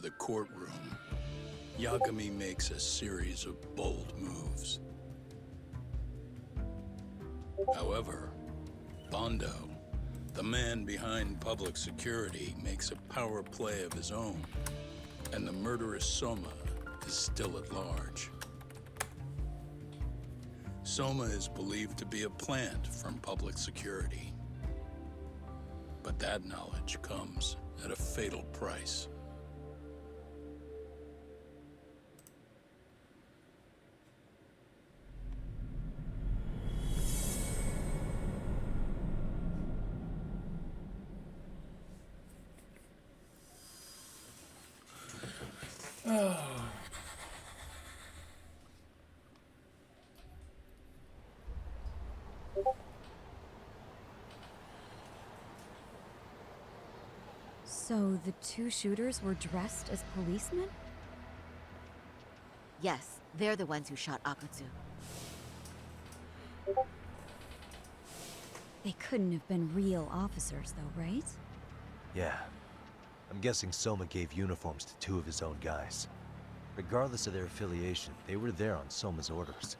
the courtroom, Yagami makes a series of bold moves. However, Bondo, the man behind public security, makes a power play of his own, and the murderous Soma is still at large. Soma is believed to be a plant from public security. But that knowledge comes at a fatal price. So the two shooters were dressed as policemen? Yes, they're the ones who shot Akutsu. They couldn't have been real officers, though, right? Yeah. I'm guessing Soma gave uniforms to two of his own guys. Regardless of their affiliation, they were there on Soma's orders.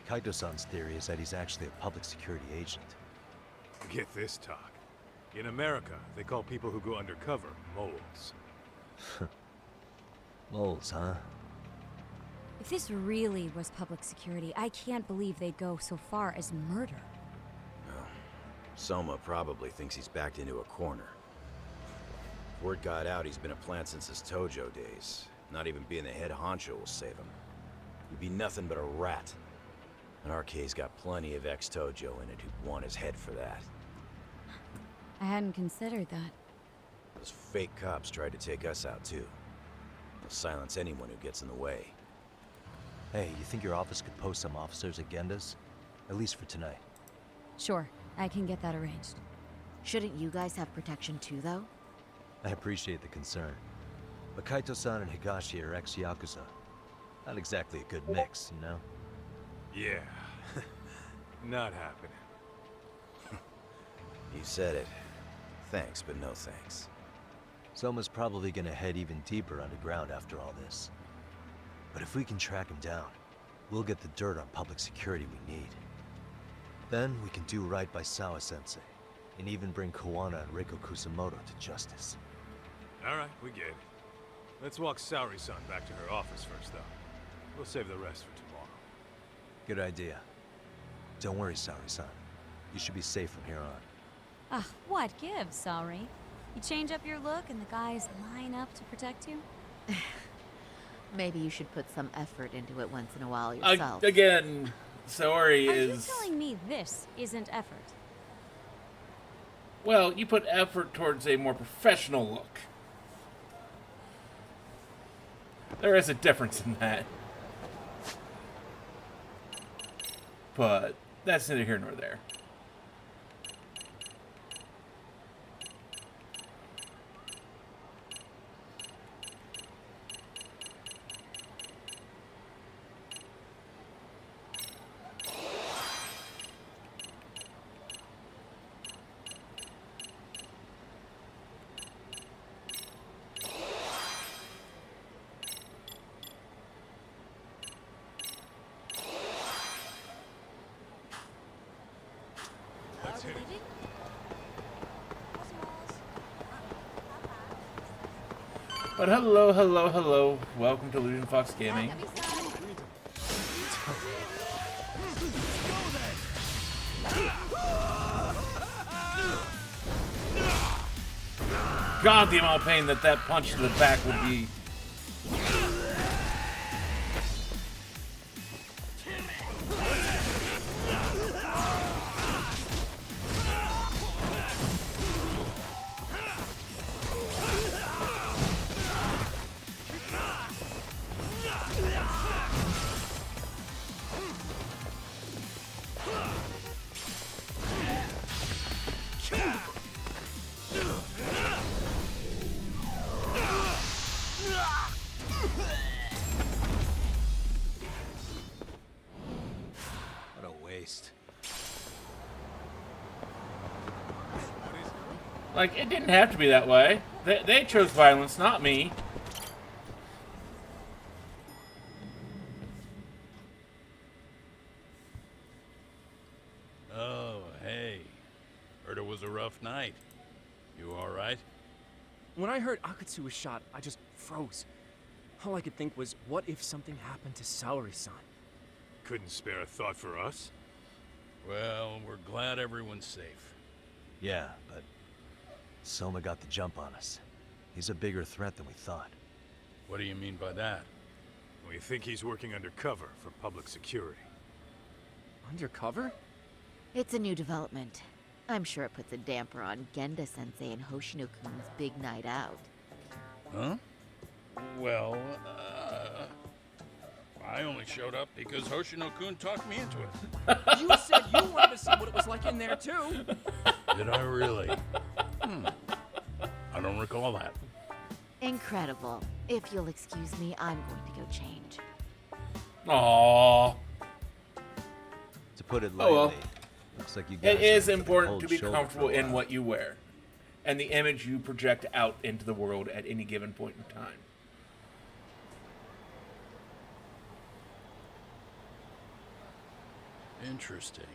Kaito-san's theory is that he's actually a public security agent. Get this talk. In America, they call people who go undercover moles. Moles, huh? If this really was public security, I can't believe they'd go so far as murder. Well, Soma probably thinks he's backed into a corner. Word got out he's been a plant since his Tojo days. Not even being the head honcho will save him. He'd be nothing but a rat. And RK's got plenty of ex-Tojo in it who'd want his head for that. I hadn't considered that. Those fake cops tried to take us out too. They'll silence anyone who gets in the way. Hey, you think your office could post some officers' agendas? At least for tonight. Sure, I can get that arranged. Shouldn't you guys have protection too, though? I appreciate the concern. But Kaito-san and Higashi are ex-Yakuza. Not exactly a good mix, you know? Yeah. Not happening. You said it. Thanks, but no thanks. Soma's probably gonna head even deeper underground after all this. But if we can track him down, we'll get the dirt on public security we need. Then we can do right by Sawa-sensei, and even bring Kawana and Reiko Kusamoto to justice. Alright, we get it. Let's walk Saori-san back to her office first, though. We'll save the rest for tomorrow. Good idea. Don't worry, Saori-san. You should be safe from here on. Ah, what gives, sorry? You change up your look and the guys line up to protect you? Maybe you should put some effort into it once in a while yourself. Again, Saori Are is... you telling me this isn't effort? Well, you put effort towards a more professional look. There is a difference in that. But that's neither here nor there. But hello, hello, hello. Welcome to Illusion Fox Gaming. God, the amount of pain that punch to the back would be. What a waste. Like, it didn't have to be that way. They chose violence, not me. When I heard Akatsu was shot, I just froze. All I could think was, what if something happened to Saori-san? Couldn't spare a thought for us? Well, we're glad everyone's safe. Yeah, but Soma got the jump on us. He's a bigger threat than we thought. What do you mean by that? We think he's working undercover for public security. Undercover? It's a new development. I'm sure it puts a damper on Genda-sensei and Hoshino-kun's big night out. Huh? Well, I only showed up because Hoshino-kun talked me into it. You said you wanted to see what it was like in there, too! Did I really? I don't recall that. Incredible. If you'll excuse me, I'm going to go change. Aww. To put it Oh, well. lightly, looks like you guys It is are important cold to be shoulder comfortable for a in while. what you wear and the image you project out into the world at any given point in time. Interesting.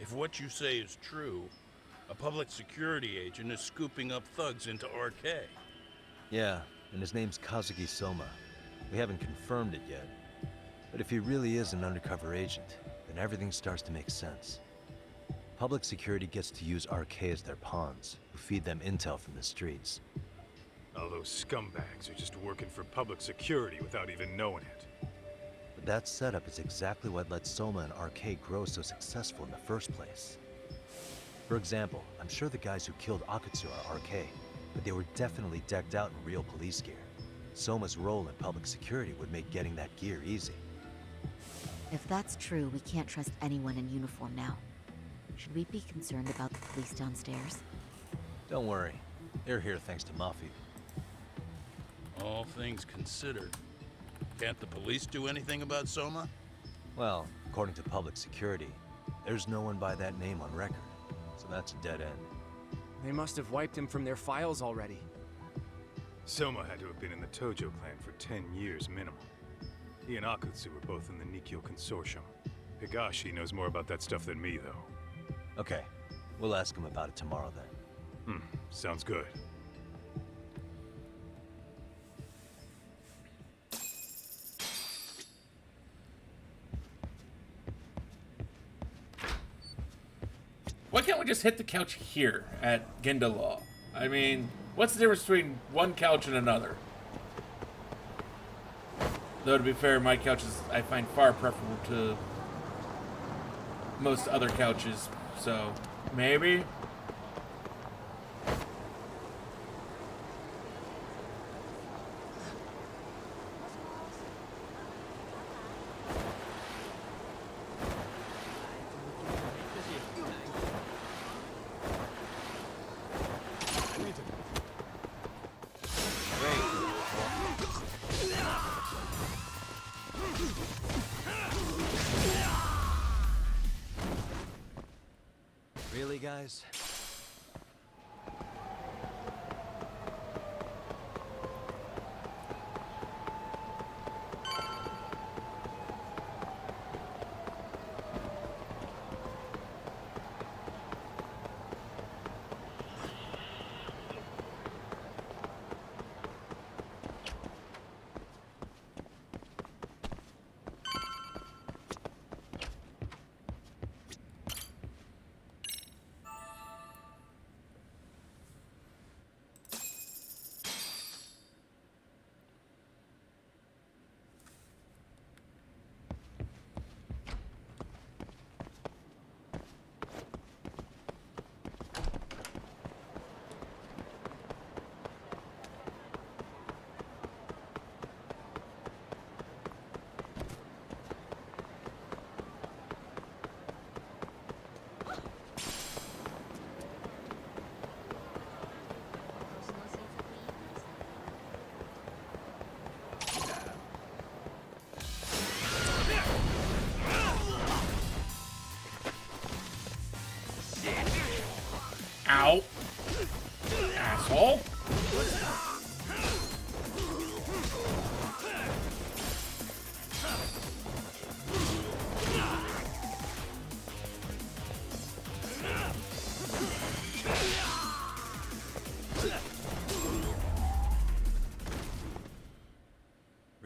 If what you say is true, a public security agent is scooping up thugs into RK. Yeah, and his name's Kazuki Soma. We haven't confirmed it yet. But if he really is an undercover agent, then everything starts to make sense. Public security gets to use RK as their pawns, who feed them intel from the streets. All those scumbags are just working for public security without even knowing it. But that setup is exactly what let Soma and RK grow so successful in the first place. For example, I'm sure the guys who killed Akatsu are RK, but they were definitely decked out in real police gear. Soma's role in public security would make getting that gear easy. If that's true, we can't trust anyone in uniform now. Should we be concerned about the police downstairs? Don't worry, they're here thanks to Mafia. All things considered, can't the police do anything about Soma? Well, according to public security, there's no one by that name on record, so that's a dead end. They must have wiped him from their files already. Soma had to have been in the Tojo clan for 10 years minimum. He and Akutsu were both in the Nikyo Consortium. Higashi knows more about that stuff than me, though. Okay, we'll ask him about it tomorrow then. Sounds good. Why can't we just hit the couch here at Genda Law? I mean, what's the difference between one couch and another? Though, to be fair, my couch is, I find, far preferable to most other couches, so maybe? Really, guys?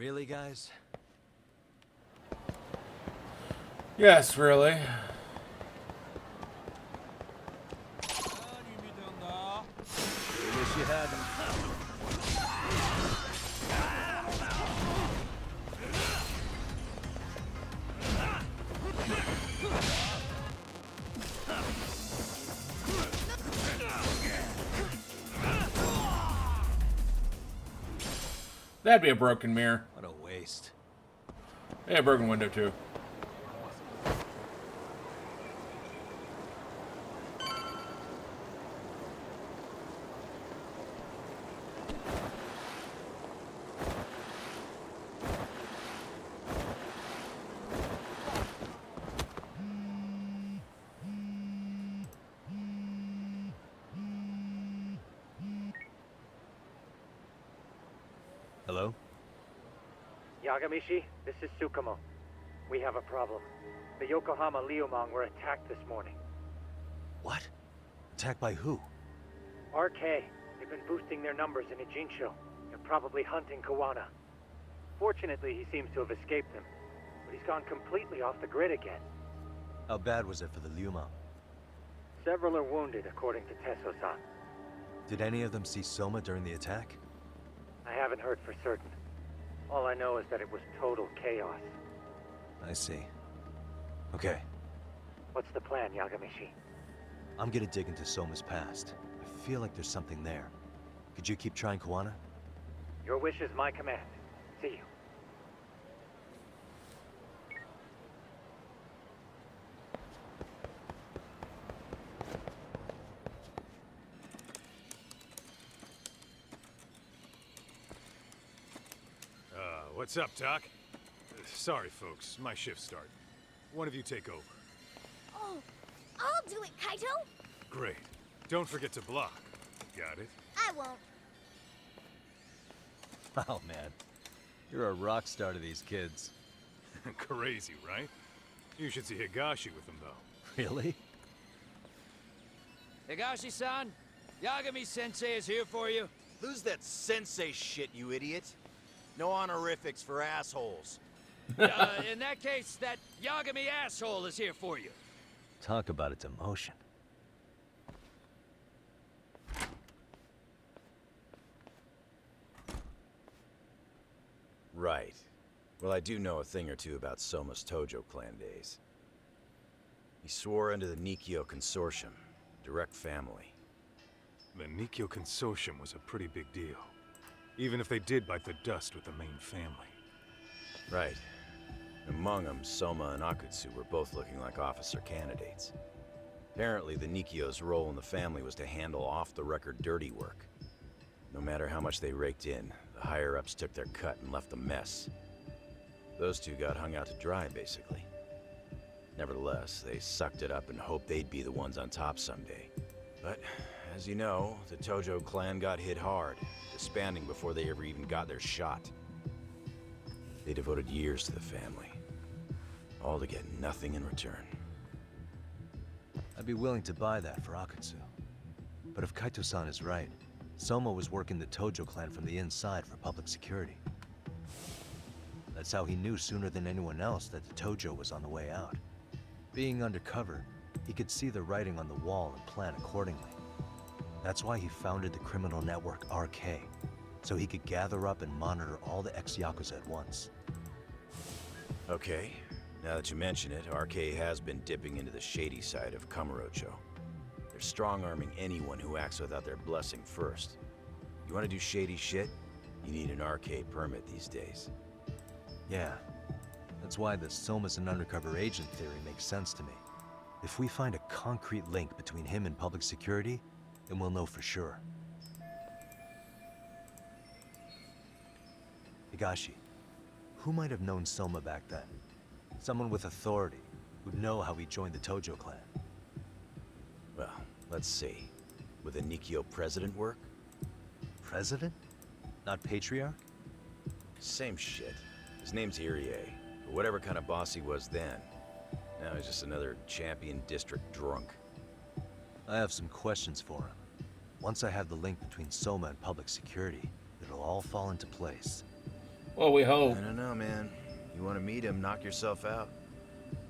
Really, guys? Yes, really. I wish you hadn't. That'd be a broken mirror. What a waste. Yeah, a broken window too. Hello? Yagami, this is Tsukumo. We have a problem. The Yokohama Liumang were attacked this morning. What? Attacked by who? RK. They've been boosting their numbers in Ijincho. They're probably hunting Kawana. Fortunately, he seems to have escaped them. But he's gone completely off the grid again. How bad was it for the Liuma? Several are wounded, according to Tesso-san. Did any of them see Soma during the attack? I haven't heard for certain. All I know is that it was total chaos. I see. Okay, What's the plan, Yagami? I'm gonna dig into Soma's past. I feel like there's something there. Could you keep trying Kawana? Your wish is my command. See you. What's up, Doc? Sorry, folks. My shift started. One of you take over. Oh, I'll do it, Kaito. Great. Don't forget to block. Got it? I won't. Oh man, you're a rock star to these kids. Crazy, right? You should see Higashi with them, though. Really? Higashi-san, Yagami-sensei is here for you. Lose that sensei shit, you idiot. No honorifics for assholes. In that case, that Yagami asshole is here for you. Talk about a demotion. Right. Well, I do know a thing or two about Soma's Tojo clan days. He swore under the Nikkyo Consortium. Direct family. The Nikkyo Consortium was a pretty big deal. Even if they did bite the dust with the main family. Right. Among them, Soma and Akutsu were both looking like officer candidates. Apparently, the Nikkyo's role in the family was to handle off-the-record dirty work. No matter how much they raked in, the higher-ups took their cut and left a mess. Those two got hung out to dry, basically. Nevertheless, they sucked it up and hoped they'd be the ones on top someday. But, as you know, the Tojo clan got hit hard, disbanding before they ever even got their shot. They devoted years to the family, all to get nothing in return. I'd be willing to buy that for Akutsu. But if Kaito-san is right, Soma was working the Tojo clan from the inside for public security. That's how he knew sooner than anyone else that the Tojo was on the way out. Being undercover, he could see the writing on the wall and plan accordingly. That's why he founded the criminal network RK, so he could gather up and monitor all the ex-Yakuza at once. Okay, now that you mention it, RK has been dipping into the shady side of Kamurocho. They're strong-arming anyone who acts without their blessing first. You want to do shady shit? You need an RK permit these days. Yeah, that's why the Soma's an undercover agent theory makes sense to me. If we find a concrete link between him and public security, then we'll know for sure. Higashi, who might have known Soma back then? Someone with authority, who'd know how he joined the Tojo clan. Well, let's see. Would the Nikkyo president work? President? Not patriarch? Same shit. His name's Irie, but whatever kind of boss he was then, now he's just another champion district drunk. I have some questions for him. Once I have the link between Soma and public security, it'll all fall into place. Well, we hope. I don't know, man. You want to meet him, knock yourself out.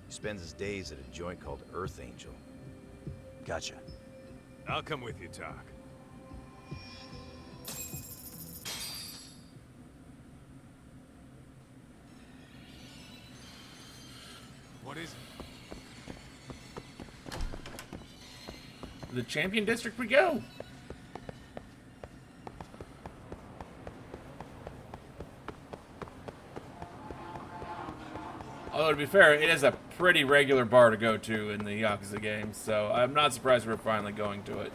He spends his days at a joint called Earth Angel. Gotcha. I'll come with you, Tak. What is it? The Champion District we go. Although, to be fair, it is a pretty regular bar to go to in the Yakuza games, so I'm not surprised we're finally going to it.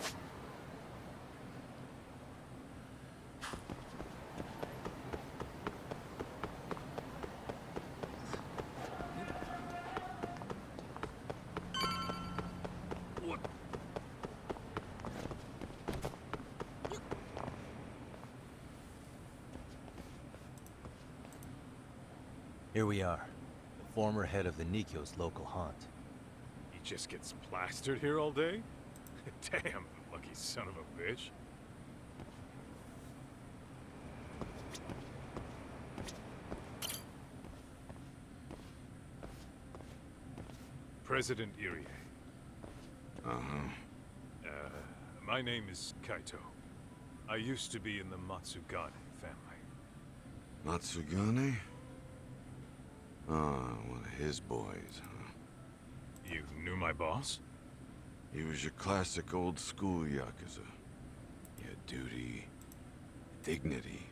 Here we are, the former head of the Nikkyo's local haunt. He just gets plastered here all day? Damn, lucky son of a bitch. President Irie. My name is Kaito. I used to be in the Matsugane family. Matsugane? One of his boys, huh? You knew my boss? He was your classic old school Yakuza. He had duty, dignity,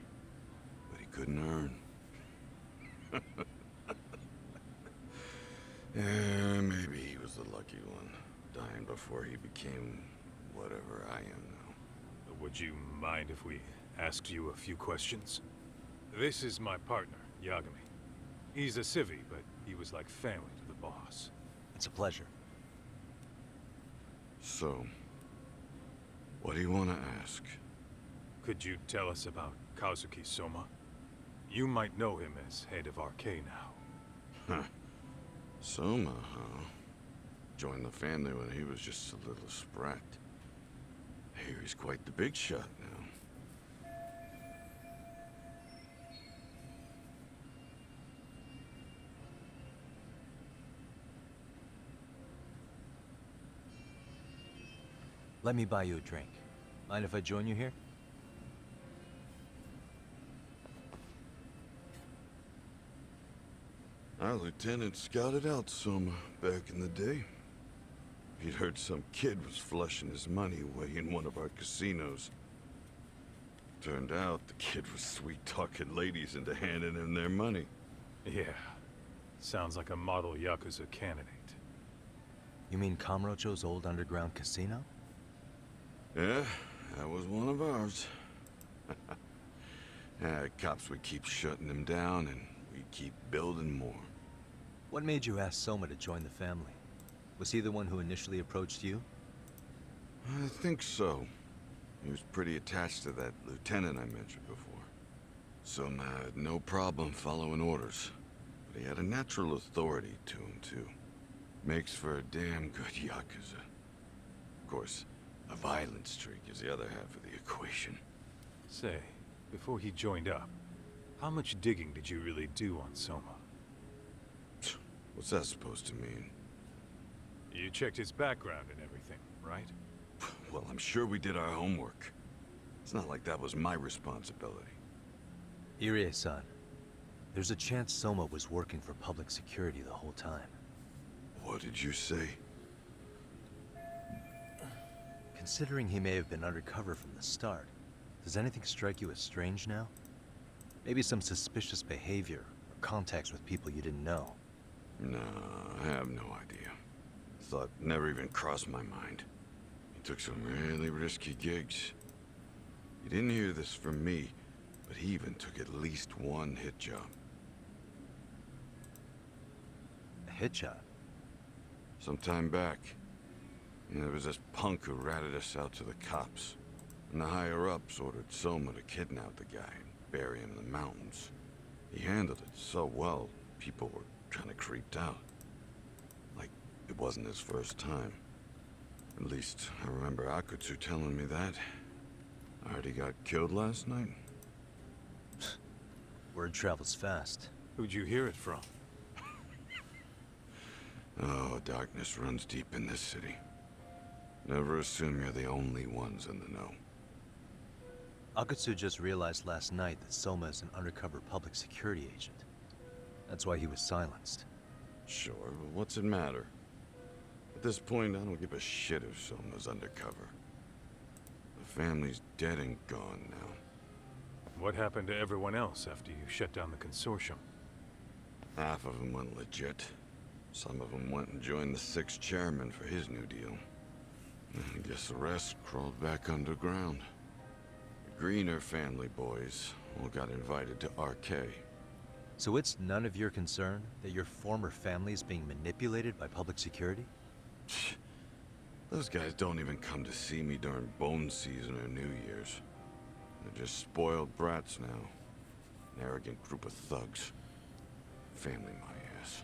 but he couldn't earn. Yeah, maybe he was the lucky one, dying before he became whatever I am now. Would you mind if we asked you a few questions? This is my partner, Yagami. He's a civvy, but he was like family to the boss. It's a pleasure. So, what do you want to ask? Could you tell us about Kazuki Soma? You might know him as head of RK now. Huh. Soma, huh? Joined the family when he was just a little sprat. Here he's quite the big shot now. Let me buy you a drink. Mind if I join you here? Our lieutenant scouted out Soma back in the day. He'd heard some kid was flushing his money away in one of our casinos. Turned out the kid was sweet-talking ladies into handing him their money. Yeah. Sounds like a model Yakuza candidate. You mean Kamurocho's old underground casino? Yeah, that was one of ours. Cops would keep shutting him down, and we'd keep building more. What made you ask Soma to join the family? Was he the one who initially approached you? I think so. He was pretty attached to that lieutenant I mentioned before. Soma had no problem following orders, but he had a natural authority to him, too. Makes for a damn good Yakuza. Of course, a violent streak is the other half of the equation. Say, before he joined up, how much digging did you really do on Soma? What's that supposed to mean? You checked his background and everything, right? Well, I'm sure we did our homework. It's not like that was my responsibility. Irie-san, there's a chance Soma was working for public security the whole time. What did you say? Considering he may have been undercover from the start, does anything strike you as strange now? Maybe some suspicious behavior or contacts with people you didn't know. No, I have no idea. Thought never even crossed my mind. He took some really risky gigs. You didn't hear this from me, but he even took at least one hit job. A hit job? Some time back, there was this punk who ratted us out to the cops. And the higher-ups ordered Soma to kidnap the guy and bury him in the mountains. He handled it so well, people were kind of creeped out. Like, it wasn't his first time. At least, I remember Akutsu telling me that. I heard he got killed last night. We're Word travels fast. Who'd you hear it from? Oh, darkness runs deep in this city. Never assume you're the only ones in the know. Akatsu just realized last night that Soma is an undercover public security agent. That's why he was silenced. Sure, but what's it matter? At this point, I don't give a shit if Soma's undercover. The family's dead and gone now. What happened to everyone else after you shut down the consortium? Half of them went legit. Some of them went and joined the sixth chairman for his new deal. I guess the rest crawled back underground. The Greener family boys all got invited to RK. So it's none of your concern that your former family is being manipulated by public security? Those guys don't even come to see me during bone season or New Year's. They're just spoiled brats now. An arrogant group of thugs. Family my ass.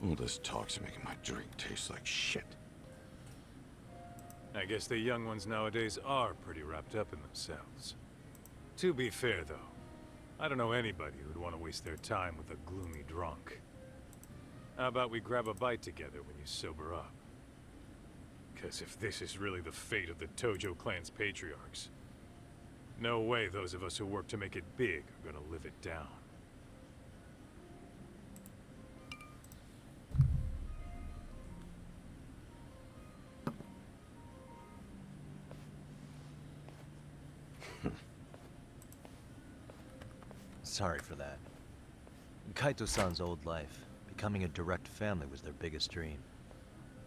All this talk's making my drink taste like shit. I guess the young ones nowadays are pretty wrapped up in themselves. To be fair, though, I don't know anybody who'd want to waste their time with a gloomy drunk. How about we grab a bite together when you sober up? Because if this is really the fate of the Tojo clan's patriarchs, no way those of us who work to make it big are gonna live it down. Sorry for that. In Kaito-san's old life, becoming a direct family was their biggest dream.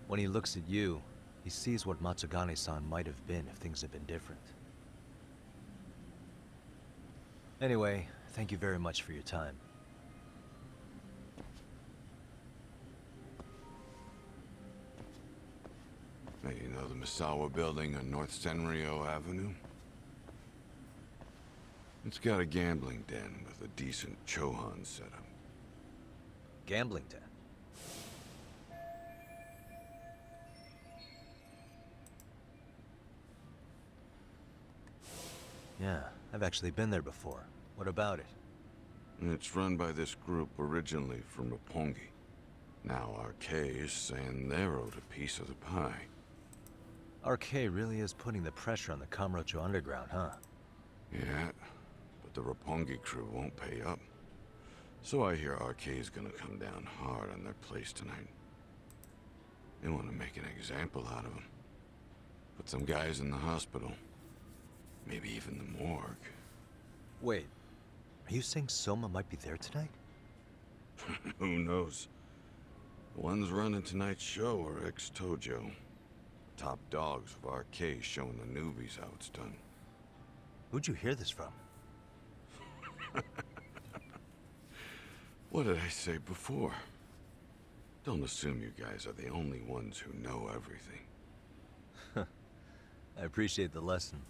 When he looks at you, he sees what Matsugane-san might have been if things had been different. Anyway, thank you very much for your time. Hey, you know the Misawa building on North Senryo Avenue? It's got a gambling den with a decent Chohan setup. Gambling den? Yeah, I've actually been there before. What about it? It's run by this group originally from Roppongi. Now RK is saying they're owed a piece of the pie. RK really is putting the pressure on the Kamurocho Underground, huh? Yeah, but the Roppongi crew won't pay up. So I hear RK is gonna come down hard on their place tonight. They want to make an example out of them. Put some guys in the hospital. Maybe even the morgue. Wait, are you saying Soma might be there tonight? Who knows? The ones running tonight's show are ex-Tojo. Top dogs of RK showing the newbies how it's done. Who'd you hear this from? What did I say before? Don't assume you guys are the only ones who know everything. I appreciate the lesson.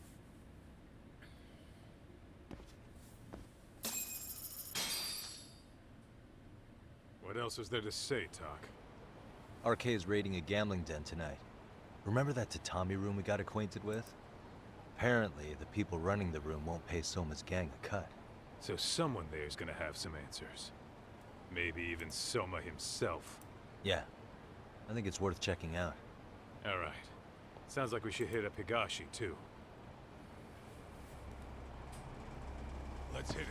What else is there to say, Talk? RK is raiding a gambling den tonight. Remember that tatami room we got acquainted with? Apparently, the people running the room won't pay Soma's gang a cut. So someone there is gonna have some answers. Maybe even Soma himself. Yeah, I think it's worth checking out. Alright. Sounds like we should hit up Higashi, too. Let's hit it.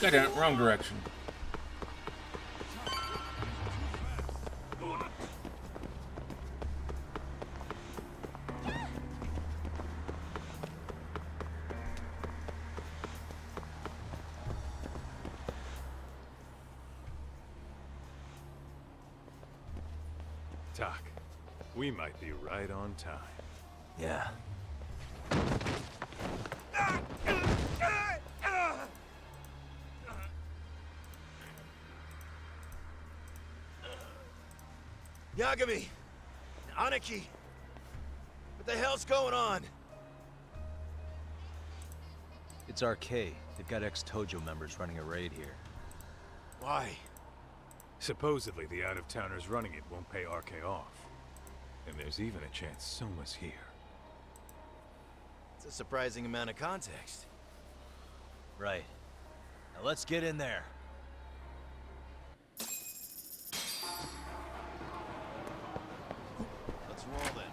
Got it, wrong direction. Talk. We might be right on time. Yeah. Yagami! Aniki! What the hell's going on? It's RK. They've got ex-Tojo members running a raid here. Why? Supposedly, the out-of-towners running it won't pay RK off. And there's even a chance Soma's here. It's a surprising amount of context. Right. Now let's get in there. Let's roll then.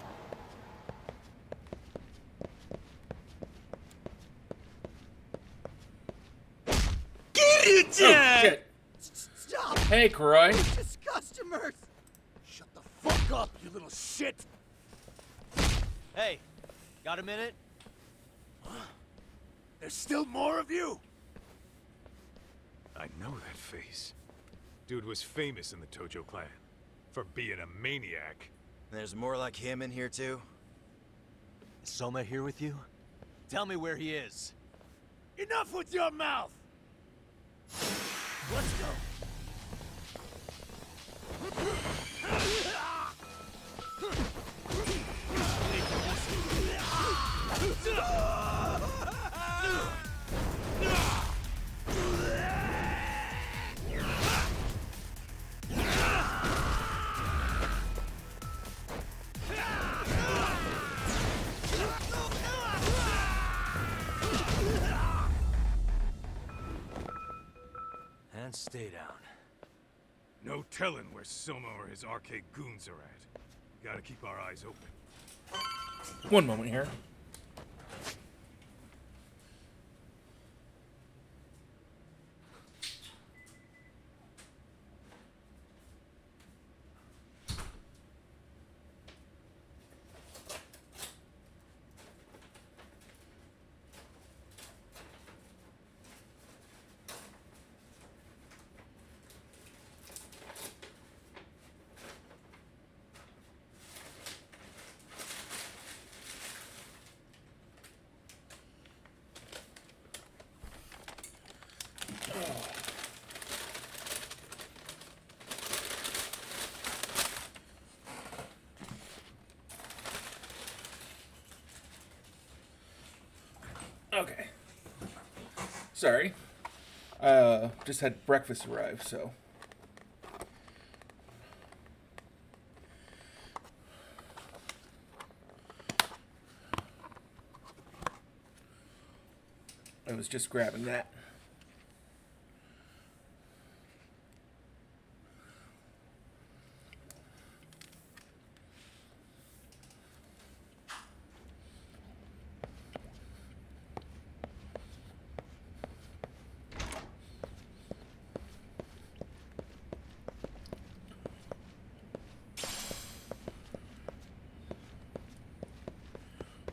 Get it, shit! Stop! Hey, Croy. Just customers! Shut the fuck up, you little shit! Hey, got a minute? There's still more of you? I know that face. Dude was famous in the Tojo clan for being a maniac. There's more like him in here too? Is Soma here with you? Tell me where he is. Enough with your mouth! Let's go! And stay down. No telling where Soma or his RK goons are at. Gotta keep our eyes open. One moment here. Okay. Sorry. Just had breakfast arrive, so. I was just grabbing that.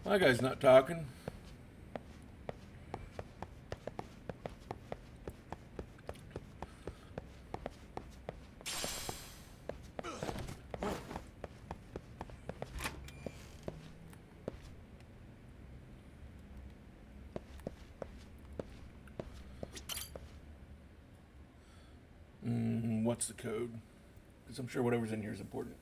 My guy's not talking. What's the code? Because I'm sure whatever's in here is important.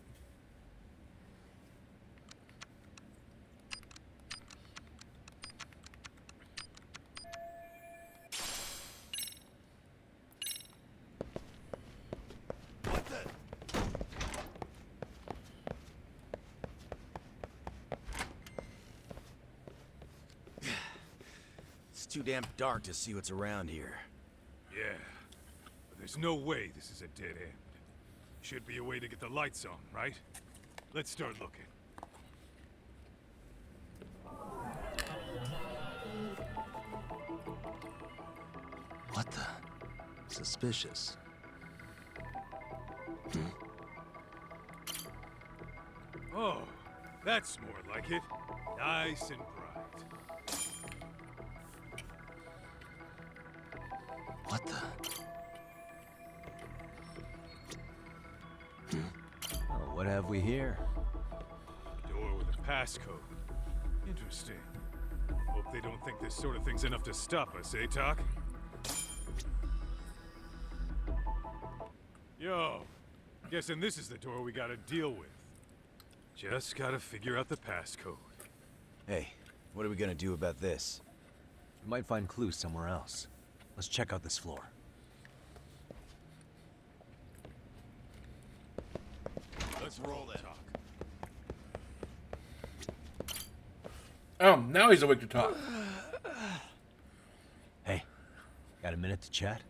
It's too damn dark to see what's around here. Yeah. But there's no way this is a dead end. Should be a way to get the lights on, right? Let's start looking. What the? Suspicious. Oh, that's more like it. Nice and bright. What the? Oh, what have we here? Door with a passcode. Interesting. Hope they don't think this sort of thing's enough to stop us, eh, Tak? Yo, Guessing this is the door we gotta deal with. Just gotta figure out the passcode. Hey, what are we gonna do about this? We might find clues somewhere else. Let's check out this floor. Let's roll that. Oh, now he's awake to talk. Hey, got a minute to chat?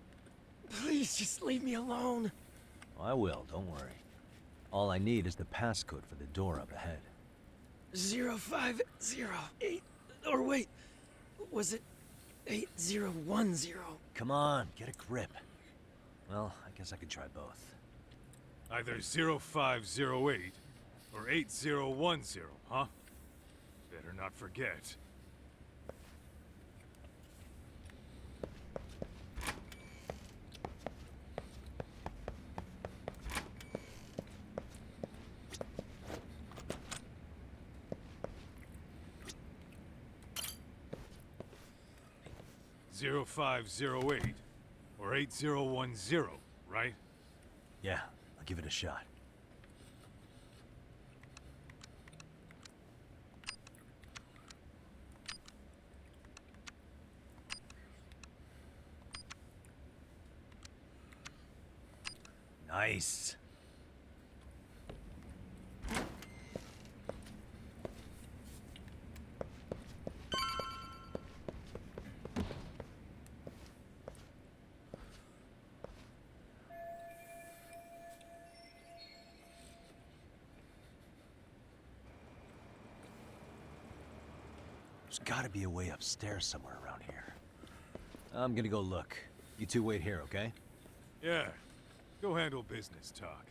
Please just leave me alone. I will, don't worry. All I need is the passcode for the door up ahead. 0508. Or wait, was it 8010? Come on, get a grip. Well, I guess I could try both. Either 0508 or 8010, huh? Better not forget. Zero 0508 or 8010, right? Yeah, I'll give it a shot. Nice. There's gotta be a way upstairs somewhere around here. I'm gonna go look. You two wait here, okay? Yeah. Go handle business, Talk.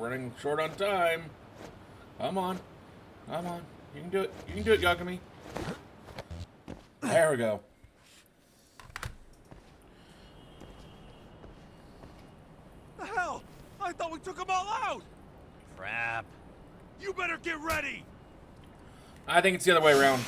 running short on time. Come on. Come on. You can do it. You can do it, Yagami. There we go. The hell? I thought we took them all out! Crap. You better get ready! I think it's the other way around.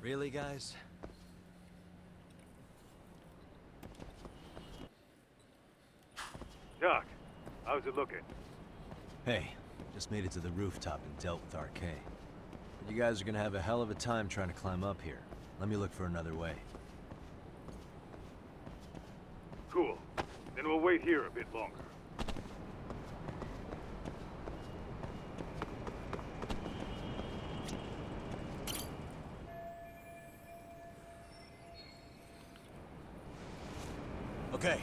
Really, guys? Doc, how's it looking? Hey, just made it to the rooftop and dealt with RK. But you guys are gonna have a hell of a time trying to climb up here. Let me look for another way. Cool. Then we'll wait here a bit longer. Okay.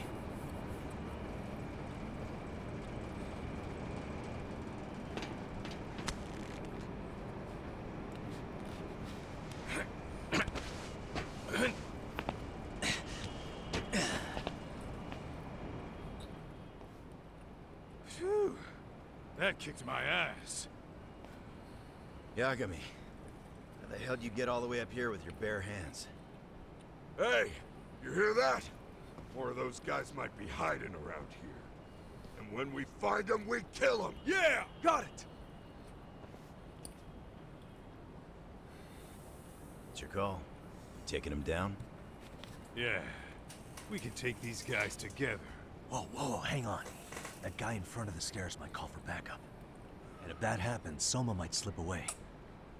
Phew. That kicked my ass. Yagami, how the hell did you get all the way up here with your bare hands? Hey, you hear that? More of those guys might be hiding around here. And when we find them, we kill them. Yeah, got it. It's your call. Taking them down? Yeah, we can take these guys together. Whoa, hang on. That guy in front of the stairs might call for backup. And if that happens, Soma might slip away.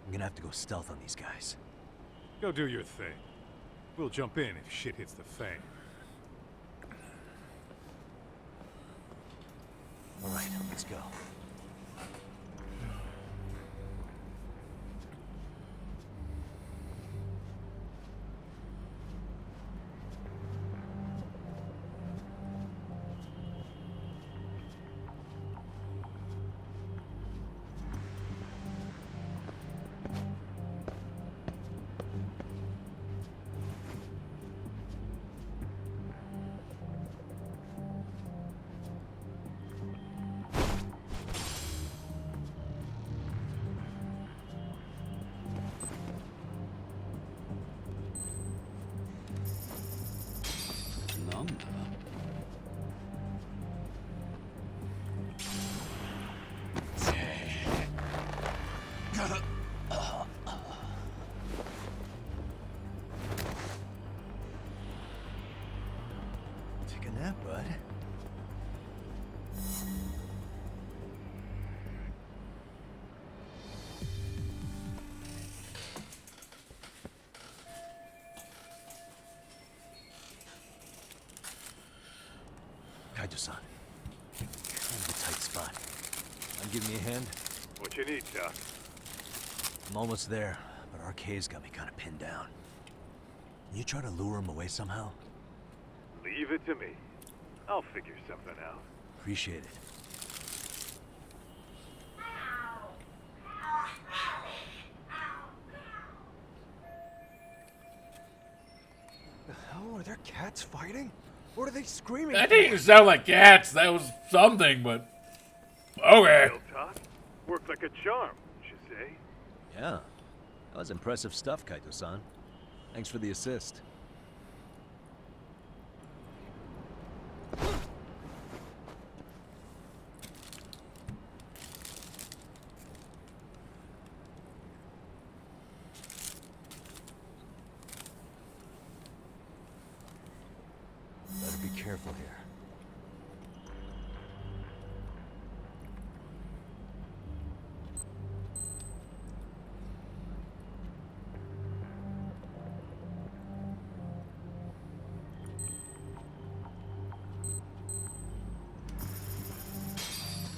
I'm gonna have to go stealth on these guys. Go do your thing. We'll jump in if shit hits the fan. All right, let's go. Take a nap, bud. Kaito-san, kind of a tight spot. Want to give me a hand? What you need, Doc? I'm almost there, but RK's got me kind of pinned down. Can you try to lure him away somehow? Leave it to me. I'll figure something out. Appreciate it. The hell? Are there cats fighting? What are they screaming That for? didn't even sound like cats. That was something, but okay. Well, Doc, worked like a charm, you should say. Yeah, that was impressive stuff, Kaito-san. Thanks for the assist. Better be careful here.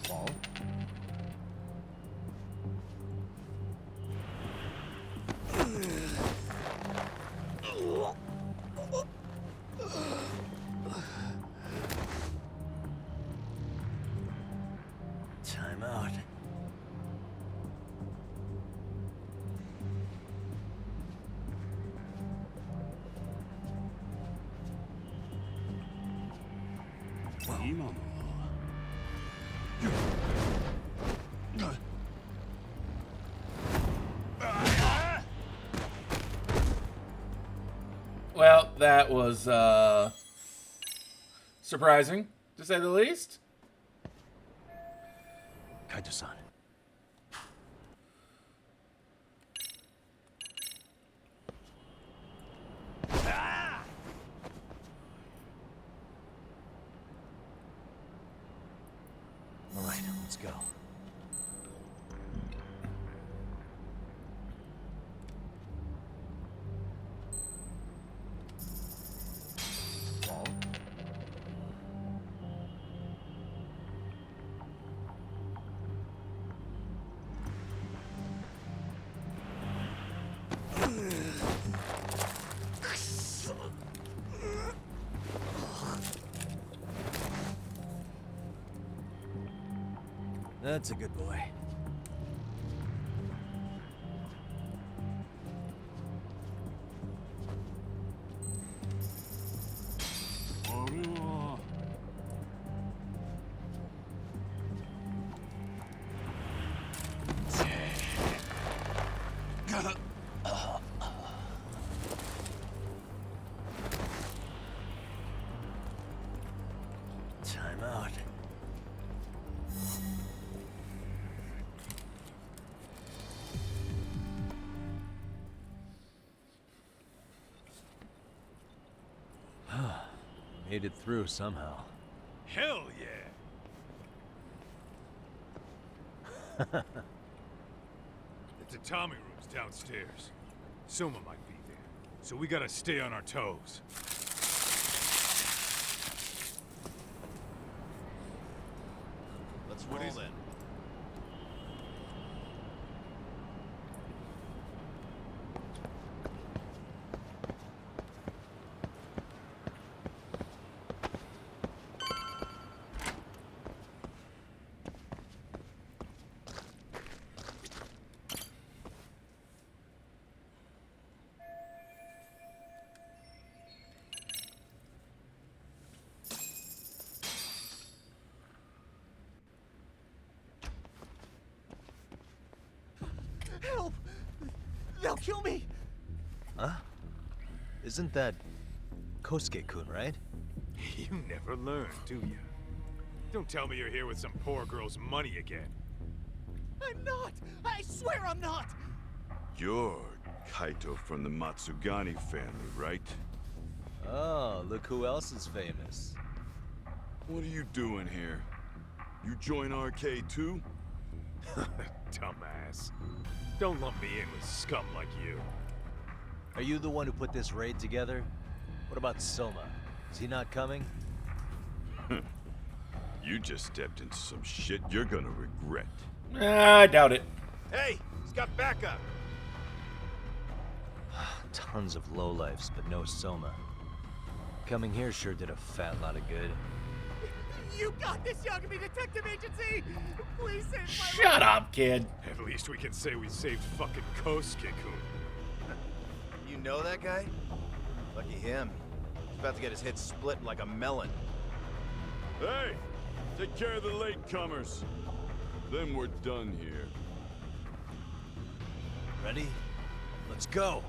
Ball. Well, that was surprising, to say the least. Kaito-san. All right, let's go. That's a good boy. Time out. Made it through somehow. Hell yeah! The tatami room's downstairs. Soma might be there, so we gotta stay on our toes. Let's roll then. Help! They'll kill me! Huh? Isn't that Kosuke-kun, right? You never learn, do you? Don't tell me you're here with some poor girl's money again. I'm not! I swear I'm not! You're Kaito from the Matsugani family, right? Oh, look who else is famous. What are you doing here? You join RK too? Dumbass. Don't lump me in with scum like you. Are you the one who put this raid together? What about Soma? Is he not coming? You just stepped into some shit you're gonna regret. I doubt it. Hey, he's got backup. Tons of lowlifes, but no Soma. Coming here sure did a fat lot of good. You got this, Yagami Detective Agency! Please save my Shut up, kid. At least we can say we saved fucking Kosuke-kun. You know that guy? Lucky him. He's about to get his head split like a melon. Hey! Take care of the latecomers. Then we're done here. Ready? Let's go!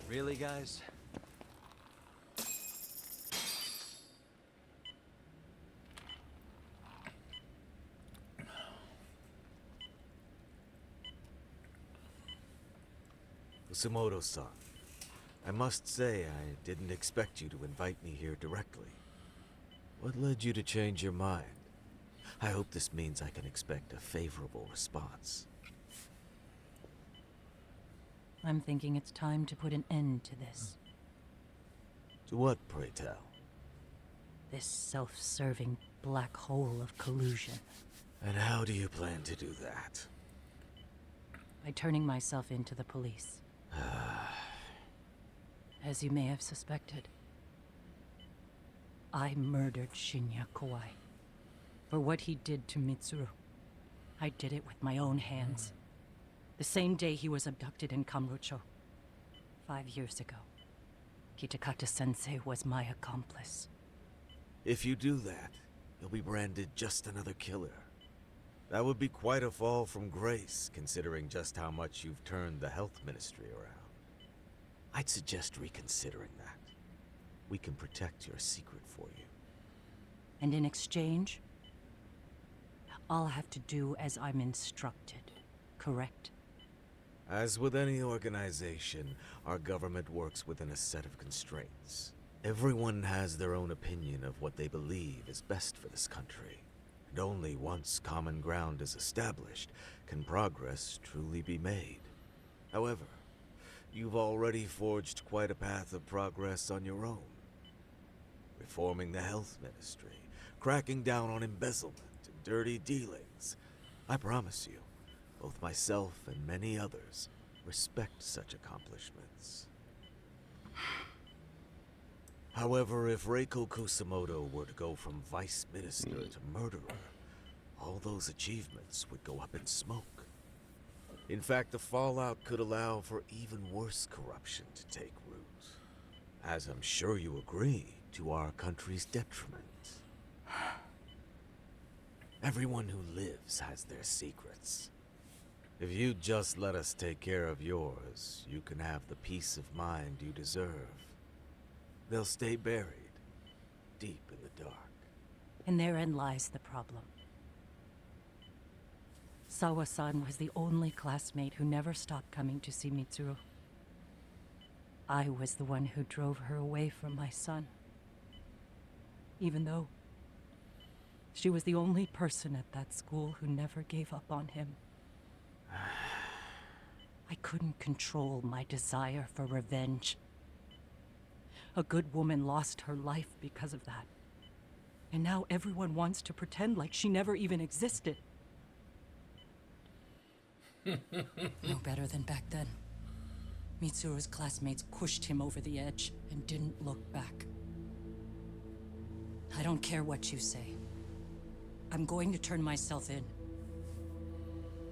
Really, guys? Kusumoto-san, I must say I didn't expect you to invite me here directly. What led you to change your mind? I hope this means I can expect a favorable response. I'm thinking it's time to put an end to this. To what, pray tell? This self-serving black hole of collusion. And how do you plan to do that? By turning myself in to the police. As you may have suspected, I murdered Shinya Kawai. For what he did to Mitsuru. I did it with my own hands. The same day he was abducted in Kamurocho. 5 years ago. Kitakata-sensei was my accomplice. If you do that, you'll be branded just another killer. That would be quite a fall from grace, considering just how much you've turned the health ministry around. I'd suggest reconsidering that. We can protect your secret for you. And in exchange, I'll have to do as I'm instructed, correct? As with any organization, our government works within a set of constraints. Everyone has their own opinion of what they believe is best for this country. And only once common ground is established can progress truly be made. However, you've already forged quite a path of progress on your own. Reforming the health ministry, cracking down on embezzlement and dirty dealings. I promise you, both myself and many others respect such accomplishments. However, if Reiko Kusumoto were to go from vice minister to murderer, all those achievements would go up in smoke. In fact, the fallout could allow for even worse corruption to take root. As I'm sure you agree, to our country's detriment. Everyone who lives has their secrets. If you'd just let us take care of yours, you can have the peace of mind you deserve. They'll stay buried, deep in the dark. And therein lies the problem. Sawa-san was the only classmate who never stopped coming to see Mitsuru. I was the one who drove her away from my son. Even though she was the only person at that school who never gave up on him. I couldn't control my desire for revenge. A good woman lost her life because of that. And now everyone wants to pretend like she never even existed. No better than back then. Mitsuru's classmates pushed him over the edge and didn't look back. I don't care what you say. I'm going to turn myself in.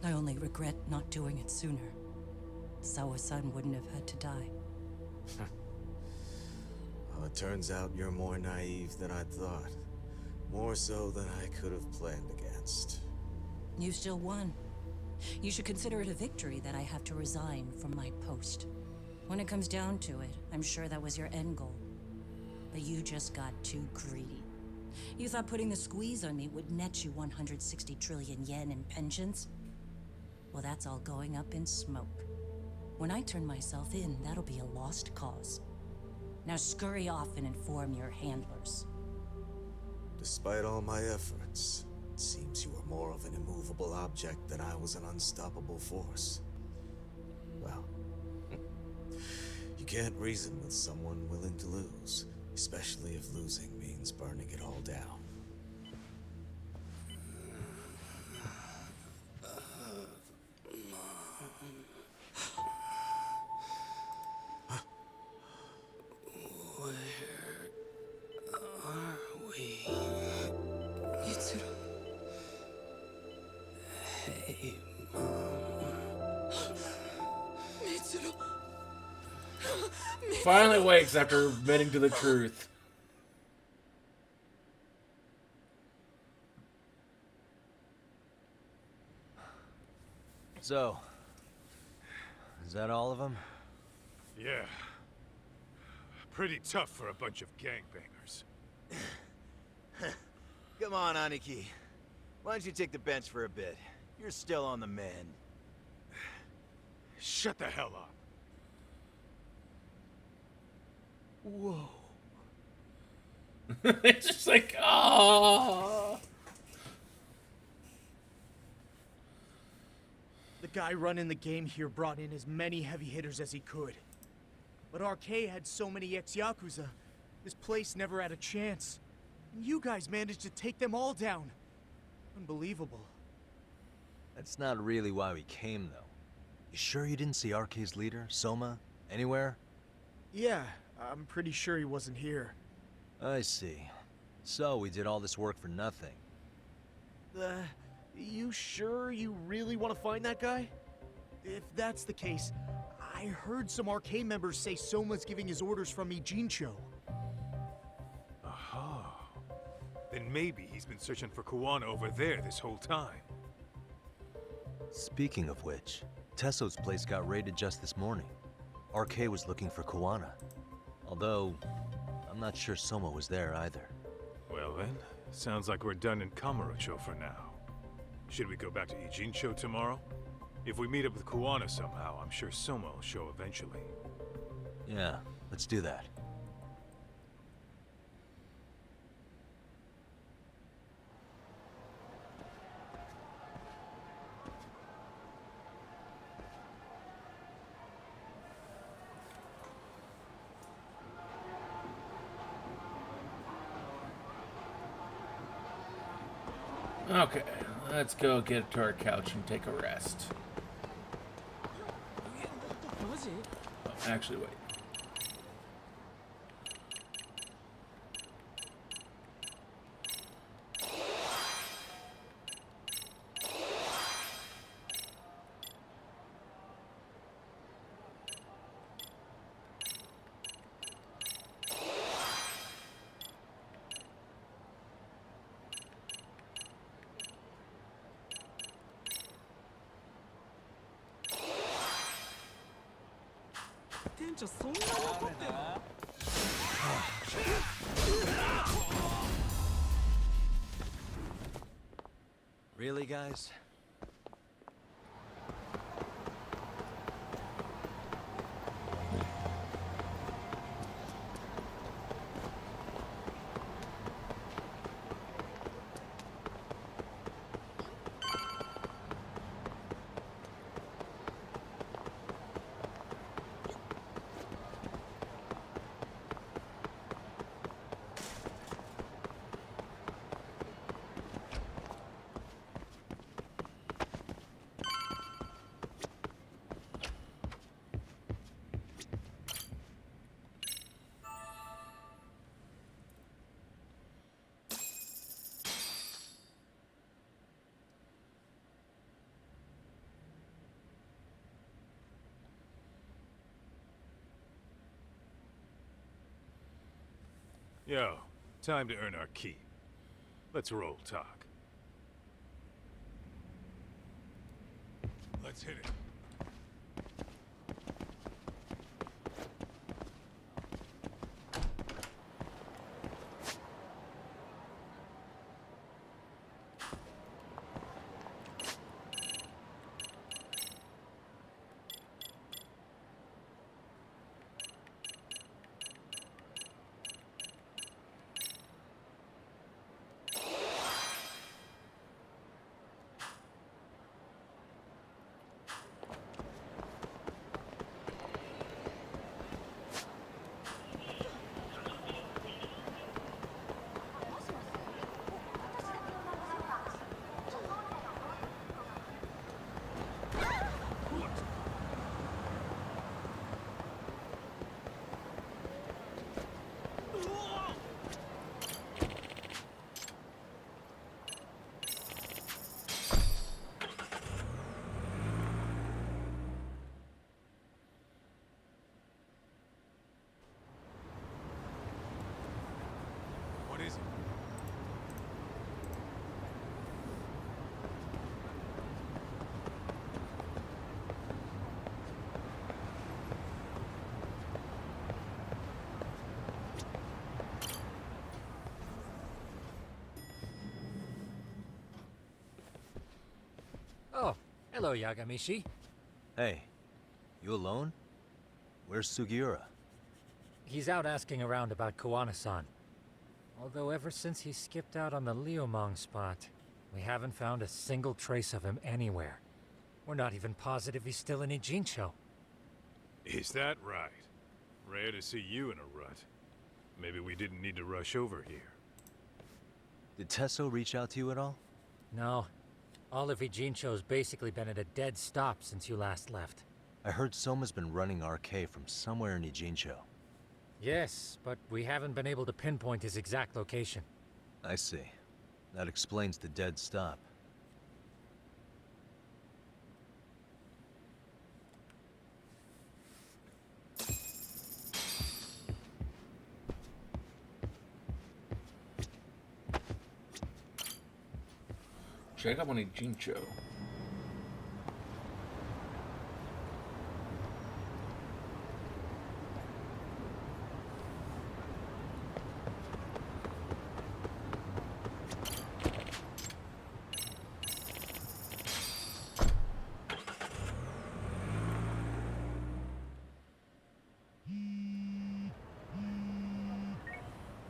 I only regret not doing it sooner. Sawa-san wouldn't have had to die. Well, it turns out you're more naive than I thought. More so than I could have planned against. You still won. You should consider it a victory that I have to resign from my post. When it comes down to it, I'm sure that was your end goal. But you just got too greedy. You thought putting the squeeze on me would net you 160 trillion yen in pensions? Well, that's all going up in smoke. When I turn myself in, that'll be a lost cause. Now scurry off and inform your handlers. Despite all my efforts, it seems you are more of an immovable object than I was an unstoppable force. Well, you can't reason with someone willing to lose, especially if losing means burning it all down. Finally wakes after admitting to the truth. So, is that all of them? Yeah. Pretty tough for a bunch of gangbangers. Come on, Aniki. Why don't you take the bench for a bit? You're still on the mend. Shut the hell up. Whoa. It's just like, oh. The guy running the game here brought in as many heavy hitters as he could. But RK had so many ex-Yakuza, this place never had a chance. And you guys managed to take them all down. Unbelievable. That's not really why we came, though. You sure you didn't see RK's leader, Soma, anywhere? Yeah, I'm pretty sure he wasn't here. I see. So we did all this work for nothing. You sure you really want to find that guy? If that's the case, I heard some RK members say Soma's giving his orders from Ijincho. Aha. Then maybe he's been searching for Kuwana over there this whole time. Speaking of which, Tesso's place got raided just this morning. RK was looking for Kuwana. Although, I'm not sure Soma was there either. Well then, sounds like we're done in Kamurocho for now. Should we go back to Ijincho tomorrow? If we meet up with Kuwana somehow, I'm sure Soma will show eventually. Yeah, let's do that. Okay, let's go get to our couch and take a rest. Was it? Oh, actually, wait. Really, guys? Yo, time to earn our keep. Let's roll talk. Let's hit it. What is it? Oh, hello, Yagami-shi. Hey, you alone? Where's Sugiura? He's out asking around about Koana-san. Although ever since he skipped out on the Liumang spot, we haven't found a single trace of him anywhere. We're not even positive he's still in Ijincho. Is that right? Rare to see you in a rut. Maybe we didn't need to rush over here. Did Tesso reach out to you at all? No. All of Ijincho's basically been at a dead stop since you last left. I heard Soma's been running RK from somewhere in Ijincho. Yes, but we haven't been able to pinpoint his exact location. I see. That explains the dead stop. Check up on Ijincho.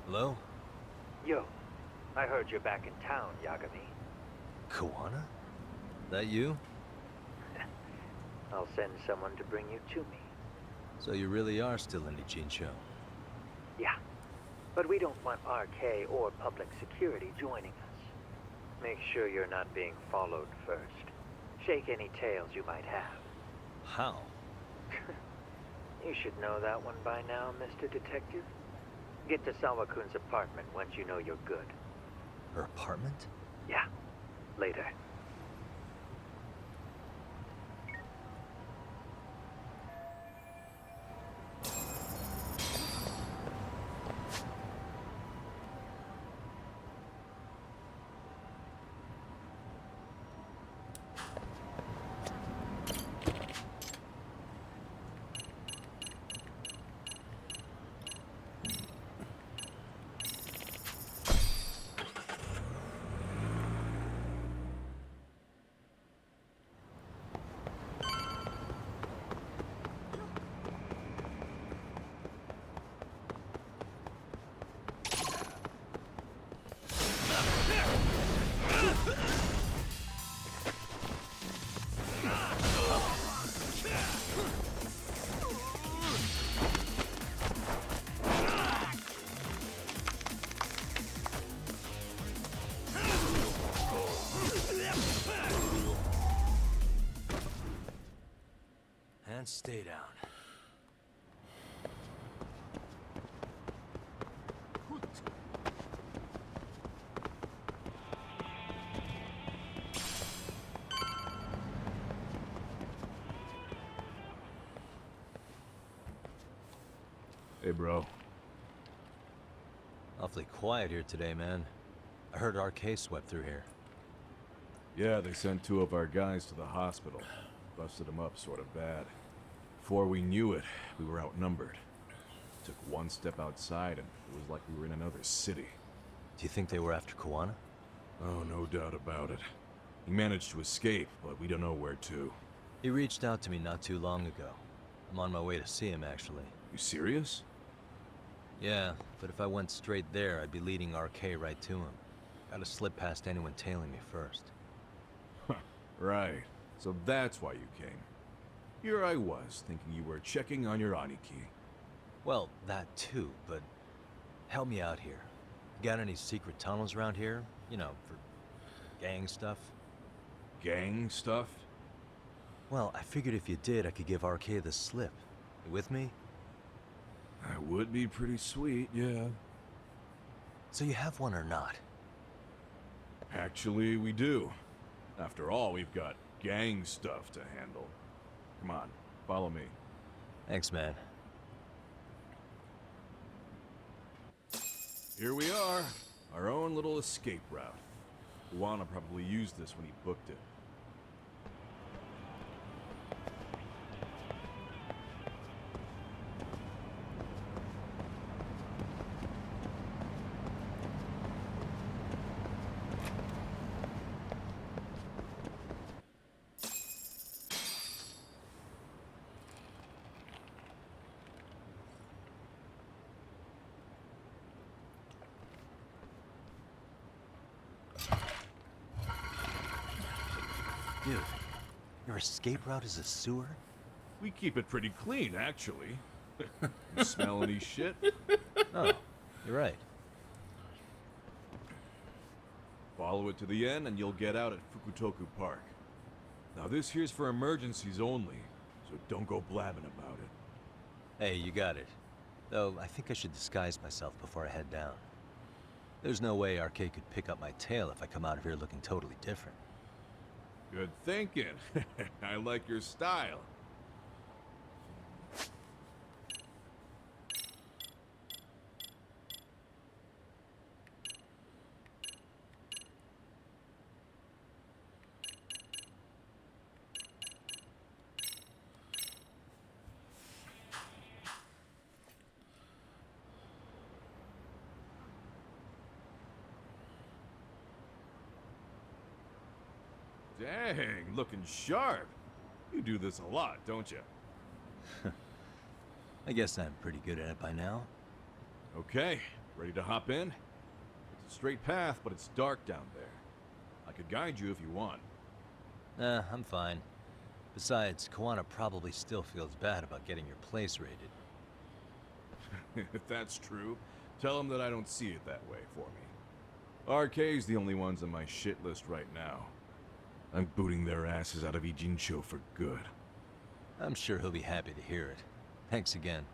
Hello? Yo, I heard you're back in town, Yagami. Koana? That you? I'll send someone to bring you to me. So you really are still in Ijincho? Yeah, but we don't want RK or public security joining us. Make sure you're not being followed first. Shake any tails you might have. How? You should know that one by now, Mr. Detective. Get to Sawakun's apartment once you know you're good. Her apartment? Yeah, later. And stay down. Hey, bro. Awfully quiet here today, man. I heard RK swept through here. Yeah, they sent 2 of our guys to the hospital. Busted them up sort of bad. Before we knew it, we were outnumbered. Took one step outside and it was like we were in another city. Do you think they were after Koana? Oh, no doubt about it. He managed to escape, but we don't know where to. He reached out to me not too long ago. I'm on my way to see him, actually. You serious? Yeah, but if I went straight there, I'd be leading RK right to him. Gotta slip past anyone tailing me first. Right. So that's why you came. Here I was, thinking you were checking on your Aniki. Well, that too, but help me out here. Got any secret tunnels around here? You know, for gang stuff? Gang stuff? Well, I figured if you did, I could give RK the slip. You with me? That would be pretty sweet, yeah. So you have one or not? Actually, we do. After all, we've got gang stuff to handle. Come on, follow me. Thanks, man. Here we are, our own little escape route. Koana probably used this when he booked it. Dude, your escape route is a sewer? We keep it pretty clean, actually. You smell any shit? Oh, you're right. Follow it to the end and you'll get out at Fukutoku Park. Now this here's for emergencies only, so don't go blabbing about it. Hey, you got it. Though, I think I should disguise myself before I head down. There's no way RK could pick up my tail if I come out of here looking totally different. Good thinking. I like your style. Dang, looking sharp. You do this a lot, don't you? I guess I'm pretty good at it by now. Okay, ready to hop in? It's a straight path, but it's dark down there. I could guide you if you want. Nah, I'm fine. Besides, Kawana probably still feels bad about getting your place raided. If that's true, tell him that I don't see it that way for me. RK's the only ones on my shit list right now. I'm booting their asses out of Ijincho for good. I'm sure he'll be happy to hear it. Thanks again.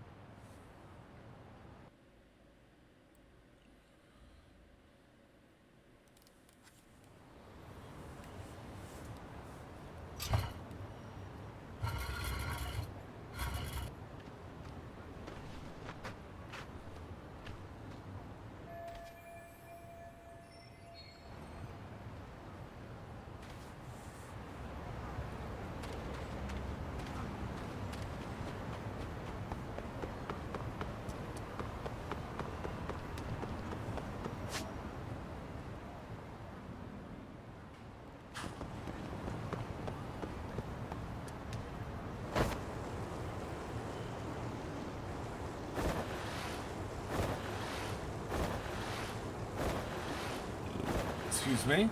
Excuse me?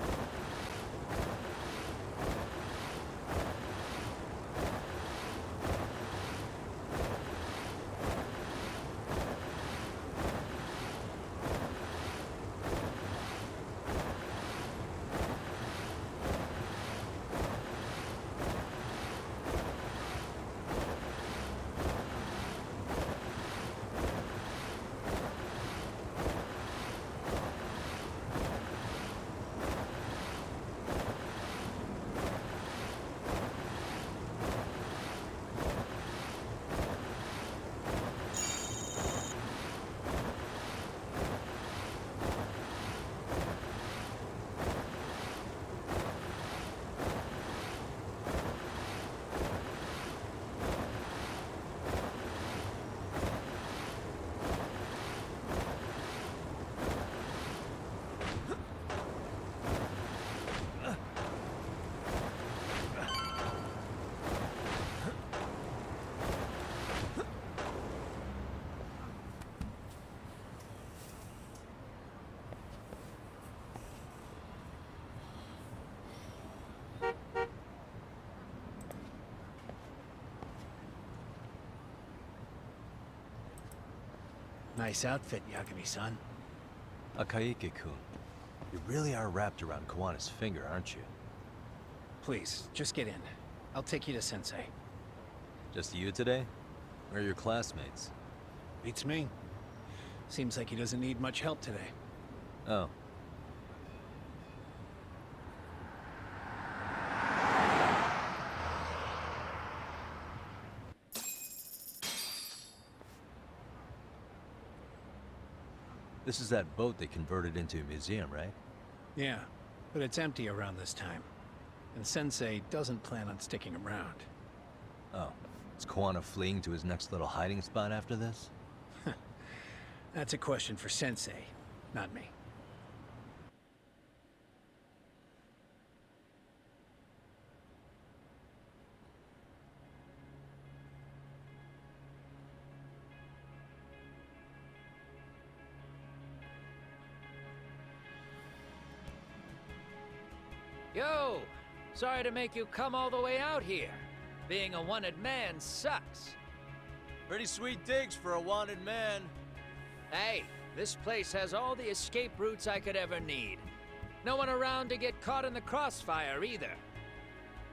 Nice outfit, Yagami-san. Takayuki-kun, you really are wrapped around Kawana's finger, aren't you? Please, just get in. I'll take you to Sensei. Just you today? Where are your classmates? Beats me. Seems like he doesn't need much help today. Oh. This is that boat they converted into a museum, right? Yeah, but it's empty around this time. And Sensei doesn't plan on sticking around. Oh. Is Kawana fleeing to his next little hiding spot after this? That's a question for Sensei, not me. Yo! Sorry to make you come all the way out here. Being a wanted man sucks. Pretty sweet digs for a wanted man. Hey, this place has all the escape routes I could ever need. No one around to get caught in the crossfire either.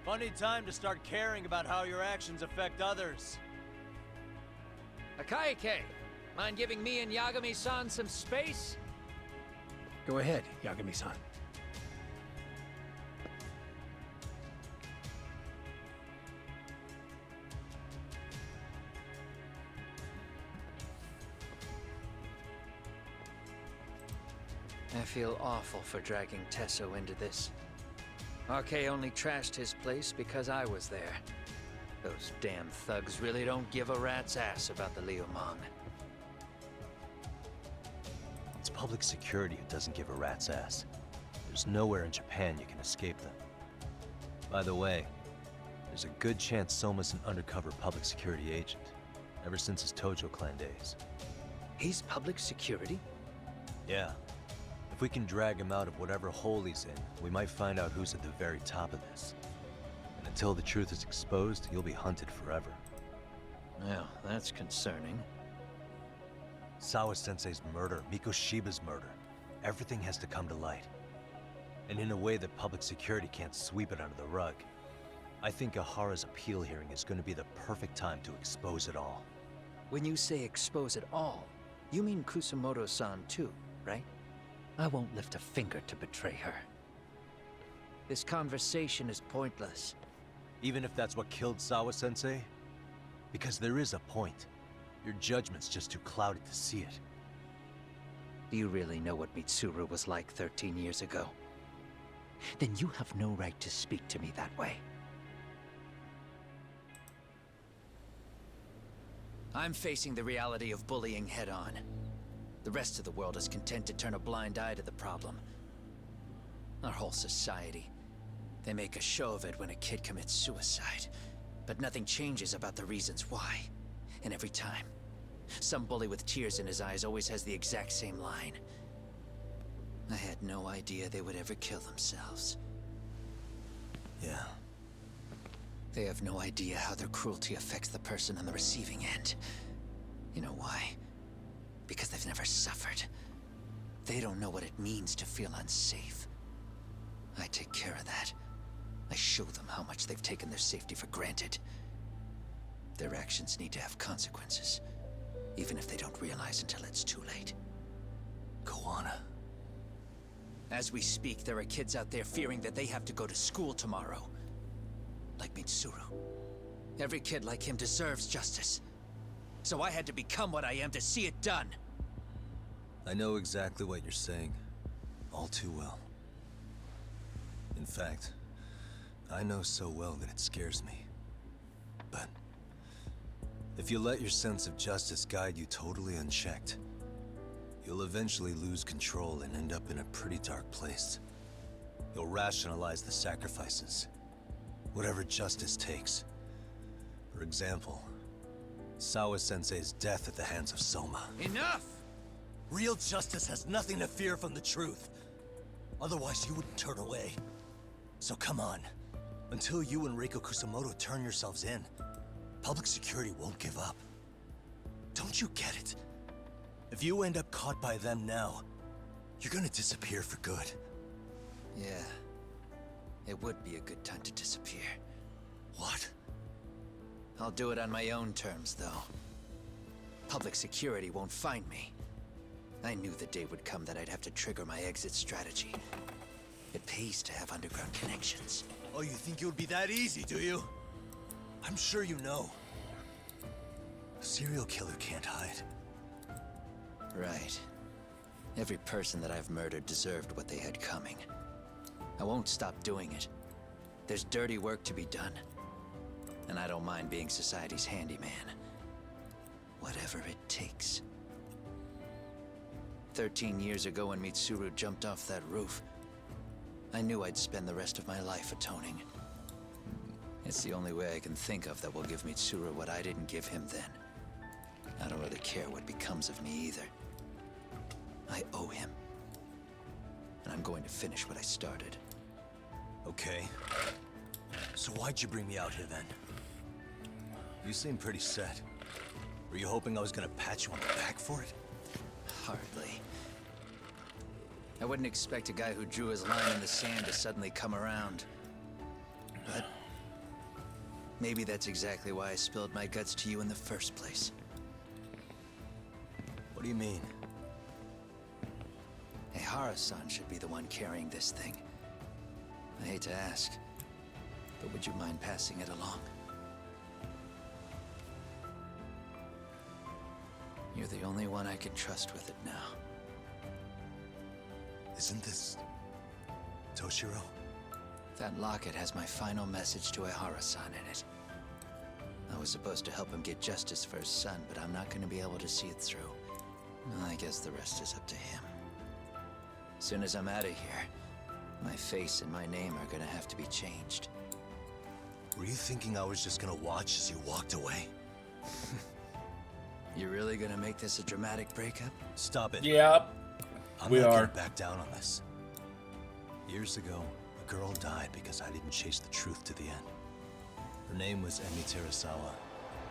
Funny time to start caring about how your actions affect others. Takayuki, mind giving me and Yagami-san some space? Go ahead, Yagami-san. I feel awful for dragging Tesso into this. RK only trashed his place because I was there. Those damn thugs really don't give a rat's ass about the Liumang. It's public security who doesn't give a rat's ass. There's nowhere in Japan you can escape them. By the way, there's a good chance Soma's an undercover public security agent, ever since his Tojo clan days. He's public security? Yeah. If we can drag him out of whatever hole he's in, we might find out who's at the very top of this. And until the truth is exposed, he'll be hunted forever. Well, that's concerning. Sawa-sensei's murder, Mikoshiba's murder, everything has to come to light. And in a way that public security can't sweep it under the rug. I think Ahara's appeal hearing is going to be the perfect time to expose it all. When you say expose it all, you mean Kusamoto-san too, right? I won't lift a finger to betray her. This conversation is pointless. Even if that's what killed Sawa-sensei? Because there is a point. Your judgment's just too clouded to see it. Do you really know what Mitsuru was like 13 years ago? Then you have no right to speak to me that way. I'm facing the reality of bullying head-on. The rest of the world is content to turn a blind eye to the problem. Our whole society. They make a show of it when a kid commits suicide. But nothing changes about the reasons why. And every time, some bully with tears in his eyes always has the exact same line. I had no idea they would ever kill themselves. Yeah. They have no idea how their cruelty affects the person on the receiving end. You know why? Because they've never suffered. They don't know what it means to feel unsafe. I take care of that. I show them how much they've taken their safety for granted. Their actions need to have consequences, even if they don't realize until it's too late. Koana. As we speak, there are kids out there fearing that they have to go to school tomorrow. Like Mitsuru. Every kid like him deserves justice. So I had to become what I am to see it done. I know exactly what you're saying. All too well. In fact, I know so well that it scares me. But if you let your sense of justice guide you totally unchecked, you'll eventually lose control and end up in a pretty dark place. You'll rationalize the sacrifices, whatever justice takes. For example, Sawa-sensei's death at the hands of Soma. Enough! Real justice has nothing to fear from the truth. Otherwise, you wouldn't turn away. So come on. Until you and Reiko Kusamoto turn yourselves in, public security won't give up. Don't you get it? If you end up caught by them now, you're gonna disappear for good. Yeah. It would be a good time to disappear. What? I'll do it on my own terms, though. Public security won't find me. I knew the day would come that I'd have to trigger my exit strategy. It pays to have underground connections. Oh, you think it would be that easy, do you? I'm sure you know. A serial killer can't hide. Right. Every person that I've murdered deserved what they had coming. I won't stop doing it. There's dirty work to be done. And I don't mind being society's handyman. Whatever it takes. 13 years ago when Mitsuru jumped off that roof, I knew I'd spend the rest of my life atoning. It's the only way I can think of that will give Mitsuru what I didn't give him then. I don't really care what becomes of me either. I owe him. And I'm going to finish what I started. Okay. So why'd you bring me out here then? You seem pretty set. Were you hoping I was gonna pat you on the back for it? Hardly. I wouldn't expect a guy who drew his line in the sand to suddenly come around. But maybe that's exactly why I spilled my guts to you in the first place. What do you mean? Ehara-san should be the one carrying this thing. I hate to ask, but would you mind passing it along? You're the only one I can trust with it now. Isn't this Toshiro? That locket has my final message to Ehara-san in it. I was supposed to help him get justice for his son, but I'm not going to be able to see it through. I guess the rest is up to him. As soon as I'm out of here, my face and my name are gonna have to be changed. Were you thinking I was just gonna watch as you walked away? You really gonna make this a dramatic breakup? Stop it. Yep. I'm We not are. gonna back down on this. Years ago, a girl died because I didn't chase the truth to the end. Her name was Emi Terasawa,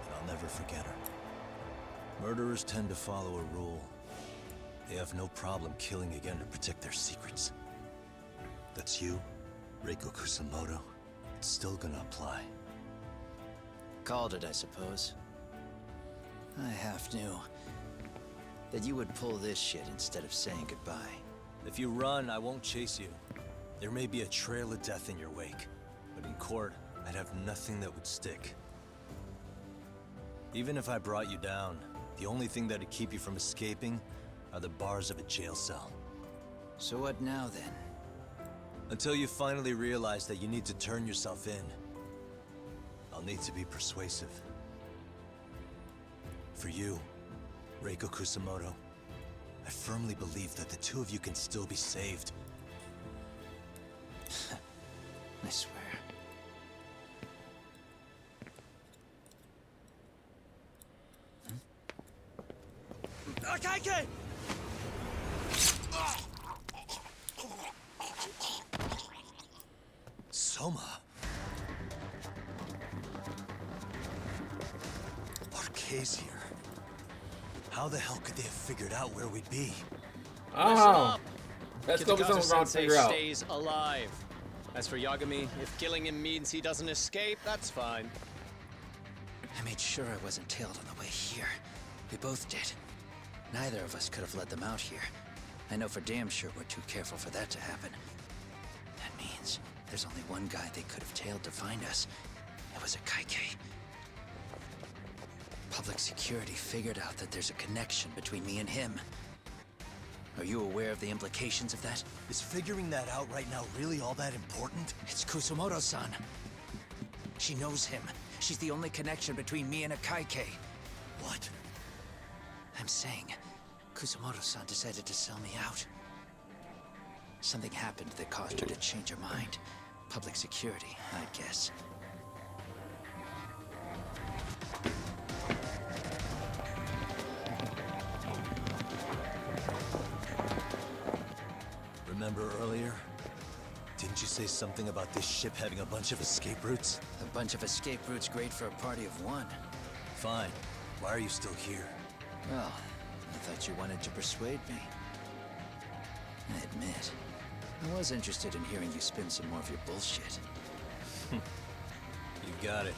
and I'll never forget her. Murderers tend to follow a rule. They have no problem killing again to protect their secrets. That's you, Reiko Kusamoto. It's still gonna apply. Called it, I suppose. I half knew that you would pull this shit instead of saying goodbye. If you run, I won't chase you. There may be a trail of death in your wake, but in court, I'd have nothing that would stick. Even if I brought you down, the only thing that'd keep you from escaping are the bars of a jail cell. So what now, then? Until you finally realize that you need to turn yourself in, I'll need to be persuasive. For you, Reiko Kusamoto, I firmly believe that the two of you can still be saved. I swear. Akaike! Soma. Arcay's here. How the hell could they have figured out where we'd be? Oh, that's still something wrong to figure out. Stays alive. As for Yagami, if killing him means he doesn't escape, that's fine. I made sure I wasn't tailed on the way here. We both did. Neither of us could have led them out here. I know for damn sure we're too careful for that to happen. That means there's only one guy they could have tailed to find us. It was a Kaike. Public security figured out that there's a connection between me and him. Are you aware of the implications of that? Is figuring that out right now really all that important? It's Kusamoto-san. She knows him. She's the only connection between me and a Kaike. What? I'm saying, Kusamoto-san decided to sell me out. Something happened that caused her to change her mind. Public security, I'd guess. Remember earlier? Didn't you say something about this ship having a bunch of escape routes? A bunch of escape routes great for a party of one. Fine. Why are you still here? Well, I thought you wanted to persuade me. I admit, I was interested in hearing you spin some more of your bullshit. You got it.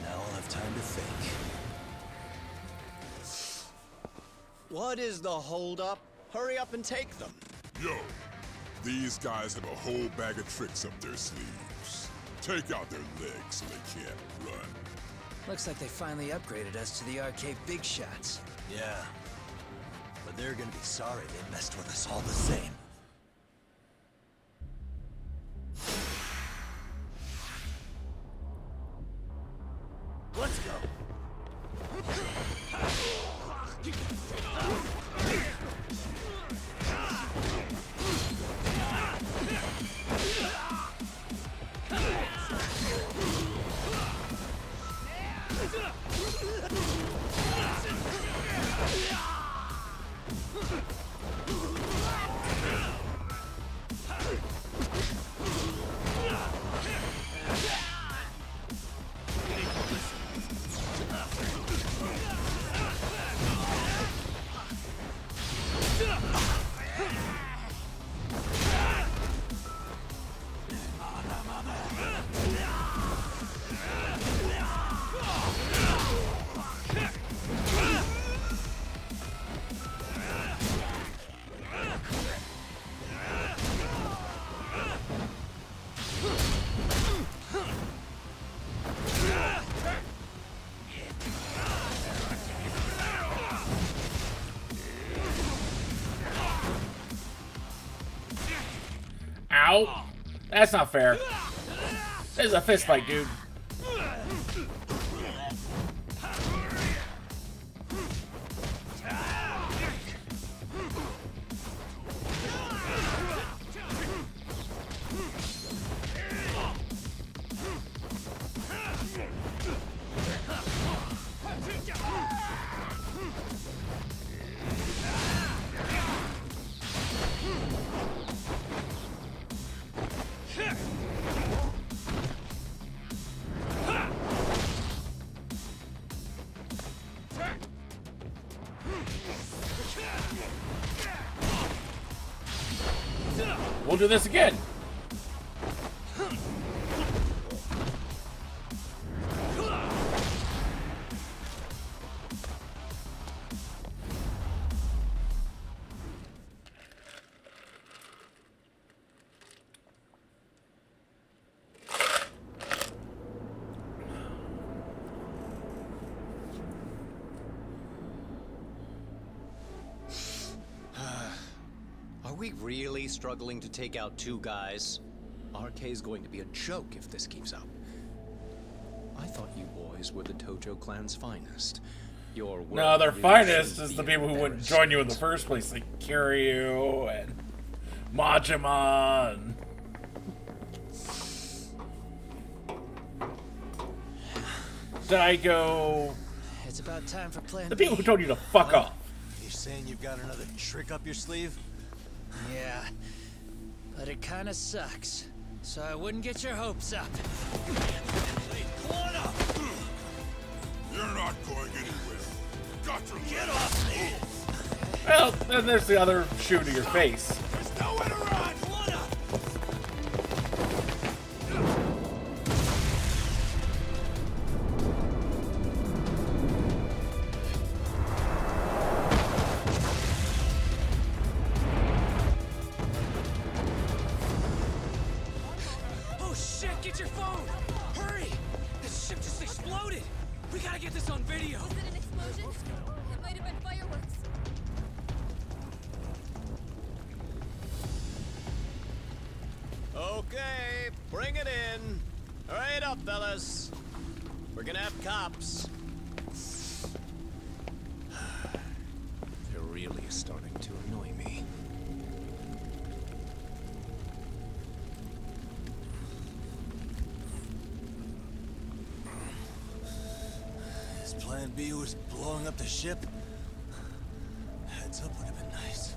Now I'll have time to think. What is the holdup? Hurry up and take them. Yo, these guys have a whole bag of tricks up their sleeves. Take out their legs so they can't run. Looks like they finally upgraded us to the arcade big shots. Yeah. But they're gonna be sorry they messed with us all the same. Let's go! Ow! That's not fair. This is a fist fight, dude. We'll do this again. Are we really struggling to take out two guys? RK's going to be a joke if this keeps up. I thought you boys were the Tojo clan's finest. Your No, their really finest should is be the people who wouldn't join you in the first place, like Kiryu and Majima and... Daigo. It's about time for plan The people who B. told you to fuck off. You saying you've got another trick up your sleeve? Yeah, but it kinda sucks. So I wouldn't get your hopes up. You're not going anywhere. Got to get off me. Well, then there's the other shoe to your face. There's nowhere to run. Oh shit, get your phone! Hurry! This ship just exploded! We gotta get this on video! Was it an explosion? It might have been fireworks. Okay, bring it in. Hurry it up, fellas. We're gonna have cops. They're really starting to annoy me. His plan B was blowing up the ship. Heads up would have been nice.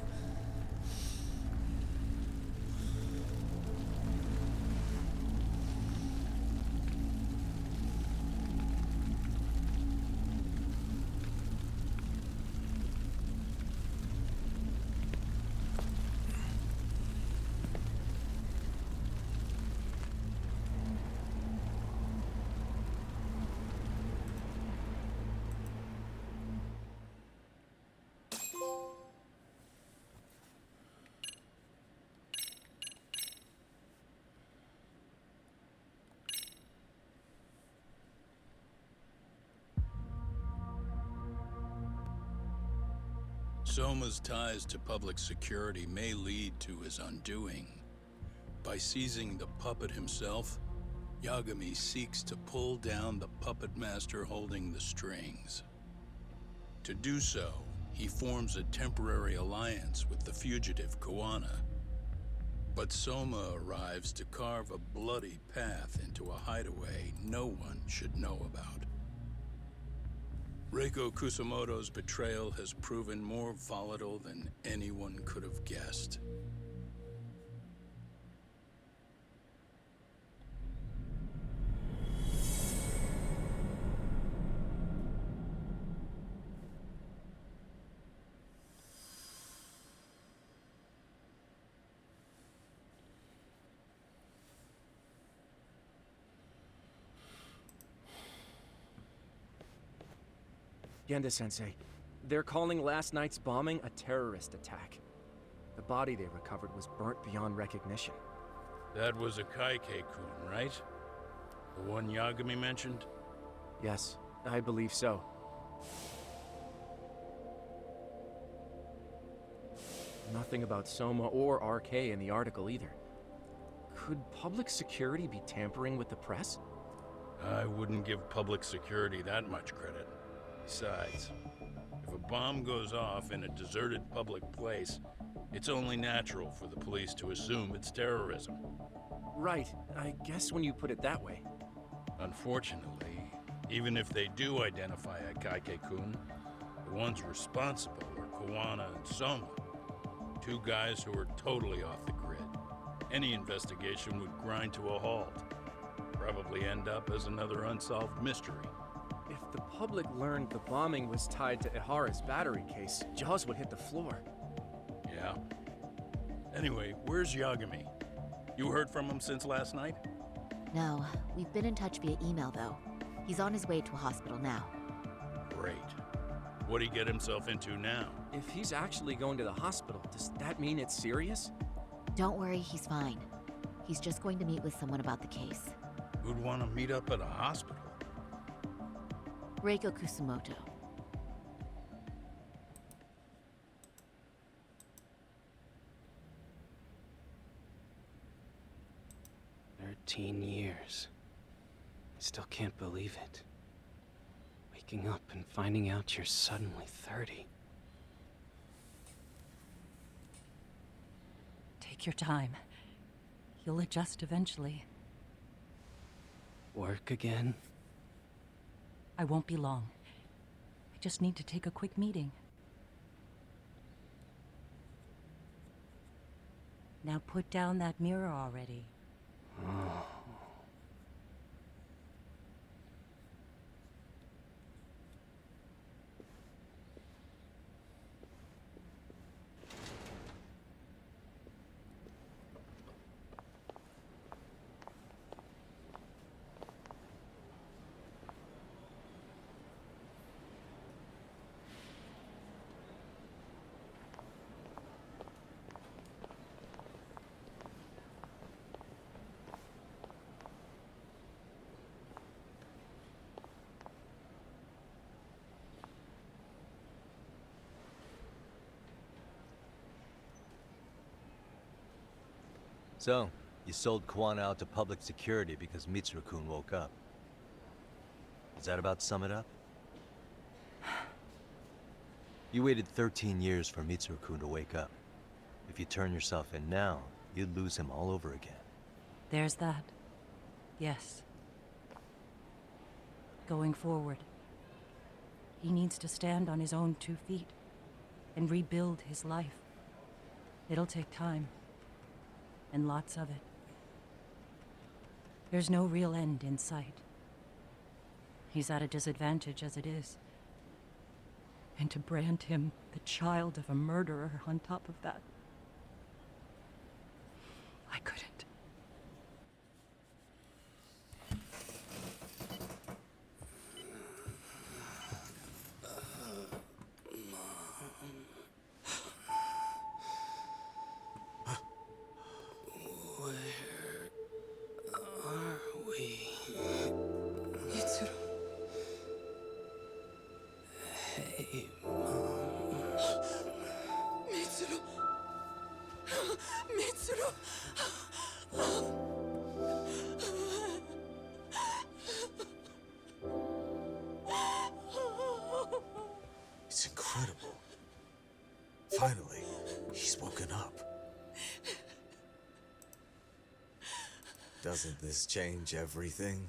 Soma's ties to public security may lead to his undoing. By seizing the puppet himself, Yagami seeks to pull down the puppet master holding the strings. To do so, he forms a temporary alliance with the fugitive Kuwana. But Soma arrives to carve a bloody path into a hideaway no one should know about. Reiko Kusamoto's betrayal has proven more volatile than anyone could have guessed. Genda-sensei, they're calling last night's bombing a terrorist attack. The body they recovered was burnt beyond recognition. That was a Kaike-kun, right? The one Yagami mentioned? Yes, I believe so. Nothing about Soma or RK in the article either. Could public security be tampering with the press? I wouldn't give public security that much credit. Besides, if a bomb goes off in a deserted public place, it's only natural for the police to assume it's terrorism. Right, I guess when you put it that way. Unfortunately, even if they do identify a Kaike-kun, the ones responsible are Kawana and Soma. Two guys who are totally off the grid. Any investigation would grind to a halt. Probably end up as another unsolved mystery. If the public learned the bombing was tied to Ihara's battery case, jaws would hit the floor. Yeah. Anyway, where's Yagami? You heard from him since last night? No, we've been in touch via email though. He's on his way to a hospital now. Great. What'd he get himself into now? If he's actually going to the hospital, does that mean it's serious? Don't worry, he's fine. He's just going to meet with someone about the case. Who'd want to meet up at a hospital? Reiko Kusumoto. Years. I still can't believe it. Waking up and finding out you're suddenly 30. Take your time. You'll adjust eventually. Work again? I won't be long. I just need to take a quick meeting. Now put down that mirror already. Oh. So, you sold Kawana out to public security because Mitsuru-kun woke up. Does that about sum it up? You waited 13 years for Mitsuru-kun to wake up. If you turn yourself in now, you'd lose him all over again. There's that. Yes. Going forward, he needs to stand on his own 2 feet and rebuild his life. It'll take time. And lots of it. There's no real end in sight. He's at a disadvantage as it is. And to brand him the child of a murderer on top of that, I couldn't. It's incredible. Finally, he's woken up. Doesn't this change everything?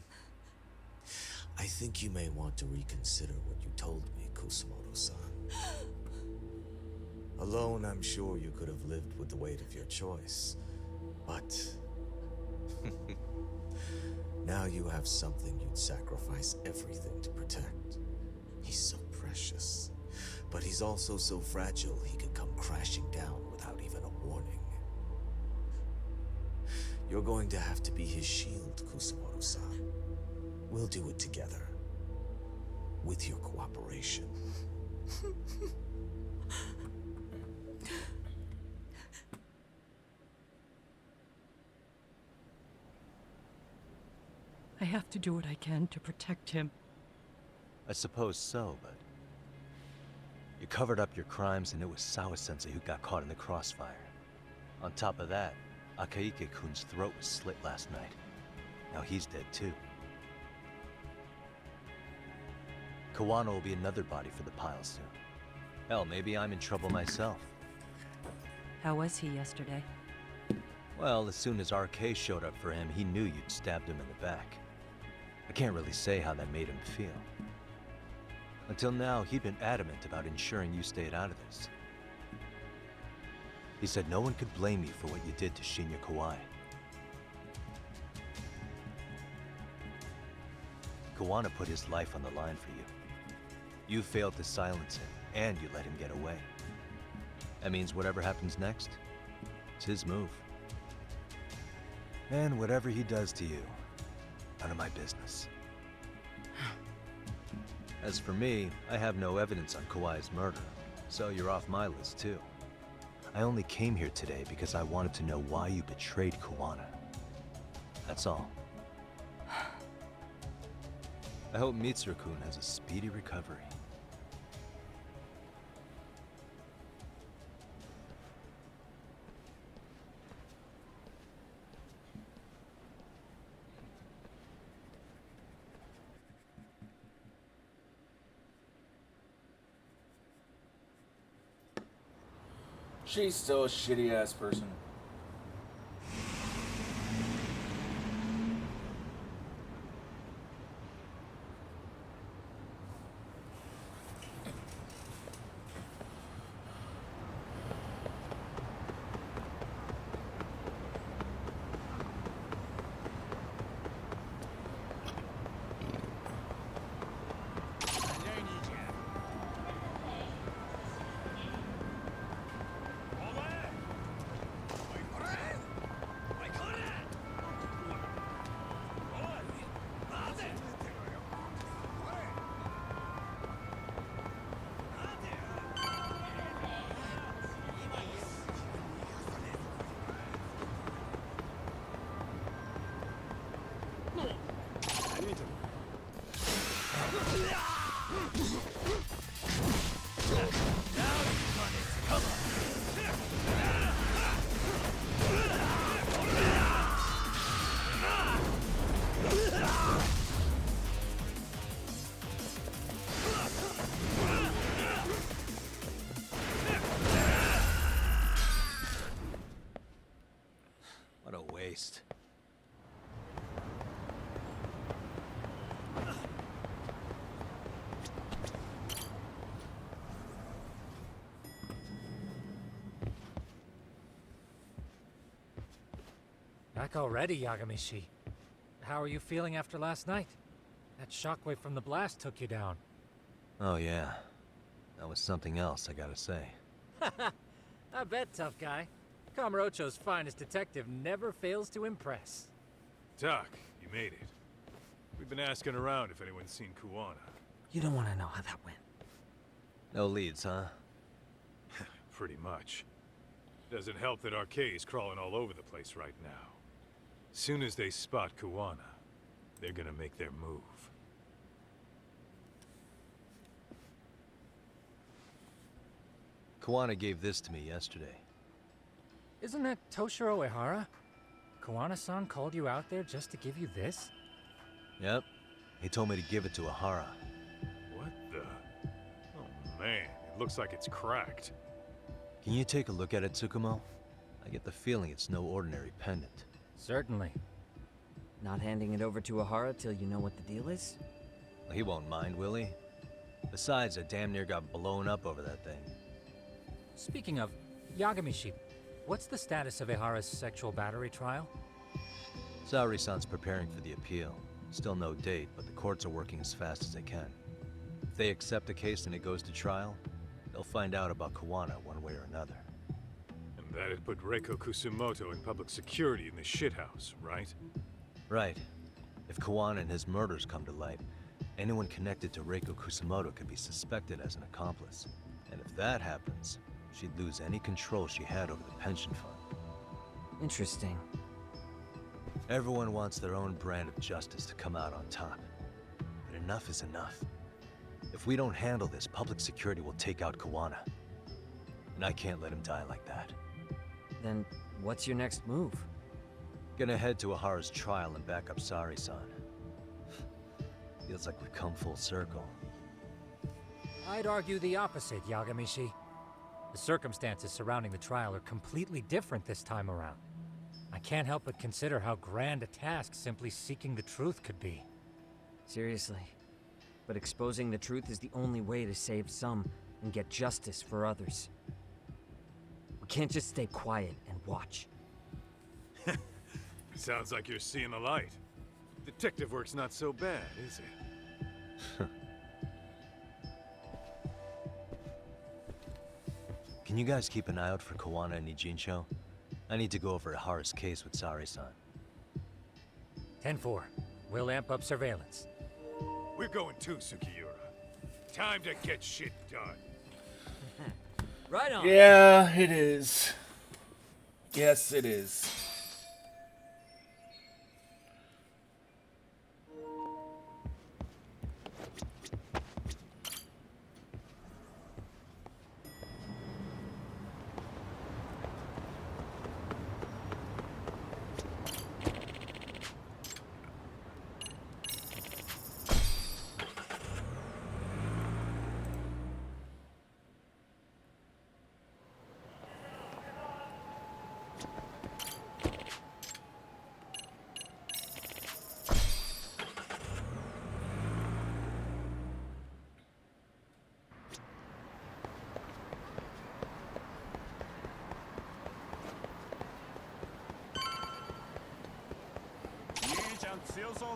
I think you may want to reconsider what you told me, Kusumoto-san. Alone, I'm sure you could have lived with the weight of your choice. But... now you have something you'd sacrifice everything to protect. He's so precious. But he's also so fragile he could come crashing down without even a warning. You're going to have to be his shield, Kusumoto-san. We'll do it together. with your cooperation. I have to do what I can to protect him. I suppose so, but... You covered up your crimes and it was Sawa-sensei who got caught in the crossfire. On top of that, Takayuki-kun's throat was slit last night. Now he's dead too. Kawano will be another body for the pile soon. Hell, maybe I'm in trouble myself. How was he yesterday? Well, as soon as RK showed up for him, he knew you'd stabbed him in the back. I can't really say how that made him feel. Until now, he'd been adamant about ensuring you stayed out of this. He said no one could blame you for what you did to Shinya Kawai. Kawana put his life on the line for you. You failed to silence him, and you let him get away. That means whatever happens next, it's his move. And whatever he does to you, none of my business. As for me, I have no evidence on Kawai's murder, so you're off my list too. I only came here today because I wanted to know why you betrayed Kawana. That's all. I hope Mitsuru-kun has a speedy recovery. She's still a shitty ass person. What a waste. Back already, Yagami-shi. How are you feeling after last night? That shockwave from the blast took you down. Oh yeah. That was something else, I gotta say. I bet, tough guy. Kamurocho's finest detective never fails to impress. Tak, you made it. We've been asking around if anyone's seen Kuwana. You don't want to know how that went. No leads, huh? Pretty much. Doesn't help that RK's crawling all over the place right now. Soon as they spot Kuwana, they're gonna make their move. Kawana gave this to me yesterday. Isn't that Toshiro Ehara? Kawana-san called you out there just to give you this? Yep. He told me to give it to Ehara. What the? Oh man, it looks like it's cracked. Can you take a look at it, Tsukumo? I get the feeling it's no ordinary pendant. Certainly. Not handing it over to Ehara till you know what the deal is? Well, he won't mind, will he? Besides, I damn near got blown up over that thing. Speaking of, Yagami-shi, what's the status of Ehara's sexual battery trial? Saori-san's preparing for the appeal. Still no date, but the courts are working as fast as they can. If they accept the case and it goes to trial, they'll find out about Kawana one way or another. And that'd put Reiko Kusumoto in public security in the shithouse, right? Right. If Kawana and his murders come to light, Anyone connected to Reiko Kusamoto could be suspected as an accomplice. And if that happens, she'd lose any control she had over the pension fund. Interesting. Everyone wants their own brand of justice to come out on top. But enough is enough. If we don't handle this, public security will take out Kawana. And I can't let him die like that. Then what's your next move? Gonna head to Ahara's trial and back up Sari-san. Feels like we've come full circle. I'd argue the opposite, Yagami-shi. The circumstances surrounding the trial are completely different this time around. I can't help but consider how grand a task simply seeking the truth could be. Seriously. But exposing the truth is the only way to save some and get justice for others. We can't just stay quiet and watch. Sounds like you're seeing the light. Detective work's not so bad, is it? Can you guys keep an eye out for Kawana and Ijincho? I need to go over Ahara's case with Sari-san. 10-4. We'll amp up surveillance. We're going too, Sukiura. Time to get shit done. Right on. Yeah, it is. Yes, it is.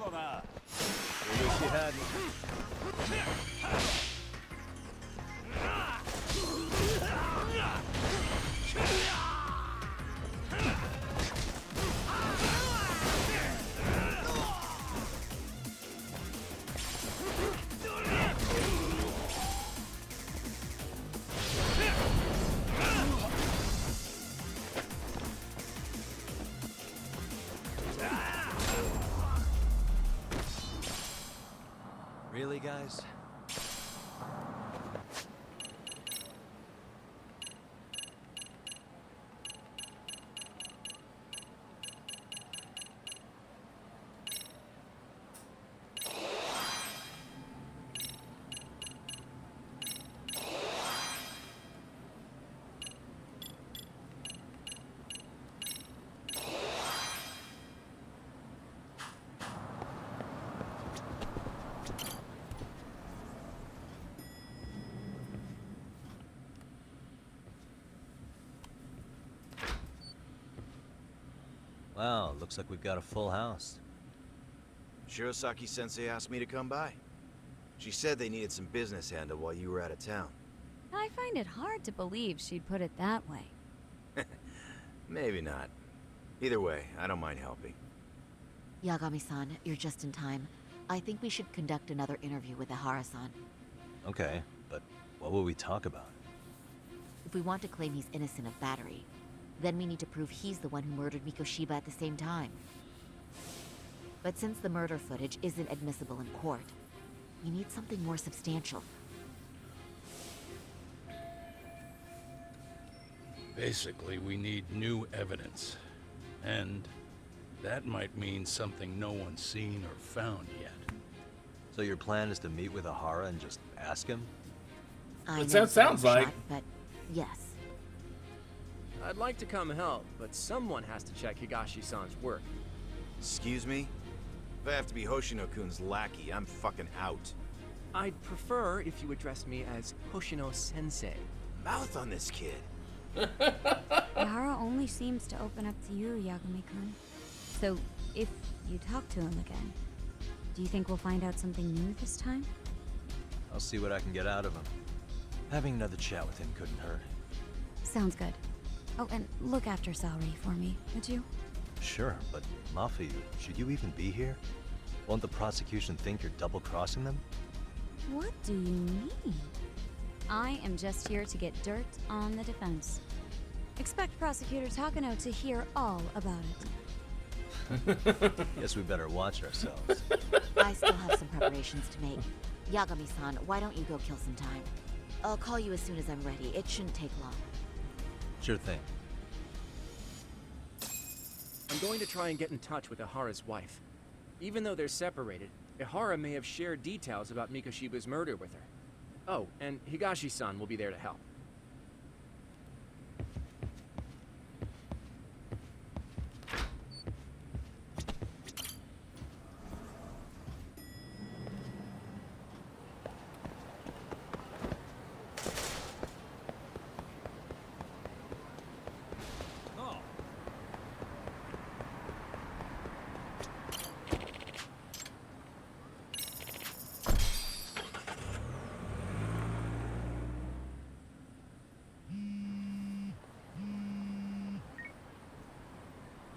I wish you hadn't. Really, guys? Wow, looks like we've got a full house. Shirosaki-sensei asked me to come by. She said they needed some business handled while you were out of town. I find it hard to believe she'd put it that way. Maybe not. Either way, I don't mind helping. Yagami-san, you're just in time. I think we should conduct another interview with Ahara-san. Okay, but what will we talk about? If we want to claim he's innocent of battery, then we need to prove he's the one who murdered Mikoshiba at the same time. But since the murder footage isn't admissible in court, we need something more substantial. Basically, we need new evidence. And that might mean something no one's seen or found yet. So your plan is to meet with Ahara and just ask him? That's what it sounds like. But yes. I'd like to come help, but someone has to check Higashi-san's work. Excuse me? If I have to be Hoshino-kun's lackey, I'm fucking out. I'd prefer if you address me as Hoshino-sensei. Mouth on this kid. Yahara only seems to open up to you, Yagami-kun. So, if you talk to him again, do you think we'll find out something new this time? I'll see what I can get out of him. Having another chat with him couldn't hurt. Sounds good. Oh, and look after Saori for me, would you? Sure, but Mafu, should you even be here? Won't the prosecution think you're double-crossing them? What do you mean? I am just here to get dirt on the defense. Expect Prosecutor Takano to hear all about it. Guess we better watch ourselves. I still have some preparations to make. Yagami-san, why don't you go kill some time? I'll call you as soon as I'm ready. It shouldn't take long. Sure thing. I'm going to try and get in touch with Ihara's wife. Even though they're separated, Ihara may have shared details about Mikoshiba's murder with her. Oh, and Higashi-san will be there to help.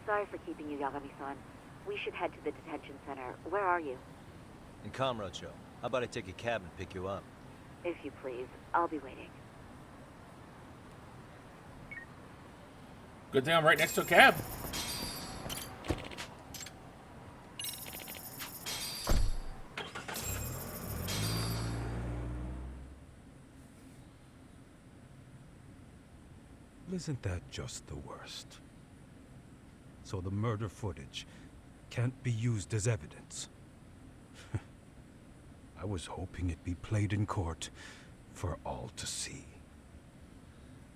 Sorry for keeping you, Yagami-san. We should head to the detention center. Where are you? In Kamurocho. How about I take a cab and pick you up? If you please. I'll be waiting. Good thing I'm right next to a cab. Isn't that just the worst? So the murder footage can't be used as evidence. I was hoping it'd be played in court for all to see.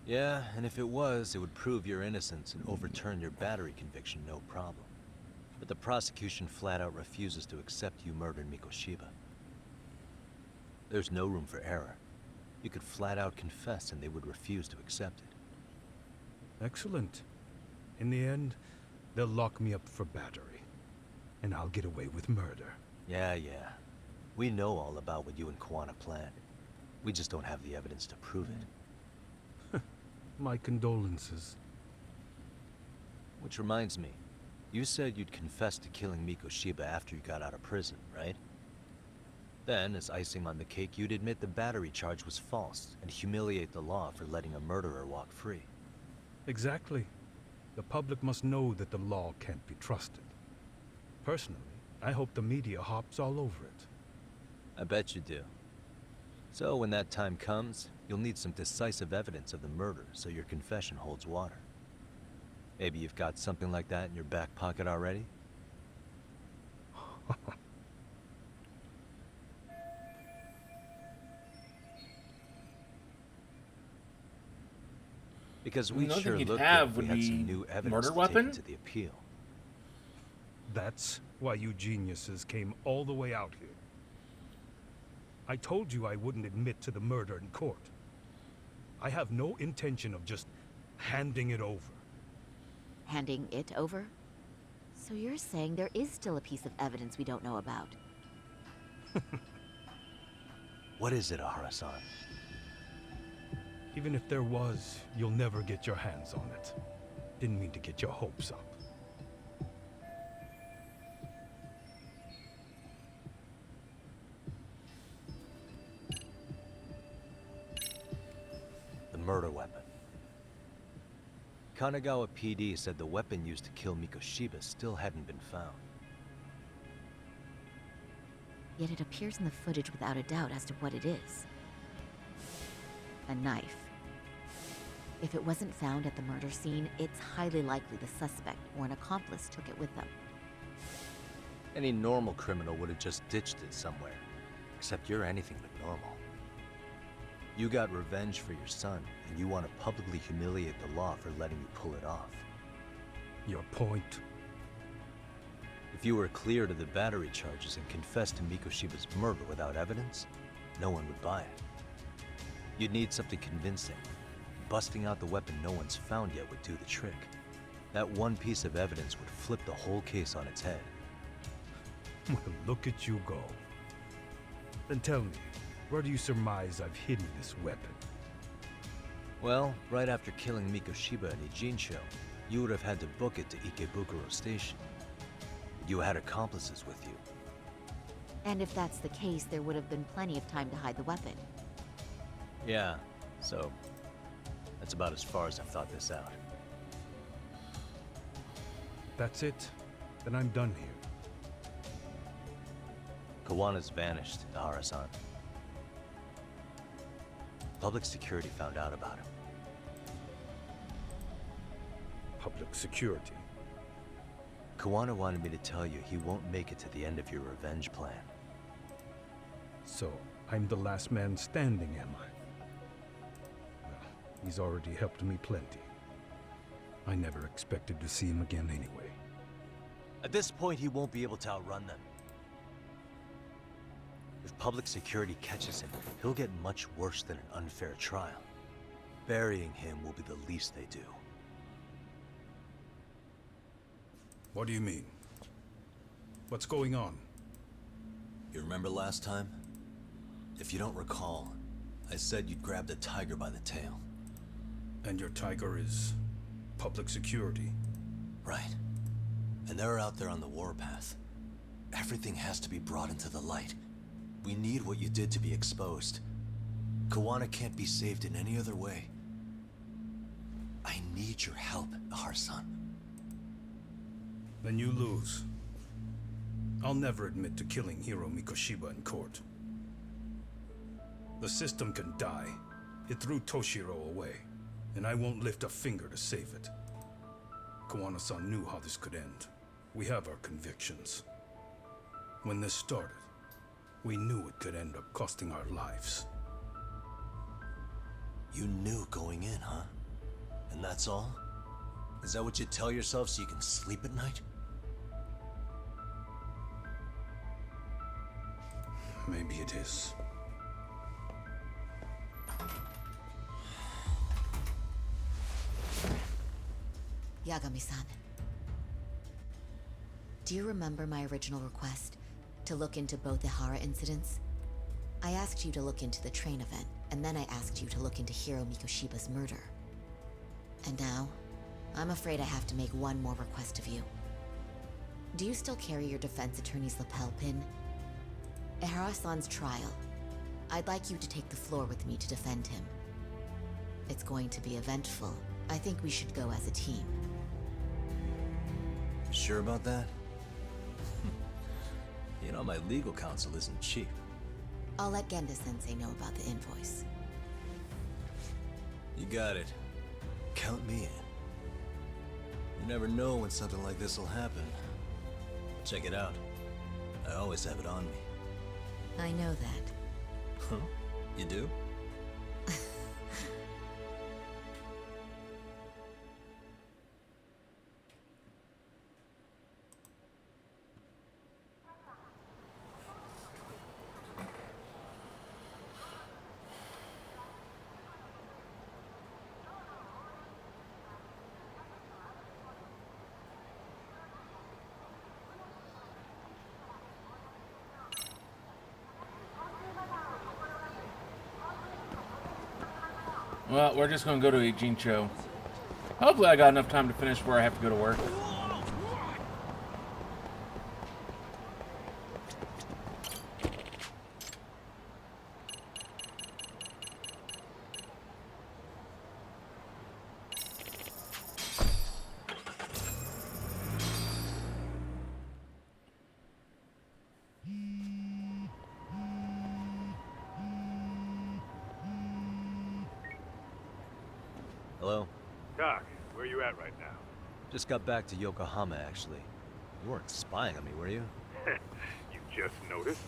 Yeah, and if it was, it would prove your innocence and overturn your battery conviction, no problem. But the prosecution flat out refuses to accept you murdered Mikoshiba. There's no room for error. You could flat out confess and they would refuse to accept it. Excellent. In the end, they'll lock me up for battery. And I'll get away with murder. Yeah. We know all about what you and Kwana planned. We just don't have the evidence to prove it. My condolences. Which reminds me, you said you'd confess to killing Mikoshiba after you got out of prison, right? Then, as icing on the cake, you'd admit the battery charge was false and humiliate the law for letting a murderer walk free. Exactly. The public must know that the law can't be trusted. Personally, I hope the media hops all over it. I bet you do. So when that time comes, you'll need some decisive evidence of the murder so your confession holds water. Maybe you've got something like that in your back pocket already? Because we'd Another sure thing you'd look have good if would we had be some new evidence murder to weapon? take to the appeal. That's why you geniuses came all the way out here. I told you I wouldn't admit to the murder in court. I have no intention of just handing it over. Handing it over? So you're saying there is still a piece of evidence we don't know about? What is it, Ihara-san? Even if there was, you'll never get your hands on it. Didn't mean to get your hopes up. The murder weapon. Kanagawa PD said the weapon used to kill Mikoshiba still hadn't been found. Yet it appears in the footage without a doubt as to what it is. A knife. If it wasn't found at the murder scene, it's highly likely the suspect or an accomplice took it with them. Any normal criminal would have just ditched it somewhere. Except you're anything but normal. You got revenge for your son, and you want to publicly humiliate the law for letting you pull it off. Your point? If you were cleared of the battery charges and confessed to Mikoshiba's murder without evidence, no one would buy it. You'd need something convincing. Busting out the weapon no one's found yet would do the trick. That one piece of evidence would flip the whole case on its head. Well, look at you go. Then tell me, where do you surmise I've hidden this weapon? Well, right after killing Mikoshiba in Ijincho, you would have had to book it to Ikebukuro Station. You had accomplices with you. And if that's the case, there would have been plenty of time to hide the weapon. Yeah, so that's about as far as I've thought this out. That's it? Then I'm done here. Kawana's vanished, Tahara-san. Public security found out about him. Public security? Kawana wanted me to tell you he won't make it to the end of your revenge plan. So, I'm the last man standing, am I? Well, he's already helped me plenty. I never expected to see him again anyway. At this point, he won't be able to outrun them. If public security catches him, he'll get much worse than an unfair trial. Burying him will be the least they do. What do you mean? What's going on? You remember last time? If you don't recall, I said you'd grabbed a tiger by the tail. And your tiger is public security? Right. And they're out there on the warpath. Everything has to be brought into the light. We need what you did to be exposed. Kawana can't be saved in any other way. I need your help, Ahara-san. Then you lose. I'll never admit to killing Hiro Mikoshiba in court. The system can die. It threw Toshiro away, and I won't lift a finger to save it. Kawana-san knew how this could end. We have our convictions. When this started, we knew it could end up costing our lives. You knew going in, huh? And that's all? Is that what you tell yourself so you can sleep at night? Maybe it is. Yagami-san. Do you remember my original request? To look into both the Hara incidents? I asked you to look into the train event, and then I asked you to look into Hiro Mikoshiba's murder. And now, I'm afraid I have to make one more request of you. Do you still carry your defense attorney's lapel pin? At Hara-san's trial, I'd like you to take the floor with me to defend him. It's going to be eventful. I think we should go as a team. Sure about that? You know, my legal counsel isn't cheap. I'll let Genda-sensei know about the invoice. You got it. Count me in. You never know when something like this will happen. Check it out. I always have it on me. I know that. Huh? You do? Well, we're just gonna go to Ijincho. Hopefully I got enough time to finish before I have to go to work. Hello? Doc, where you at right now? Just got back to Yokohama, actually. You weren't spying on me, were you? You just noticed?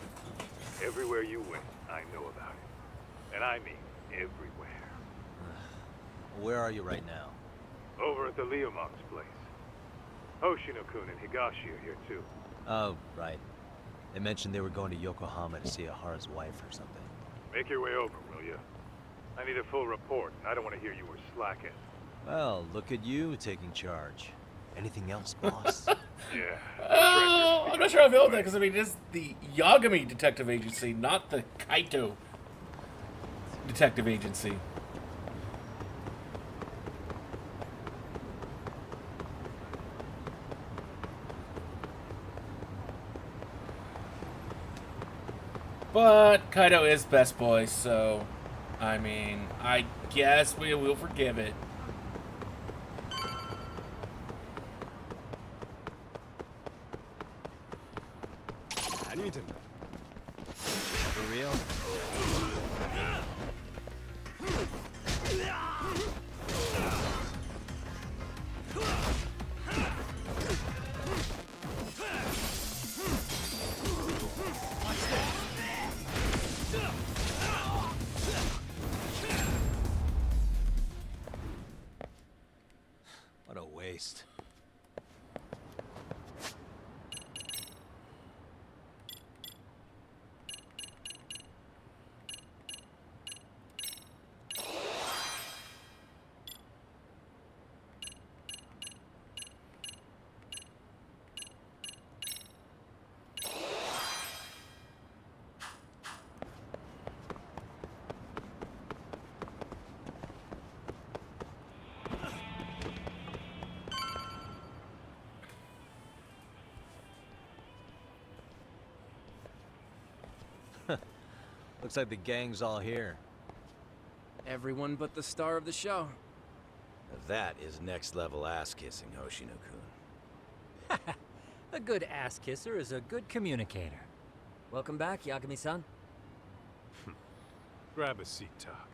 Everywhere you went, I know about it. And I mean everywhere. Where are you right now? Over at the Leomong's place. Hoshino-kun and Higashi are here too. Oh, right. They mentioned they were going to Yokohama to see Ahara's wife or something. Make your way over, will you? I need a full report, and I don't want to hear you were slacking. Well, look at you taking charge. Anything else, boss? Yeah. Oh, I'm not sure how I feel about that, because I mean, it's the Yagami Detective Agency, not the Kaito Detective Agency. But Kaido is best boy, so I mean, I guess we will forgive it. For real? What a waste. Looks like the gang's all here. Everyone but the star of the show. Now that is next level ass kissing, Hoshino-kun. A good ass kisser is a good communicator. Welcome back, Yagami-san. Grab a seat, Tak.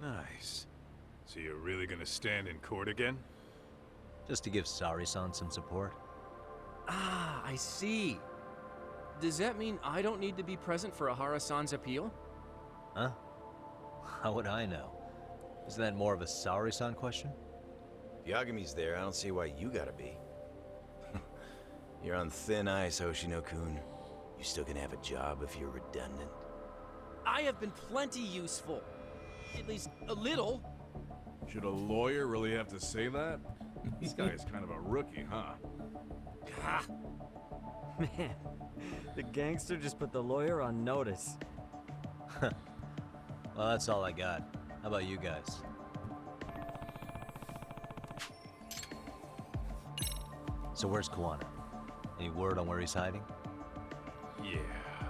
Nice. So you're really gonna stand in court again? Just to give Sari-san some support. Ah, I see. Does that mean I don't need to be present for Ahara-san's appeal? Huh? How would I know? Isn't that more of a Sari-san question? If Yagami's there, I don't see why you gotta be. You're on thin ice, Hoshino-kun. You still gonna have a job if you're redundant? I have been plenty useful. At least a little. Should a lawyer really have to say that? This guy is kind of a rookie, huh? Ah. Man, the gangster just put the lawyer on notice. Well, that's all I got. How about you guys? So where's Kawana? Any word on where he's hiding? Yeah,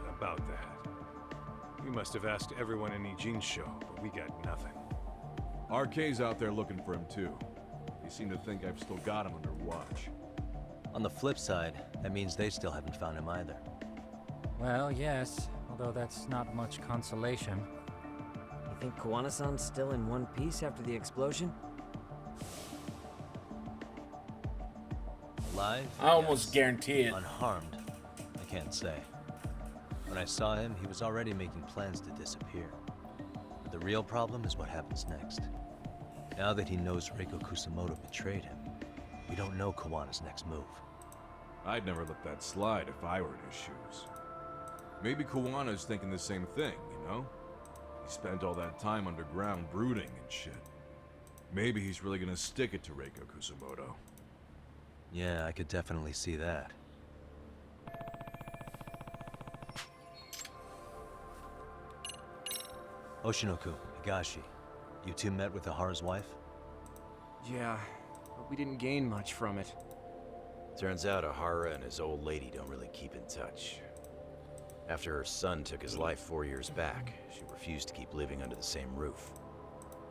about that. We must have asked everyone in Ijincho, but we got nothing. RK's out there looking for him too. They seem to think I've still got him under watch. On the flip side, that means they still haven't found him either. Well, yes, although that's not much consolation. You think Kawana-san's still in one piece after the explosion? Alive? I almost guarantee it. Unharmed? I can't say. When I saw him, he was already making plans to disappear. But the real problem is what happens next. Now that he knows Reiko Kusamoto betrayed him, we don't know Kawana's next move. I'd never let that slide if I were in his shoes. Maybe Kawana's thinking the same thing, you know? He spent all that time underground brooding and shit. Maybe he's really gonna stick it to Reiko Kusamoto. Yeah, I could definitely see that. Oshinoku, Higashi, you two met with Ahara's wife? Yeah, but we didn't gain much from it. Turns out Ahara and his old lady don't really keep in touch. After her son took his life 4 years back, she refused to keep living under the same roof.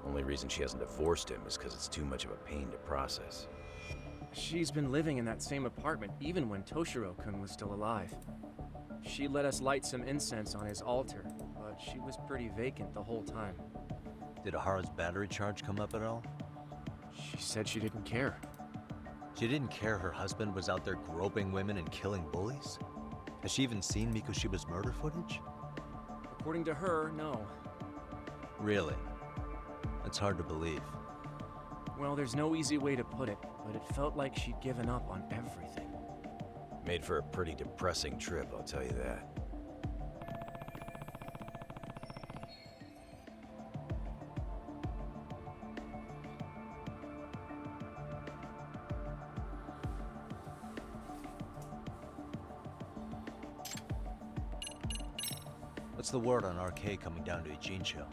Only reason she hasn't divorced him is because it's too much of a pain to process. She's been living in that same apartment even when Toshiro-kun was still alive. She let us light some incense on his altar, but she was pretty vacant the whole time. Did Ahara's battery charge come up at all? She said she didn't care. She didn't care her husband was out there groping women and killing bullies? Has she even seen Mikoshiba's murder footage? According to her, no. Really? That's hard to believe. Well, there's no easy way to put it, but it felt like she'd given up on everything. Made for a pretty depressing trip, I'll tell you that. What's the word on RK coming down to Ijincho?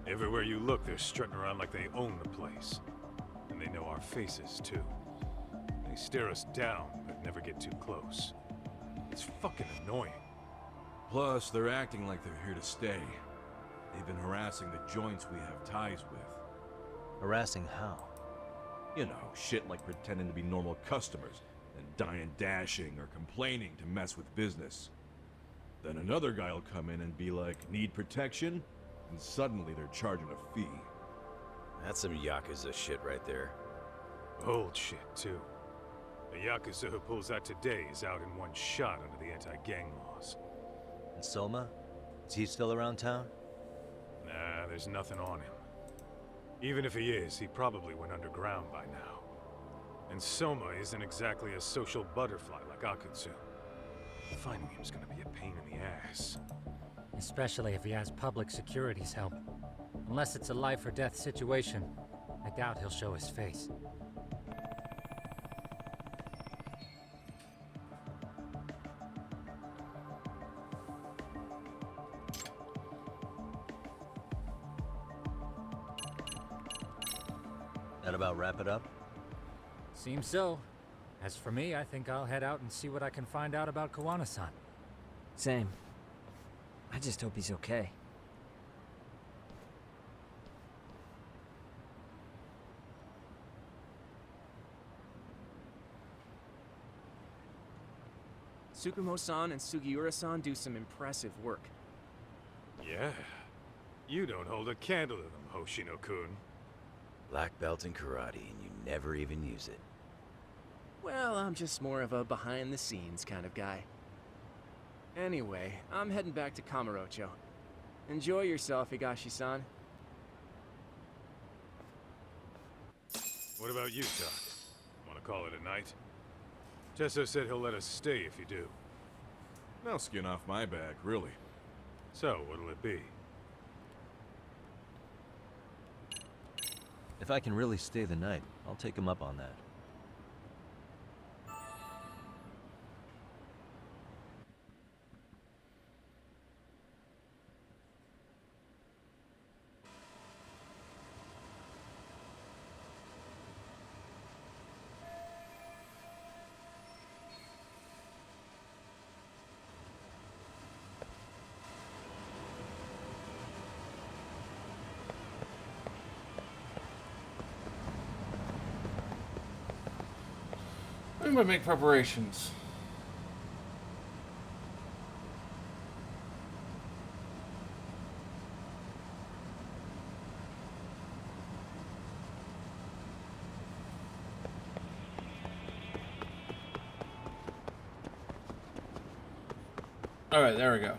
Everywhere you look, they're strutting around like they own the place. And they They know our faces, too. They stare us down, but never get too close. It's fucking annoying. Plus, they're acting like they're here to stay. They've been harassing the joints we have ties with. Harassing how? You know, shit like pretending to be normal customers, and dying dashing or complaining to mess with business. Then another guy will come in and be like, need protection? And suddenly they're charging a fee. That's some Yakuza shit right there. Old shit, too. The Yakuza who pulls that today is out in one shot under the anti-gang laws. And Soma? Is he still around town? Nah, there's nothing on him. Even if he is, he probably went underground by now. And Soma isn't exactly a social butterfly like Akutsu. Finding him's gonna be a pain in the ass. Especially if he has public security's help. Unless it's a life or death situation, I doubt he'll show his face. That about wrap it up? Seems so. As for me, I think I'll head out and see what I can find out about Kawana-san. Same. I just hope he's okay. Tsukumo-san and Sugiura-san do some impressive work. Yeah. You don't hold a candle to them, Hoshino-kun. Black belt in karate, and you never even use it. Well, I'm just more of a behind-the-scenes kind of guy. Anyway, I'm heading back to Kamurocho. Enjoy yourself, Higashi-san. What about you, Tak? Wanna call it a night? Tesso said he'll let us stay if you do. No skin off my back, really. So, what'll it be? If I can really stay the night, I'll take him up on that. I'm gonna make preparations. Alright, there we go.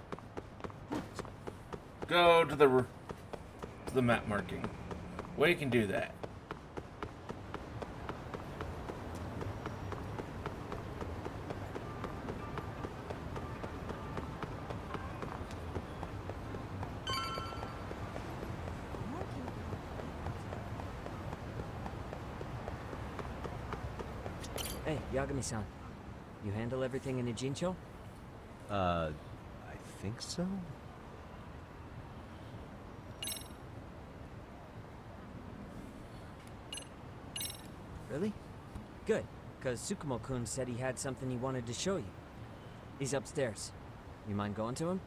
Go to the map marking. Well, you can do that. Hey, Yagami-san. You handle everything in Ijincho? I think so? Really? Good, because Tsukumo-kun said he had something he wanted to show you. He's upstairs. You mind going to him?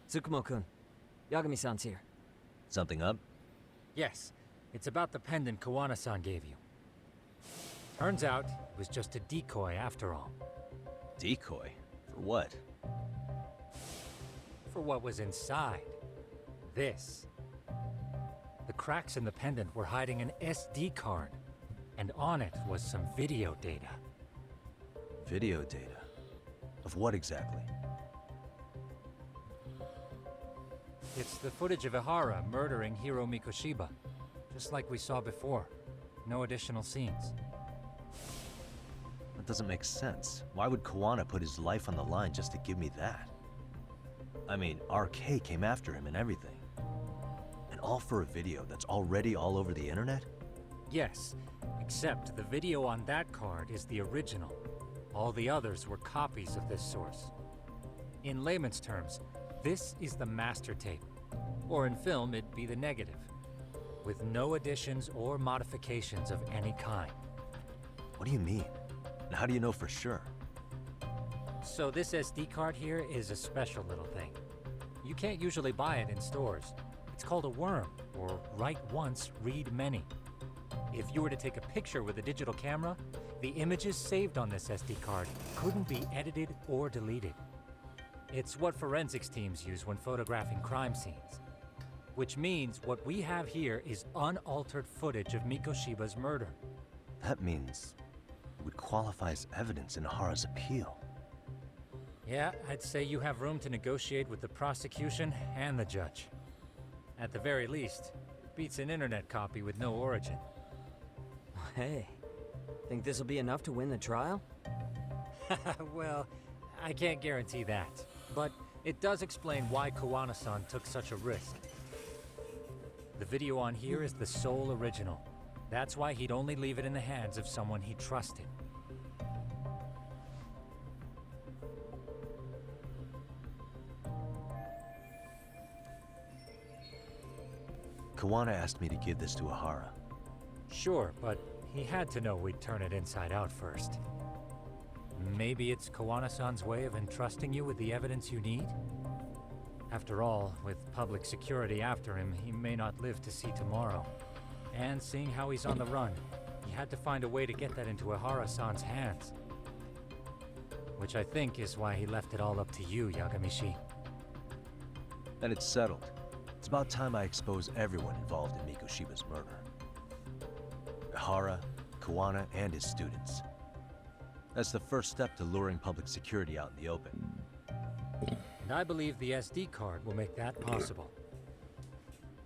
Tsukumo-kun, Yagami-san's here. Something up? Yes, it's about the pendant Kawana-san gave you. Turns out, it was just a decoy after all. Decoy? For what? For what was inside. This. The cracks in the pendant were hiding an SD card, and on it was some video data. Video data? Of what exactly? It's the footage of Ihara murdering Hiro Mikoshiba, just like we saw before. No additional scenes. That doesn't make sense. Why would Kawana put his life on the line just to give me that? I mean, RK came after him and everything. And all for a video that's already all over the internet? Yes, except the video on that card is the original. All the others were copies of this source. In layman's terms, this is the master tape. Or in film, it'd be the negative. With no additions or modifications of any kind. What do you mean? And how do you know for sure? So this SD card here is a special little thing. You can't usually buy it in stores. It's called a worm, or write once, read many. If you were to take a picture with a digital camera, the images saved on this SD card couldn't be edited or deleted. It's what forensics teams use when photographing crime scenes. Which means what we have here is unaltered footage of Mikoshiba's murder. That means it would qualify as evidence in Hara's appeal. Yeah, I'd say you have room to negotiate with the prosecution and the judge. At the very least, it beats an internet copy with no origin. Hey, think this'll be enough to win the trial? Well, I can't guarantee that, but it does explain why Kawana-san took such a risk. The video on here is the sole original. That's why he'd only leave it in the hands of someone he trusted. Kawana asked me to give this to Ahara. Sure, but he had to know we'd turn it inside out first. Maybe it's Kawana-san's way of entrusting you with the evidence you need? After all, with public security after him, he may not live to see tomorrow. And seeing how he's on the run, he had to find a way to get that into Ahara-san's hands. Which I think is why he left it all up to you, Yagami-shi. Then it's settled. It's about time I expose everyone involved in Mikoshiba's murder. Ahara, Kawana, and his students. That's the first step to luring public security out in the open. And I believe the SD card will make that possible.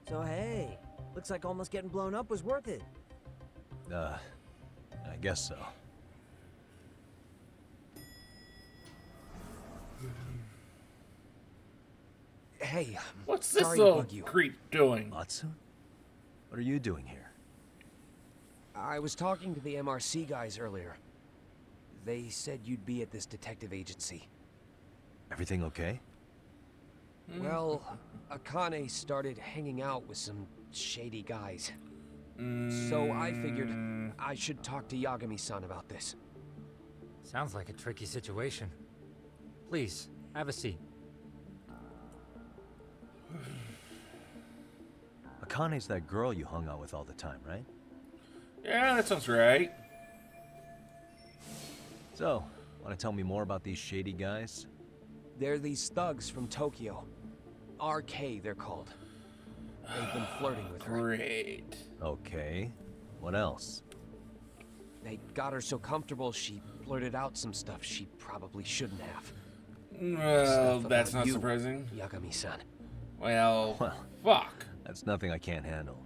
So hey, looks like almost getting blown up was worth it. I guess so. Hey, what's this sorry to little bug you. creep doing? Matsu? What are you doing here? I was talking to the MRC guys earlier. They said you'd be at this detective agency. Everything okay? Well, Akane started hanging out with some shady guys. So I figured I should talk to Yagami-san about this. Sounds like a tricky situation. Please, have a seat. Akane's that girl you hung out with all the time, right? Yeah, that sounds right. So, want to tell me more about these shady guys? They're these thugs from Tokyo. RK, they're called. They've been flirting with her. Great. Okay. What else? They got her so comfortable, she blurted out some stuff she probably shouldn't have. Well, Stuff that's about not you, surprising. Yagami-san. Well, fuck. That's nothing I can't handle.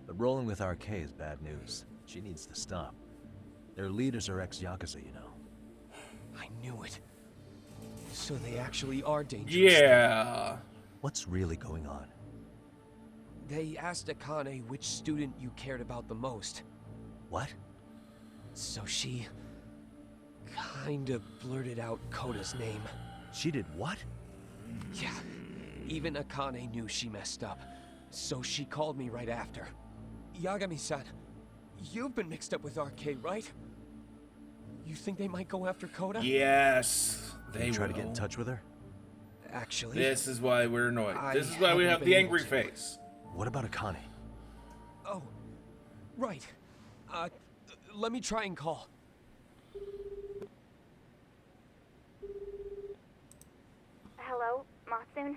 But rolling with RK is bad news. She needs to stop. Their leaders are ex-Yakuza, you know. I knew it. So they actually are dangerous. Yeah. What's really going on? They asked Akane which student you cared about the most. What? So she kinda blurted out Koda's name. She did what? Yeah. Even Akane knew she messed up. So she called me right after. Yagami-san, you've been mixed up with RK, right? You think they might go after Koda? Yes, Did you try to get in touch with her? Actually, this is why we're annoyed. I This is why we haven't have been the able angry to. face. What about Akane? Oh, right. Let me try and call. Hello, Matsun?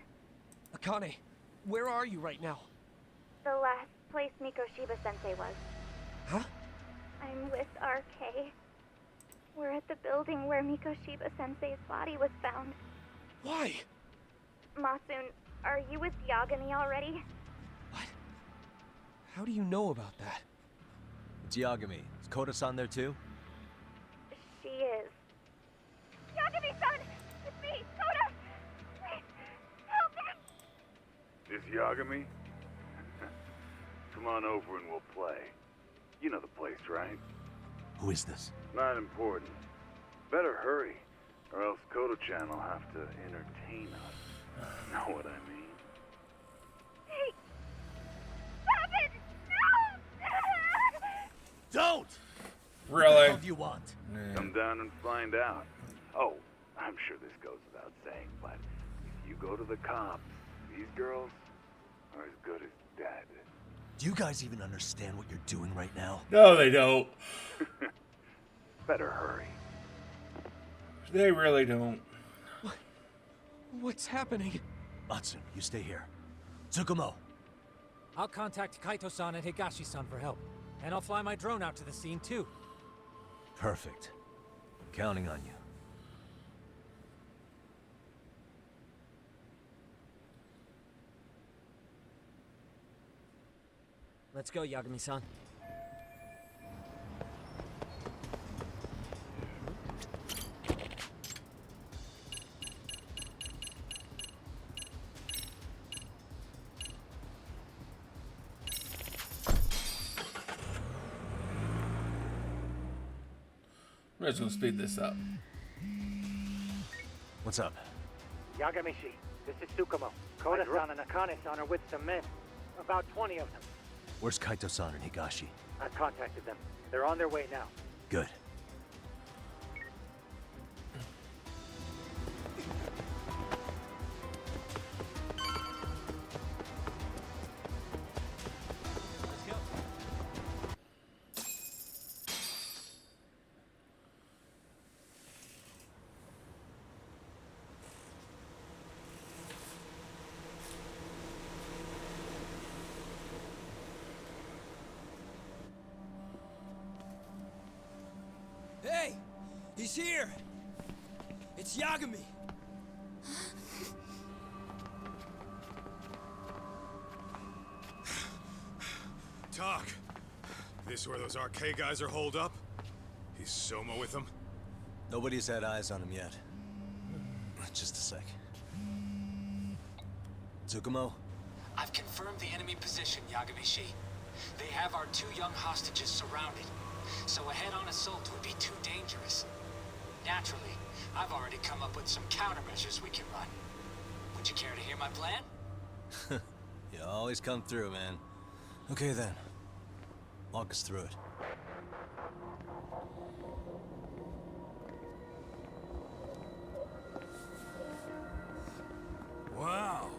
Akane, where are you right now? The last place Mikoshiba-sensei was. Huh? I'm with RK. We're at the building where Mikoshiba-sensei's body was found. Why? Matsun, are you with Yagami already? How do you know about that? It's Yagami. Is Koda-san there too? She is. Yagami-san! It's me, Koda! Please, help me! This Yagami? Come on over and we'll play. You know the place, right? Who is this? Not important. Better hurry. Or else Koto-chan will have to entertain us. Know what I mean? Hey! Stop it! No! Don't! Really? What the hell do you want? Come down and find out. Oh, I'm sure this goes without saying, but if you go to the cops, these girls are as good as dead. Do you guys even understand what you're doing right now? No, they don't. Better hurry. They really don't. What's happening? Matsu, you stay here. Tsukumo. I'll contact Kaito-san and Higashi-san for help. And I'll fly my drone out to the scene, too. Perfect. Counting on you. Let's go, Yagami-san. We're just gonna speed this up. What's up? Yagami-shi, this is Tsukumo. Koda-san and Akane-san are with some men. About 20 of them. Where's Kaito-san and Higashi? I've contacted them. They're on their way now. Good. Hey! He's here! It's Yagami! Talk. This where those RK guys are holed up? He's Soma with them? Nobody's had eyes on him yet. Just a sec. Tsukumo? I've confirmed the enemy position, Yagami-shi. They have our 2 young hostages surrounded. So a head-on assault would be too dangerous. Naturally, I've already come up with some countermeasures we can run. Would you care to hear my plan? You always come through, man. Okay then. Walk us through it. Wow.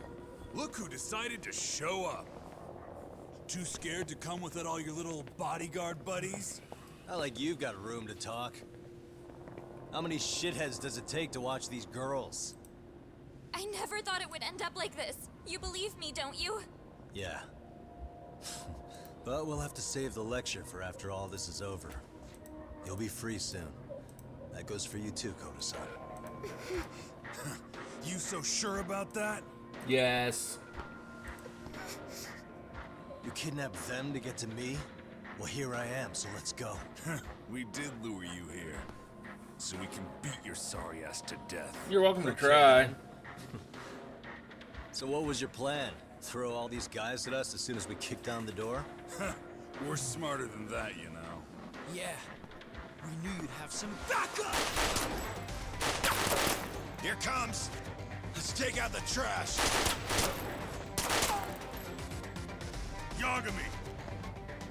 Look who decided to show up. Too scared to come without all your little bodyguard buddies? Not like you've got room to talk. How many shitheads does it take to watch these girls? I never thought it would end up like this. You believe me, don't you? Yeah. But we'll have to save the lecture for after all this is over. You'll be free soon. That goes for you too, Koda-san. You so sure about that? Yes. You kidnapped them to get to me? Well, here I am, so let's go. We did lure you here. So we can beat your sorry ass to death. You're welcome to try. So what was your plan? Throw all these guys at us as soon as we kick down the door? We're smarter than that, you know. Yeah. We knew you'd have some backup! Here comes! Let's take out the trash! Yagami!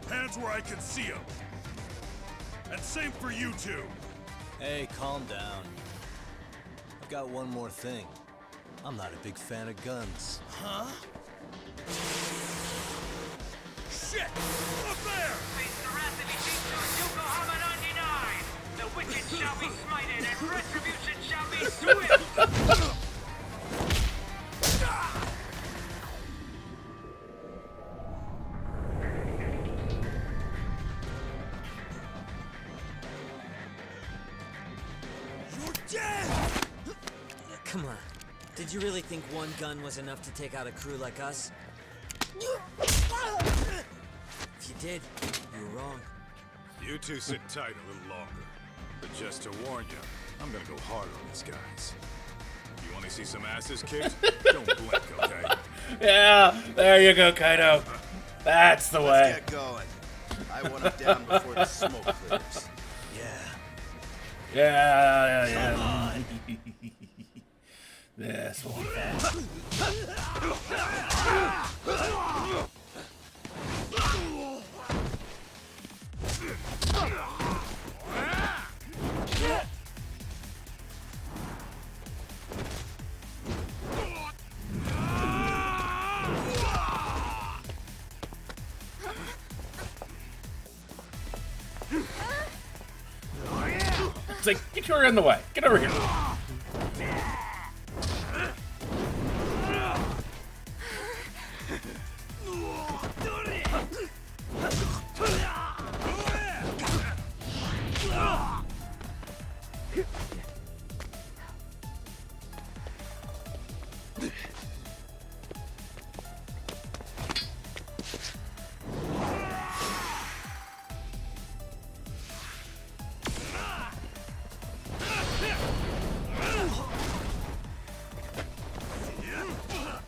Hands where I can see them! And same for you two! Hey, calm down. I've got one more thing. I'm not a big fan of guns. Huh? Shit! Up there! The wicked shall be smited and retribution shall be swift! You're dead! Come on. Did you really think one gun was enough to take out a crew like us? If you did, you were wrong. You two sit tight a little longer. But just to warn you, I'm gonna go hard on these guys. You wanna see some asses kicked? Don't blink, okay? Yeah, there you go, Kaito. That's the way. Let's get going. I want them down before the smoke clears. Yeah. Yeah. Come on. This will be fun. It's like, get your in the way. Get over here.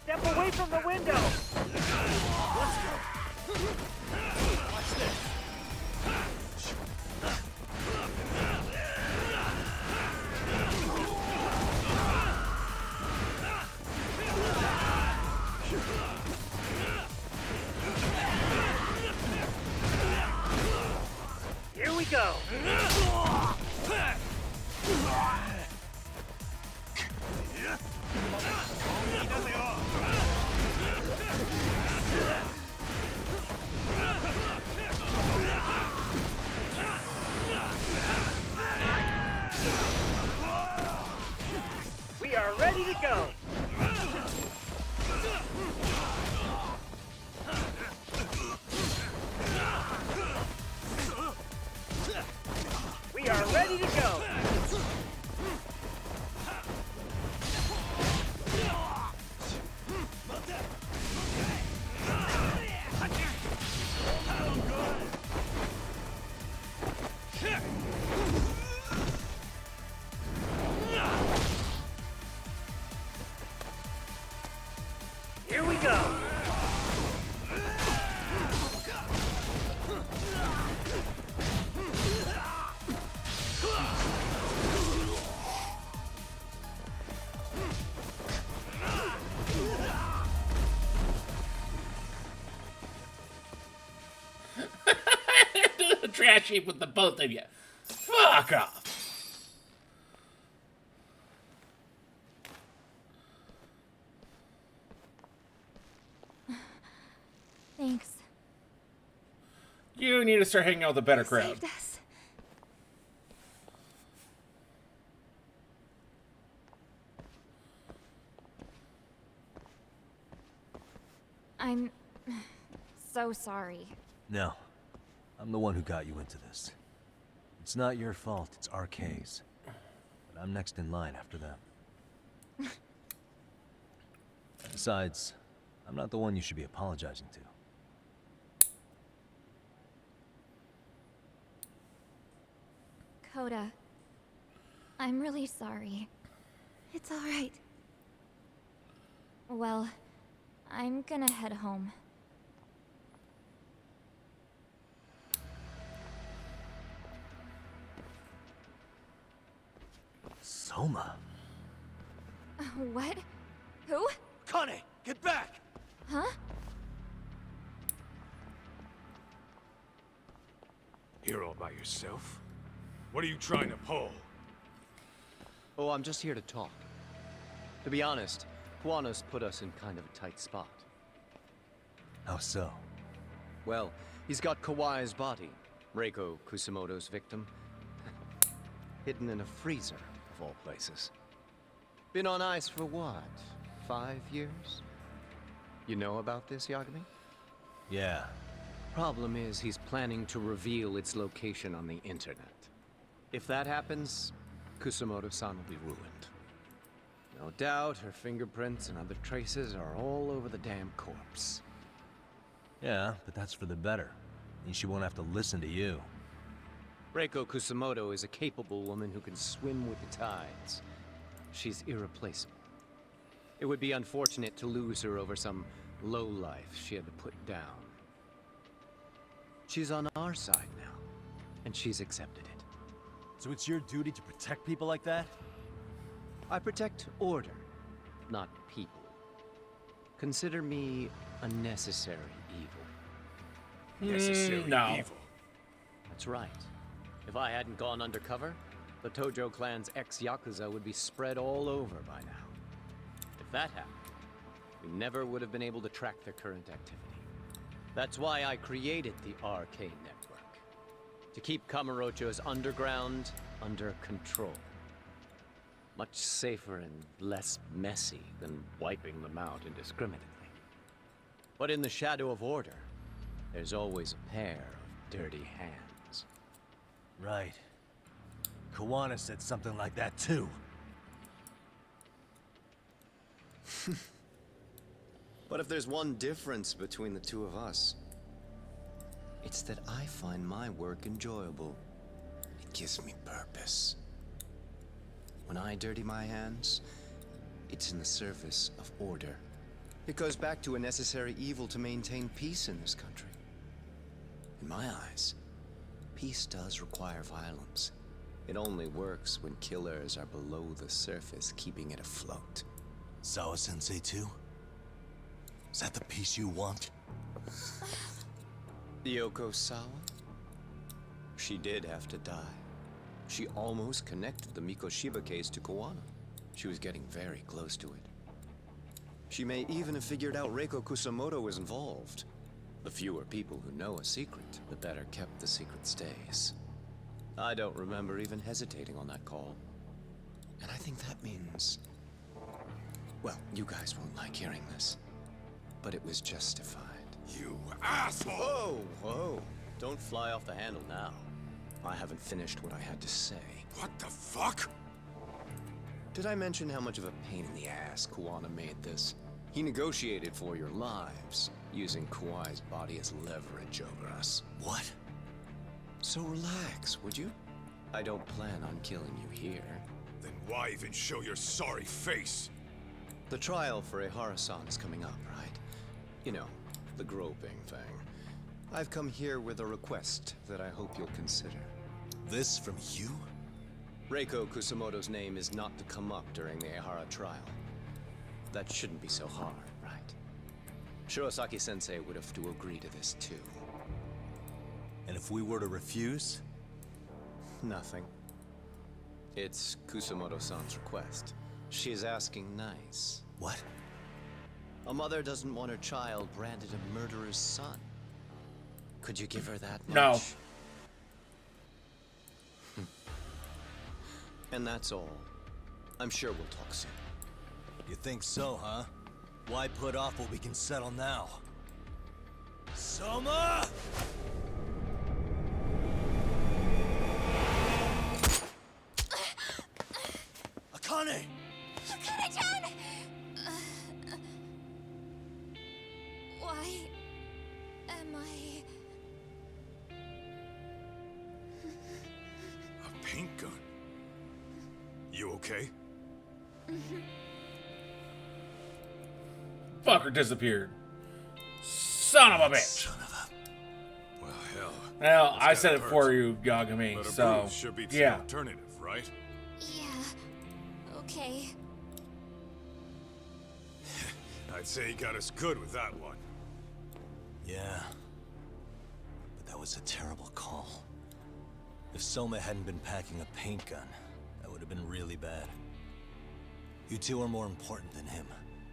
Step away from the window! Let's go. Watch this. Here we go! We are ready to go! We are ready to go! Here we go! The trash heap with the both of you. Fuck off. Thanks. You need to start hanging out with a better crowd. Saved us. I'm so sorry. No. I'm the one who got you into this. It's not your fault, it's RK's. But I'm next in line after them. Besides, I'm not the one you should be apologizing to. Coda, I'm really sorry. It's all right. Well, I'm gonna head home. Soma? What? Who? Kane, get back! Huh? Here all by yourself? What are you trying to pull? Oh, I'm just here to talk. To be honest, Kuwano's put us in kind of a tight spot. How so? Well, he's got Kawai's body, Reiko Kusumoto's victim, hidden in a freezer, of all places. Been on ice for what, 5 years? You know about this, Yagami? Yeah. Problem is, he's planning to reveal its location on the internet. If that happens, Kusumoto-san will be ruined. No doubt her fingerprints and other traces are all over the damn corpse. Yeah, but that's for the better. Means she won't have to listen to you. Reiko Kusumoto is a capable woman who can swim with the tides. She's irreplaceable. It would be unfortunate to lose her over some lowlife she had to put down. She's on our side now, and she's accepted it. So it's your duty to protect people like that? I protect order. not people. Consider me a necessary evil. Necessary no. evil. That's right. If I hadn't gone undercover, the Tojo clan's ex-Yakuza would be spread all over by now. If that happened, we never would have been able to track their current activity. That's why I created the RK network. To keep Kamurocho's underground under control. Much safer and less messy than wiping them out indiscriminately. But in the shadow of order, there's always a pair of dirty hands. Right. Kawana said something like that too. But if there's one difference between the two of us, it's that I find my work enjoyable. It gives me purpose. When I dirty my hands, it's in the service of order. It goes back to a necessary evil to maintain peace in this country. In my eyes, peace does require violence. It only works when killers are below the surface, keeping it afloat. Sawa-sensei too? Is that the peace you want? Yoko Sawa? She did have to die. She almost connected the Mikoshiba case to Kawana. She was getting very close to it. She may even have figured out Reiko Kusamoto was involved. The fewer people who know a secret, the better kept the secret stays. I don't remember even hesitating on that call. And I think that means... Well, you guys won't like hearing this, but it was justified. You asshole! Whoa, whoa. Don't fly off the handle now. I haven't finished what I had to say. What the fuck? Did I mention how much of a pain in the ass Kawana made this? He negotiated for your lives, using Kawai's body as leverage over us. What? So relax, would you? I don't plan on killing you here. Then why even show your sorry face? The trial for Ehara-san is coming up, right? You know, the groping thing. I've come here with a request that I hope you'll consider. This from you? Reiko Kusamoto's name is not to come up during the Ehara trial. That shouldn't be so hard, right? Shirosaki-sensei would have to agree to this too. And if we were to refuse? Nothing. It's Kusamoto-san's request. She's asking nice. What? A mother doesn't want her child branded a murderer's son. Could you give her that much? No. And that's all. I'm sure we'll talk soon. You think so, huh? Why put off what we can settle now? Soma! Akane! Akane-chan! Why am I... A paint gun? You okay? Fucker disappeared. Son of a bitch. Well, hell. Well, I That's said gotta it hurt. for you, Yagami, But a so... bruise should be the yeah. alternative, right? Yeah. Okay. I'd say he got us good with that one. Yeah. But that was a terrible call. If Soma hadn't been packing a paint gun, that would have been really bad. You two are more important than him.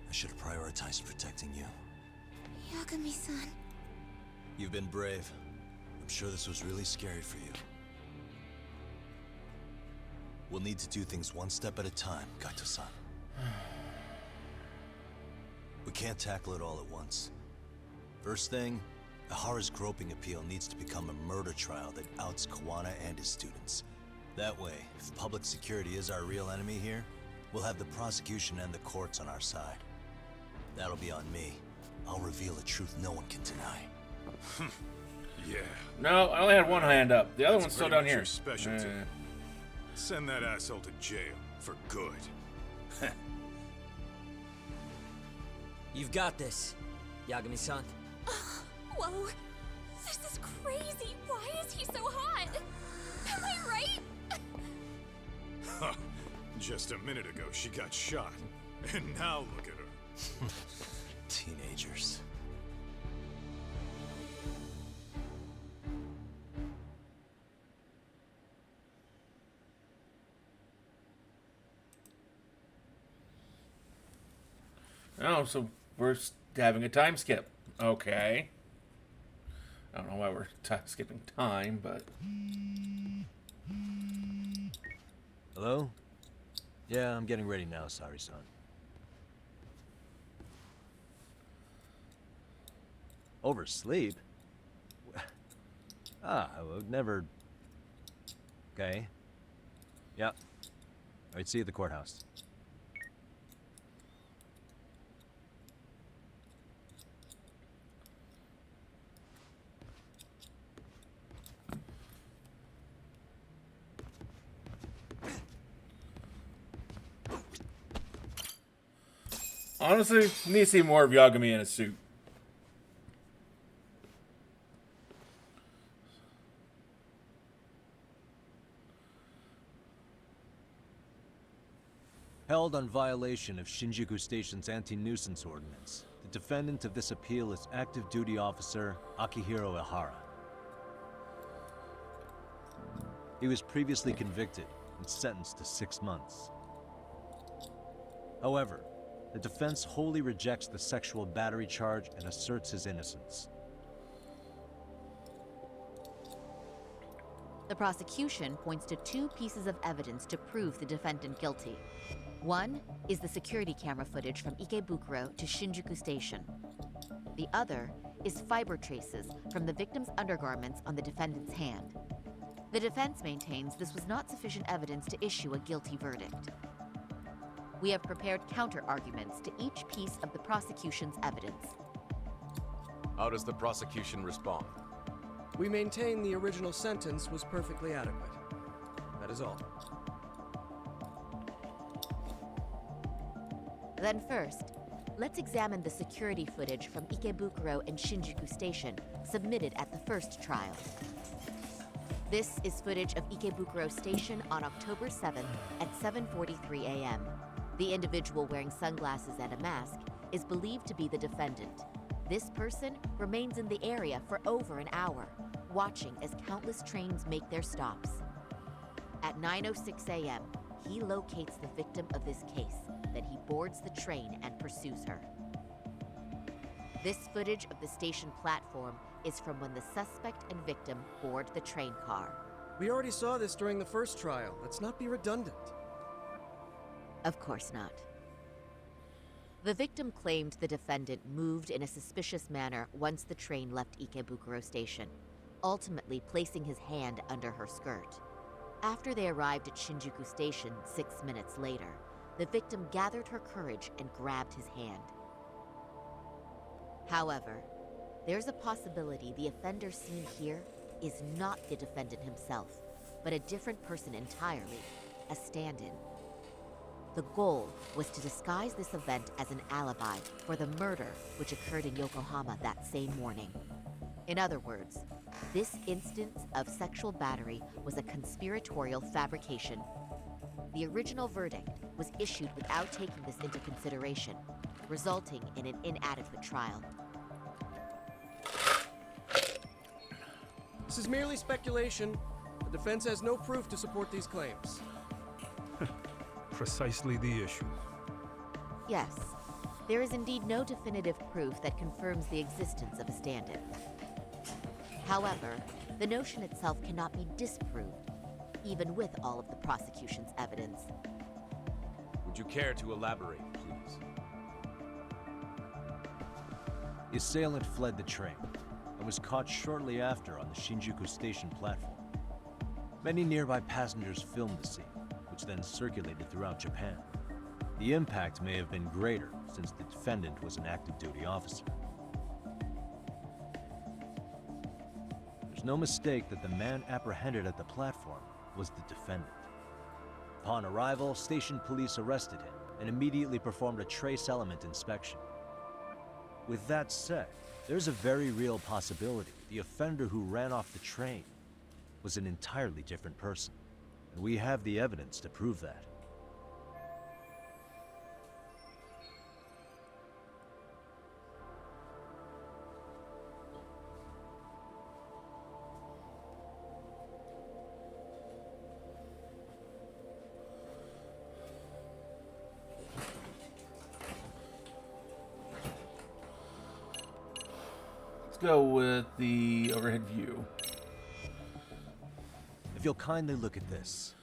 I should have prioritized protecting you. Yagami-san. You've been brave. I'm sure this was really scary for you. We'll need to do things one step at a time, Gaito-san. We can't tackle it all at once. First thing, Ihara's groping appeal needs to become a murder trial that outs Kawana and his students. That way, if public security is our real enemy here, we'll have the prosecution and the courts on our side. That'll be on me. I'll reveal a truth no one can deny. Yeah. No, I only had one hand up. The other one's still down here. Your specialty. Send that asshole to jail for good. You've got this, Yagami-san. Whoa. This is crazy. Why is he so hot? Am I right? Just a minute ago, she got shot. And now look at her. Teenagers. Oh, so we're having a time skip. Okay. I don't know why we're skipping time, but... Hello? Yeah, I'm getting ready now, sorry-san. Oversleep? I would never... Okay. Yep. Alright, see you at the courthouse. Honestly, we need to see more of Yagami in a suit. Held on violation of Shinjuku Station's anti-nuisance ordinance, the defendant of this appeal is active duty officer Akihiro Ihara. He was previously convicted and sentenced to 6 months. However, the defense wholly rejects the sexual battery charge and asserts his innocence. The prosecution points to 2 pieces of evidence to prove the defendant guilty. One is the security camera footage from Ikebukuro to Shinjuku Station. The other is fiber traces from the victim's undergarments on the defendant's hand. The defense maintains this was not sufficient evidence to issue a guilty verdict. We have prepared counter-arguments to each piece of the prosecution's evidence. How does the prosecution respond? We maintain the original sentence was perfectly adequate. That is all. Then first, let's examine the security footage from Ikebukuro and Shinjuku Station submitted at the first trial. This is footage of Ikebukuro Station on October 7th at 7:43 a.m. The individual wearing sunglasses and a mask is believed to be the defendant. This person remains in the area for over an hour, watching as countless trains make their stops. At 9:06 a.m., he locates the victim of this case. Then he boards the train and pursues her. This footage of the station platform is from when the suspect and victim board the train car. We already saw this during the first trial. Let's not be redundant. Of course not. The victim claimed the defendant moved in a suspicious manner once the train left Ikebukuro Station, ultimately placing his hand under her skirt. After they arrived at Shinjuku Station 6 minutes later, the victim gathered her courage and grabbed his hand. However, there's a possibility the offender seen here is not the defendant himself, but a different person entirely, a stand-in. The goal was to disguise this event as an alibi for the murder which occurred in Yokohama that same morning. In other words, this instance of sexual battery was a conspiratorial fabrication. The original verdict was issued without taking this into consideration, resulting in an inadequate trial. This is merely speculation. The defense has no proof to support these claims. Precisely the issue. Yes, there is indeed no definitive proof that confirms the existence of a stand-in. However, the notion itself cannot be disproved, even with all of the prosecution's evidence. Would you care to elaborate, please? The assailant fled the train and was caught shortly after on the Shinjuku Station platform. Many nearby passengers filmed the scene, which then circulated throughout Japan. The impact may have been greater since the defendant was an active duty officer. There's no mistake that the man apprehended at the platform was the defendant. Upon arrival, station police arrested him and immediately performed a trace element inspection. With that said, there's a very real possibility the offender who ran off the train was an entirely different person, and we have the evidence to prove that. go with the overhead view. If you'll kindly look at this.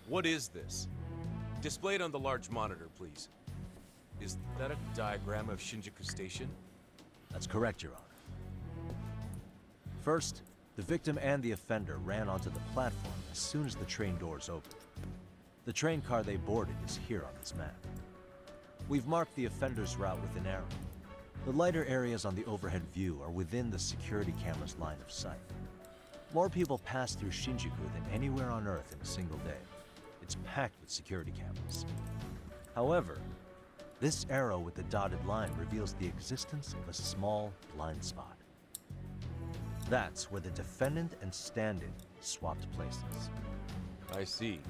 What is this? Display it on the large monitor, please. Is that a diagram of Shinjuku Station? That's correct, Your Honor. First, the victim and the offender ran onto the platform as soon as the train doors opened. The train car they boarded is here on this map. We've marked the offender's route with an arrow. The lighter areas on the overhead view are within the security camera's line of sight. More people pass through Shinjuku than anywhere on Earth in a single day. It's packed with security cameras. However, this arrow with the dotted line reveals the existence of a small blind spot. That's where the defendant and stand-in swapped places. I see.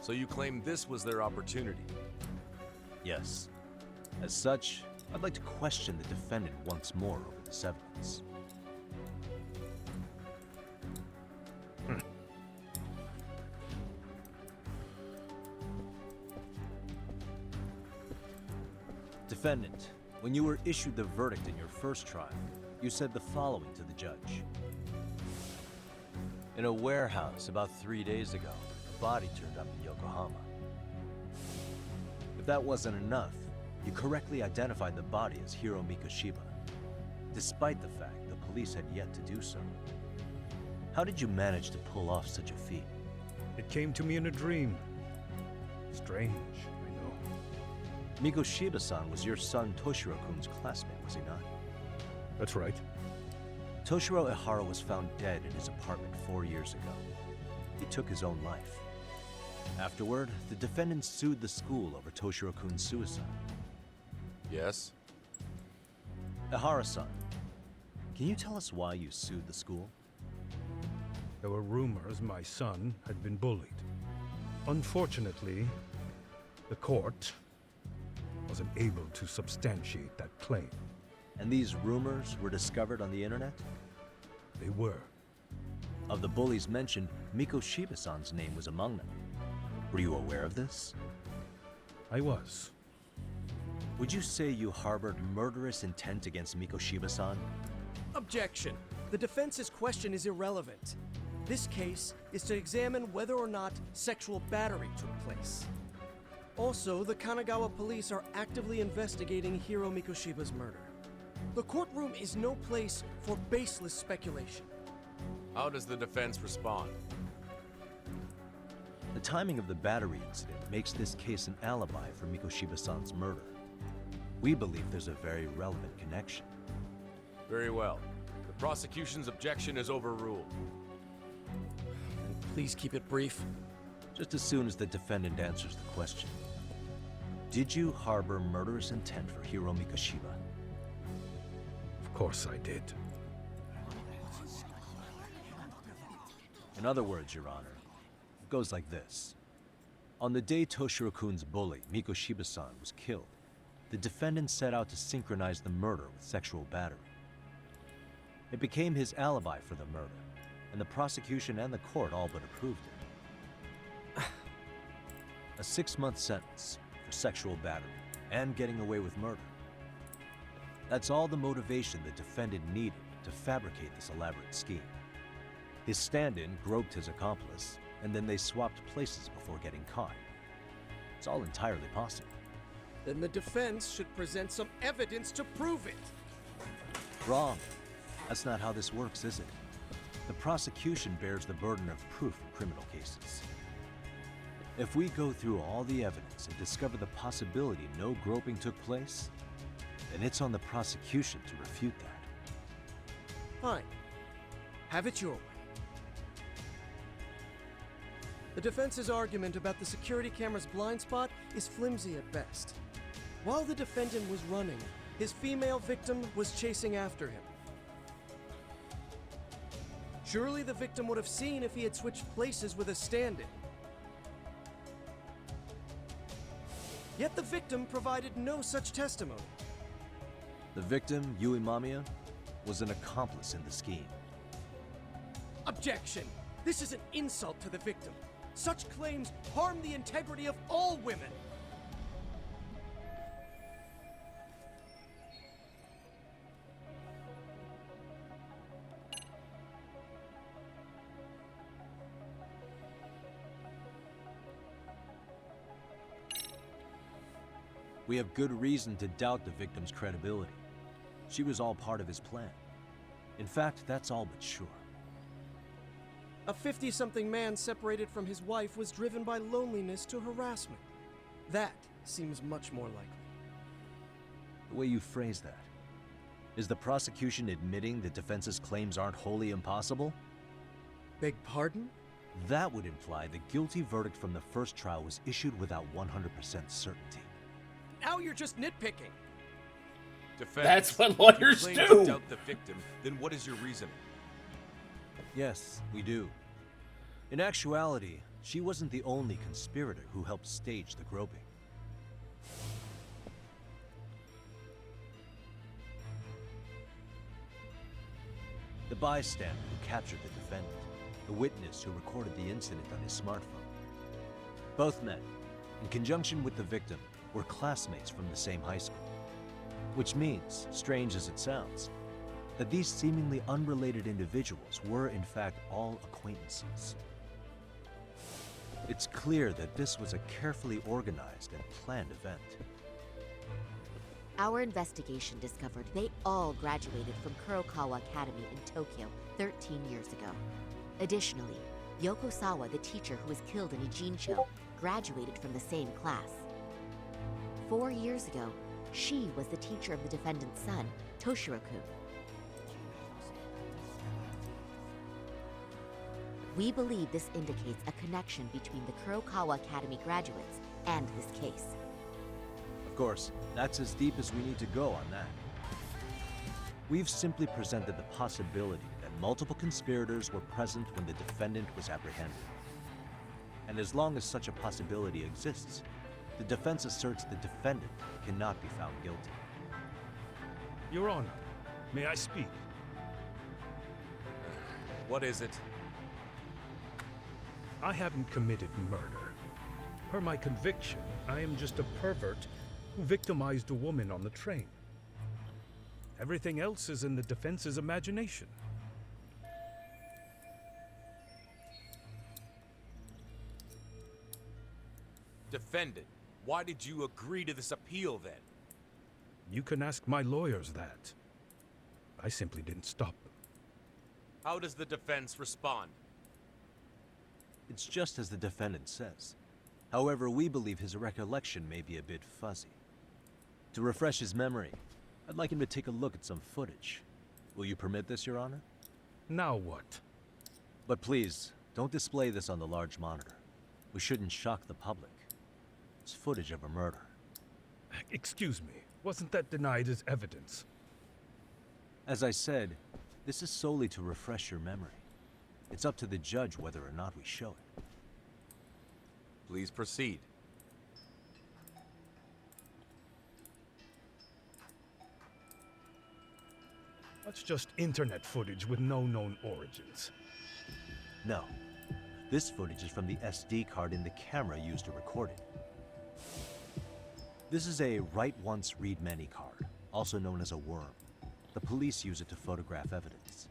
So you claim this was their opportunity? Yes. As such, I'd like to question the defendant once more over this evidence. Defendant, when you were issued the verdict in your first trial, you said the following to the judge. In a warehouse about 3 days ago, a body turned up in Yokohama. If that wasn't enough, you correctly identified the body as Hiro Mikoshiba, despite the fact the police had yet to do so. How did you manage to pull off such a feat? It came to me in a dream. Strange, I know. Mikoshiba-san was your son Toshiro-kun's classmate, was he not? That's right. Toshiro Ihara was found dead in his apartment 4 years ago. He took his own life. Afterward, the defendant sued the school over Toshiro-kun's suicide. Yes? Ihara-san, can you tell us why you sued the school? There were rumors my son had been bullied. Unfortunately, the court wasn't able to substantiate that claim. And these rumors were discovered on the internet? They were. Of the bullies mentioned, Mikoshiba-san's name was among them. Were you aware of this? I was. Would you say you harbored murderous intent against Mikoshiba-san? Objection. The defense's question is irrelevant. This case is to examine whether or not sexual battery took place. Also, the Kanagawa police are actively investigating Hiro Mikoshiba's murder. The courtroom is no place for baseless speculation. How does the defense respond? The timing of the battery incident makes this case an alibi for Mikoshiba-san's murder. We believe there's a very relevant connection. Very well. The prosecution's objection is overruled. And please keep it brief. Just as soon as the defendant answers the question. Did you harbor murderous intent for Hiro Mikoshiba? Of course I did. In other words, Your Honor, it goes like this. On the day Toshiro-kun's bully, Mikoshiba-san, was killed, the defendant set out to synchronize the murder with sexual battery. It became his alibi for the murder, and the prosecution and the court all but approved it. A 6-month sentence for sexual battery and getting away with murder. That's all the motivation the defendant needed to fabricate this elaborate scheme. His stand-in groped his accomplice, and then they swapped places before getting caught. It's all entirely possible. Then the defense should present some evidence to prove it. Wrong. That's not how this works, is it? The prosecution bears the burden of proof in criminal cases. If we go through all the evidence and discover the possibility no groping took place, then it's on the prosecution to refute that. Fine. Have it your way. The defense's argument about the security camera's blind spot is flimsy at best. While the defendant was running, his female victim was chasing after him. Surely the victim would have seen if he had switched places with a stand-in. Yet the victim provided no such testimony. The victim, Yui Mamiya, was an accomplice in the scheme. Objection! This is an insult to the victim. Such claims harm the integrity of all women. We have good reason to doubt the victim's credibility. She was all part of his plan. In fact, that's all but sure. A 50-something man separated from his wife was driven by loneliness to harassment. That seems much more likely. The way you phrase that. Is the prosecution admitting the defense's claims aren't wholly impossible? Beg pardon? That would imply the guilty verdict from the first trial was issued without 100% certainty. Now you're just nitpicking. Defense, That's what lawyers if you claim do. to doubt the victim, then what is your reasoning? Yes, we do. In actuality, she wasn't the only conspirator who helped stage the groping. The bystander who captured the defendant, the witness who recorded the incident on his smartphone. Both men, in conjunction with the victim, were classmates from the same high school. Which means, strange as it sounds, that these seemingly unrelated individuals were in fact all acquaintances. It's clear that this was a carefully organized and planned event. Our investigation discovered they all graduated from Kurokawa Academy in Tokyo 13 years ago. Additionally, Yoko Sawa, the teacher who was killed in Ijincho, graduated from the same class. 4 years ago, she was the teacher of the defendant's son, Toshiro-kun. We believe this indicates a connection between the Kurokawa Academy graduates and this case. Of course, that's as deep as we need to go on that. We've simply presented the possibility that multiple conspirators were present when the defendant was apprehended. And as long as such a possibility exists, the defense asserts the defendant cannot be found guilty. Your Honor, may I speak? What is it? I haven't committed murder. Per my conviction, I am just a pervert who victimized a woman on the train. Everything else is in the defense's imagination. Defendant, why did you agree to this appeal then? You can ask my lawyers that. I simply didn't stop them. How does the defense respond? It's just as the defendant says. However, we believe his recollection may be a bit fuzzy. To refresh his memory, I'd like him to take a look at some footage. Will you permit this, Your Honor? Now what? But please, don't display this on the large monitor. We shouldn't shock the public. It's footage of a murder. Excuse me, wasn't that denied as evidence? As I said, this is solely to refresh your memory. It's up to the judge whether or not we show it. Please proceed. That's just internet footage with no known origins. No. This footage is from the SD card in the camera used to record it. This is a write once, read many card, also known as a worm. The police use it to photograph evidence.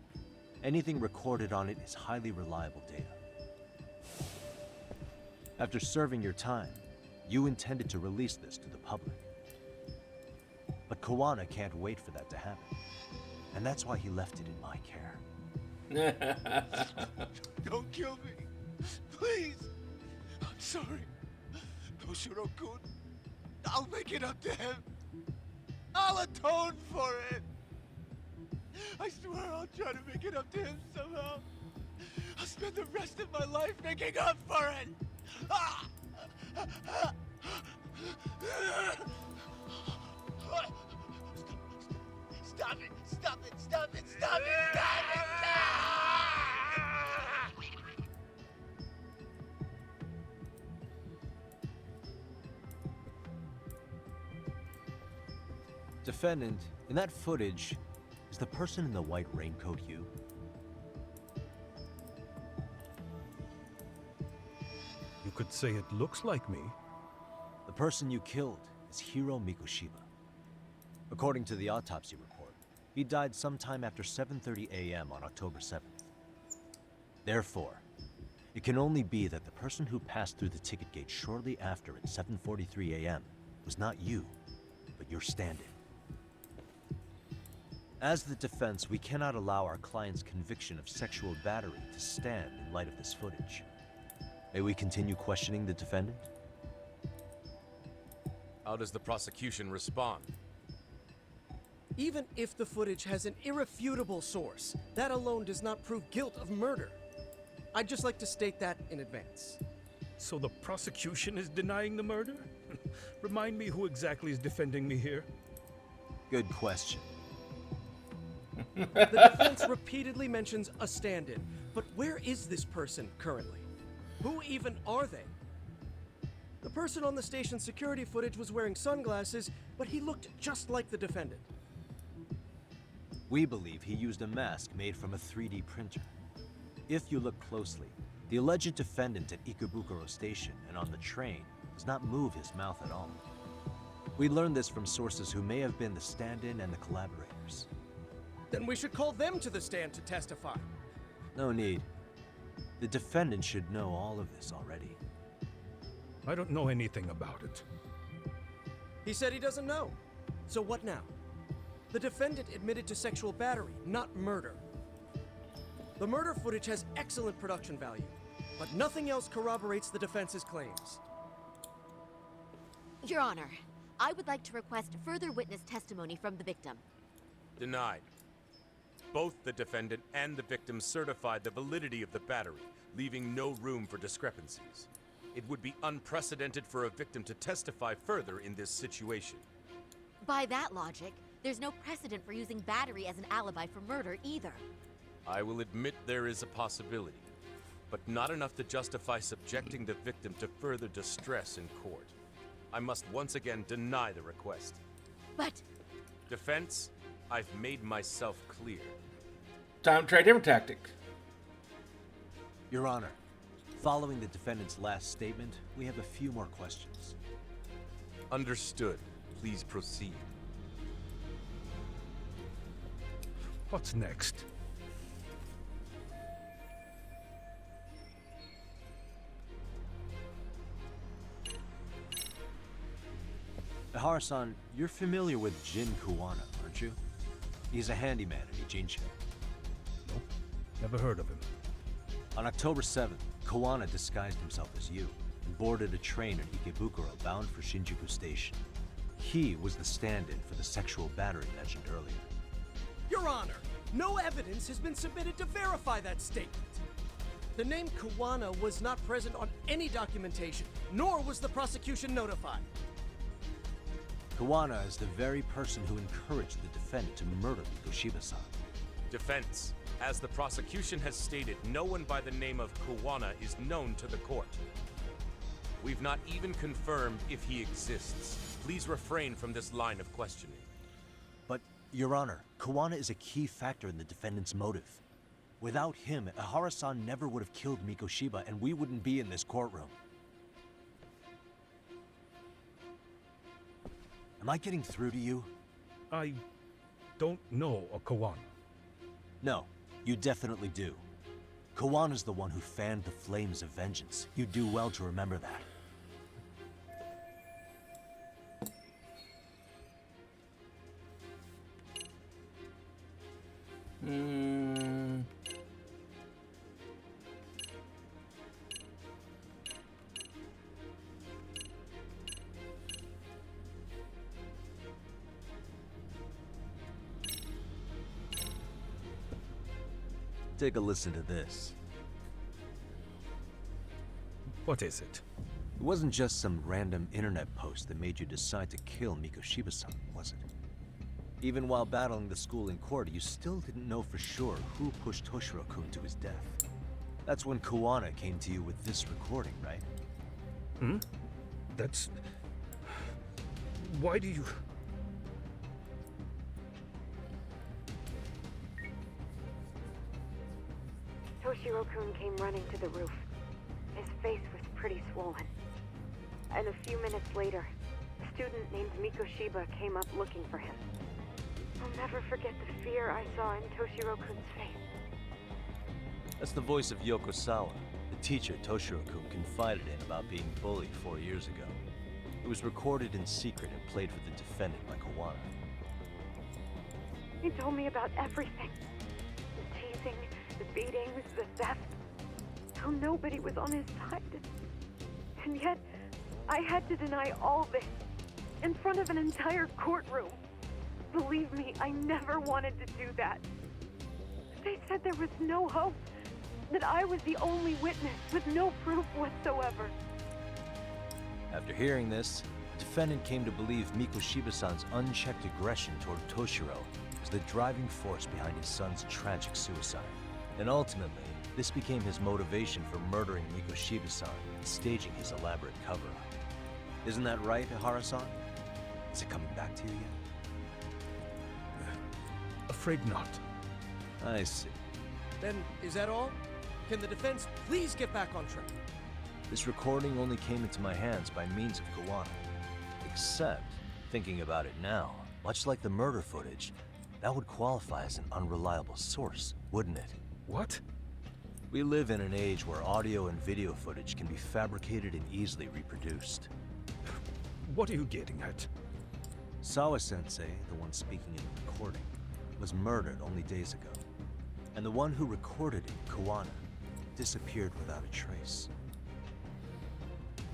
Anything recorded on it is highly reliable data. After serving your time, you intended to release this to the public. But Kawana can't wait for that to happen. And that's why he left it in my care. Don't kill me. Please. I'm sorry. Toshiro-kun. I'll make it up to him. I'll atone for it. I swear I'll try to make it up to him somehow. I'll spend the rest of my life making up for it. Ah! Stop it! Stop it! Stop it! Stop it! Stop it! Defendant, in that footage, is the person in the white raincoat you? You could say it looks like me. The person you killed is Hiro Mikoshiba. According to the autopsy report, he died sometime after 7:30 a.m. on October 7th. Therefore, it can only be that the person who passed through the ticket gate shortly after at 7:43 a.m. was not you, your stand-in. As the defense, we cannot allow our client's conviction of sexual battery to stand in light of this footage. May we continue questioning the defendant? How does the prosecution respond? Even if the footage has an irrefutable source, that alone does not prove guilt of murder. I'd just like to state that in advance. So the prosecution is denying the murder? Remind me who exactly is defending me here? Good question. The defense repeatedly mentions a stand-in, but where is this person currently? Who even are they? The person on the station's security footage was wearing sunglasses, but he looked just like the defendant. We believe he used a mask made from a 3D printer. If you look closely, the alleged defendant at Ikebukuro Station and on the train does not move his mouth at all. We learned this from sources who may have been the stand-in and the collaborators. Then we should call them to the stand to testify. No need. The defendant should know all of this already. I don't know anything about it. He said he doesn't know. So what now? The defendant admitted to sexual battery, not murder. The murder footage has excellent production value, but nothing else corroborates the defense's claims. Your Honor, I would like to request further witness testimony from the victim. Denied. Both the defendant and the victim certified the validity of the battery, leaving no room for discrepancies. It would be unprecedented for a victim to testify further in this situation. By that logic, there's no precedent for using battery as an alibi for murder either. I will admit there is a possibility, but not enough to justify subjecting the victim to further distress in court. I must once again deny the request. But... Defense, I've made myself clear. Time to try a different tactic. Your Honor, following the defendant's last statement, we have a few more questions. Understood. Please proceed. What's next? Ihara-san, you're familiar with Jin Kuwana, aren't you? He's a handyman at Ijincho. Nope, never heard of him. On October 7th, Kuwana disguised himself as you and boarded a train at Ikebukuro bound for Shinjuku Station. He was the stand-in for the sexual battery mentioned earlier. Your Honor, no evidence has been submitted to verify that statement. The name Kuwana was not present on any documentation, nor was the prosecution notified. Kuwana is the very person who encouraged the defendant to murder Mikoshiba-san. Defense, as the prosecution has stated, no one by the name of Kuwana is known to the court. We've not even confirmed if he exists. Please refrain from this line of questioning. But, Your Honor, Kuwana is a key factor in the defendant's motive. Without him, Ihara-san never would have killed Mikoshiba, and we wouldn't be in this courtroom. Am I getting through to you? I don't know a Kuwana. No, you definitely do. Kawana's the one who fanned the flames of vengeance. You do well to remember that. Take a listen to this. What is it? It wasn't just some random internet post that made you decide to kill Mikoshiba-san, was it? Even while battling the school in court, you still didn't know for sure who pushed Toshiro-kun to his death. That's when Kuwana came to you with this recording, right? Hmm? That's... Why do you... Toshiro-kun came running to the roof. His face was pretty swollen. And a few minutes later, a student named Mikoshiba came up looking for him. I'll never forget the fear I saw in Toshiro-kun's face. That's the voice of Yokosawa, the teacher Toshiro-kun confided in about being bullied 4 years ago. It was recorded in secret and played for the defendant by Kawana. He told me about everything. The teasing, the beatings, the theft. How nobody was on his side. And yet, I had to deny all this in front of an entire courtroom. Believe me, I never wanted to do that. They said there was no hope, that I was the only witness with no proof whatsoever. After hearing this, the defendant came to believe Mikoshiba-san's unchecked aggression toward Toshiro was the driving force behind his son's tragic suicide. And ultimately, this became his motivation for murdering Mikoshiba-san and staging his elaborate cover-up. Isn't that right, Ihara-san? Is it coming back to you yet? Afraid not. I see. Then, is that all? Can the defense please get back on track? This recording only came into my hands by means of Kawana. Except, thinking about it now, much like the murder footage, that would qualify as an unreliable source, wouldn't it? What? We live in an age where audio and video footage can be fabricated and easily reproduced. What are you getting at? Sawa-sensei, the one speaking in the recording, was murdered only days ago. And the one who recorded it, Kawana, disappeared without a trace.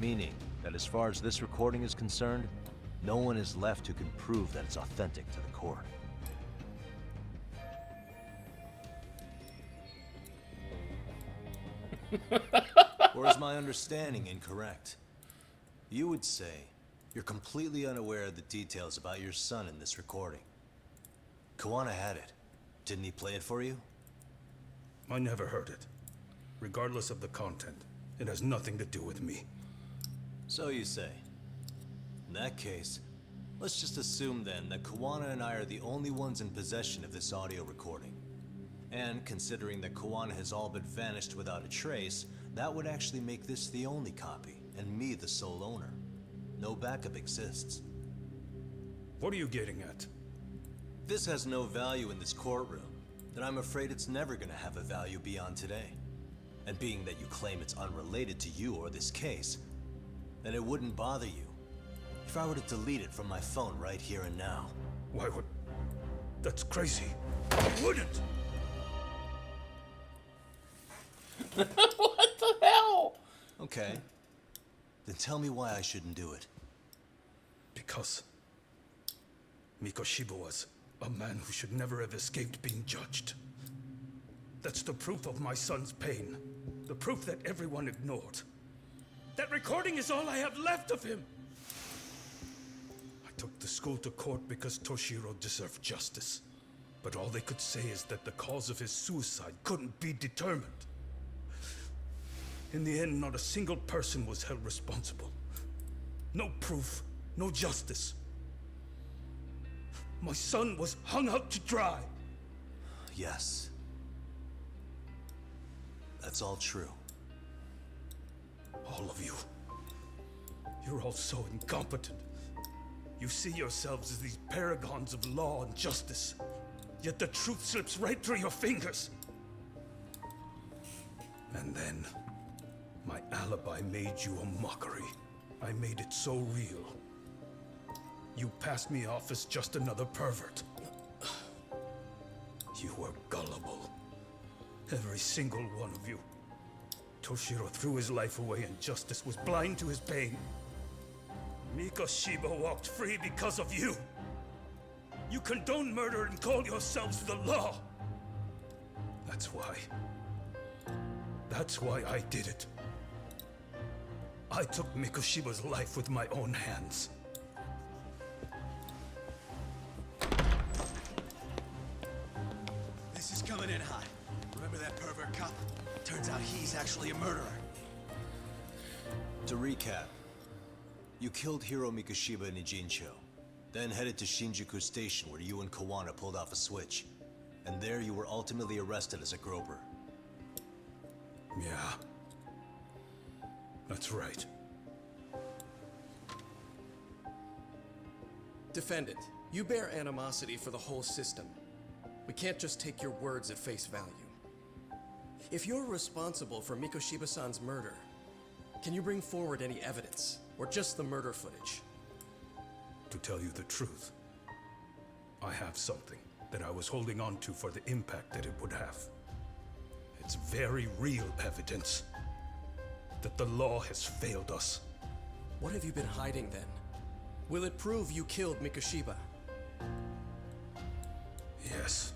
Meaning that as far as this recording is concerned, no one is left who can prove that it's authentic to the court. Or is my understanding incorrect? You would say you're completely unaware of the details about your son in this recording. Kawana had it. Didn't he play it for you? I never heard it. Regardless of the content, it has nothing to do with me. So you say. In that case, let's just assume then that Kawana and I are the only ones in possession of this audio recording. And considering that Kawana has all but vanished without a trace, that would actually make this the only copy, and me the sole owner. No backup exists. What are you getting at? This has no value in this courtroom, then I'm afraid it's never gonna have a value beyond today. And being that you claim it's unrelated to you or this case, then it wouldn't bother you if I were to delete it from my phone right here and now. Why would... That's crazy. I wouldn't! What the hell? Okay. Then tell me why I shouldn't do it. Because Mikoshiba was a man who should never have escaped being judged. That's the proof of my son's pain. The proof that everyone ignored. That recording is all I have left of him! I took the school to court because Toshiro deserved justice. But all they could say is that the cause of his suicide couldn't be determined. In the end, not a single person was held responsible. No proof, no justice. My son was hung out to dry. Yes. That's all true. All of you. You're all so incompetent. You see yourselves as these paragons of law and justice. Yet the truth slips right through your fingers. And then, my alibi made you a mockery. I made it so real. You passed me off as just another pervert. You were gullible. Every single one of you. Toshiro threw his life away and justice was blind to his pain. Mikoshiba walked free because of you. You condone murder and call yourselves the law. That's why. That's why I did it. I took Mikoshiba's life with my own hands. This is coming in hot. Remember that pervert cop? Turns out he's actually a murderer. To recap, you killed Hiro Mikoshiba in Ijincho, then headed to Shinjuku Station where you and Kawana pulled off a switch. And there you were ultimately arrested as a groper. Yeah. That's right. Defendant, you bear animosity for the whole system. We can't just take your words at face value. If you're responsible for Mikoshiba-san's murder, can you bring forward any evidence? Or just the murder footage? To tell you the truth, I have something that I was holding on to for the impact that it would have. It's very real evidence that the law has failed us. What have you been hiding then? Will it prove you killed Mikoshiba? Yes.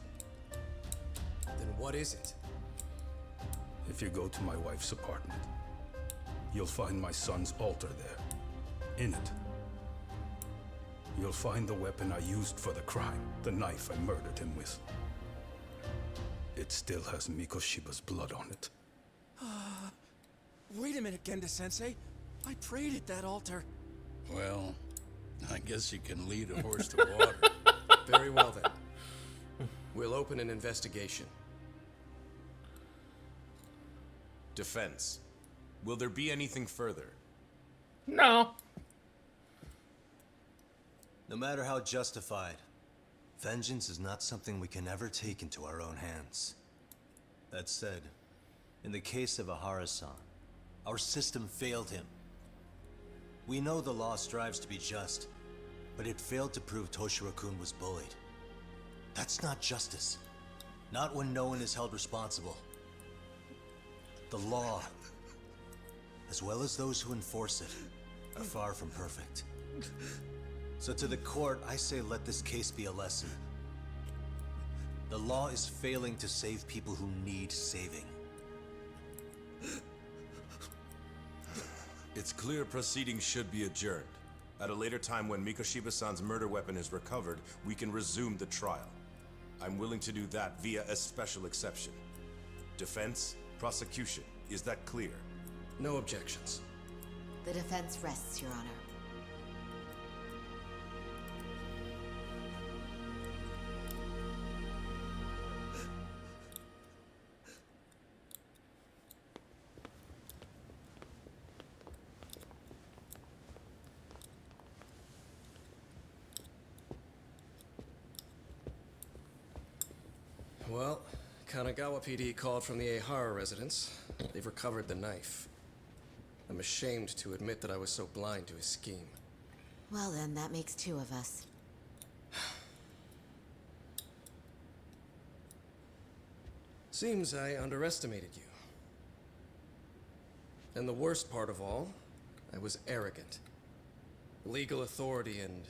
Then what is it? If you go to my wife's apartment, you'll find my son's altar there. In it, you'll find the weapon I used for the crime, the knife I murdered him with. It still has Mikoshiba's blood on it. Wait a minute, Genda-sensei. I prayed at that altar. Well, I guess you can lead a horse to water. Very well then. We'll open an investigation. Defense. Will there be anything further? No. No matter how justified, vengeance is not something we can ever take into our own hands. That said, in the case of Ahara-san, our system failed him. We know the law strives to be just, but it failed to prove Toshiro-kun was bullied. That's not justice. Not when no one is held responsible. The law, as well as those who enforce it, are far from perfect. So to the court, I say let this case be a lesson. The law is failing to save people who need saving. It's clear proceedings should be adjourned. At a later time when Mikoshiba-san's murder weapon is recovered, we can resume the trial. I'm willing to do that via a special exception. Defense, prosecution, is that clear? No objections. The defense rests, Your Honor. Well, Kanagawa PD called from the Ehara residence. They've recovered the knife. I'm ashamed to admit that I was so blind to his scheme. Well then, that makes two of us. Seems I underestimated you. And the worst part of all, I was arrogant. Legal authority and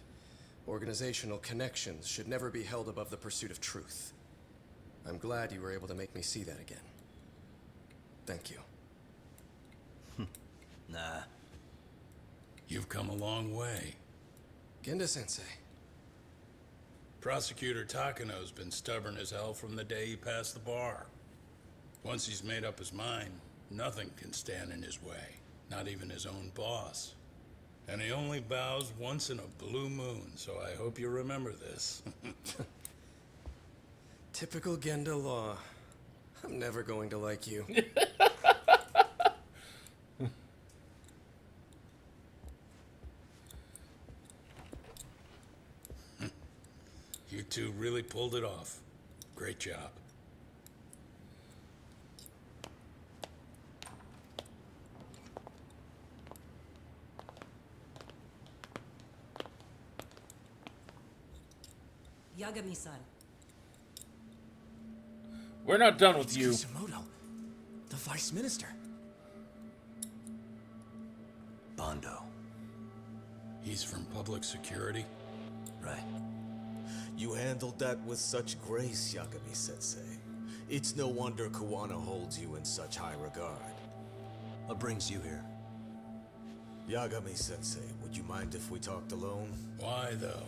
organizational connections should never be held above the pursuit of truth. I'm glad you were able to make me see that again. Thank you. Nah. You've come a long way. Genda-sensei. Prosecutor Takano's been stubborn as hell from the day he passed the bar. Once he's made up his mind, nothing can stand in his way, not even his own boss. And he only bows once in a blue moon, so I hope you remember this. Typical Genda law. I'm never going to like you. You two really pulled it off. Great job. Yagami-san. We're not done with you. Kusumoto, the vice minister. Bondo. He's from public security? Right. You handled that with such grace, Yagami-sensei. It's no wonder Kuwana holds you in such high regard. What brings you here? Yagami-sensei, would you mind if we talked alone? Why, though?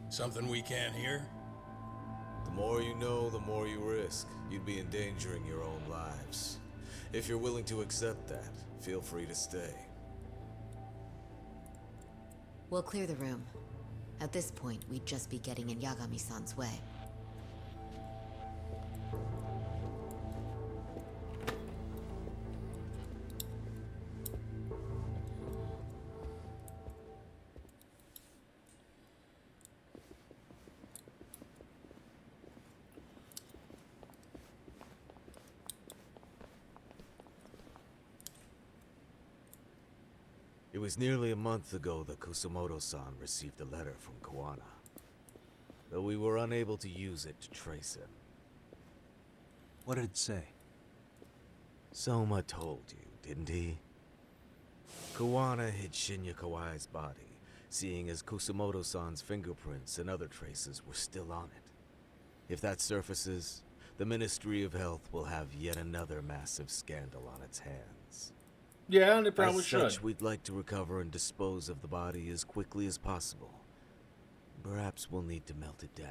Something we can't hear? The more you know, the more you risk. You'd be endangering your own lives. If you're willing to accept that, feel free to stay. We'll clear the room. At this point, we'd just be getting in Yagami-san's way. It was nearly a month ago that Kusumoto-san received a letter from Koana. Though we were unable to use it to trace him. What did it say? Soma told you, didn't he? Koana hid Shinya Kawai's body, seeing as Kusumoto-san's fingerprints and other traces were still on it. If that surfaces, the Ministry of Health will have yet another massive scandal on its hands. Yeah, and it probably as such, should. we'd like to recover and dispose of the body as quickly as possible. Perhaps we'll need to melt it down.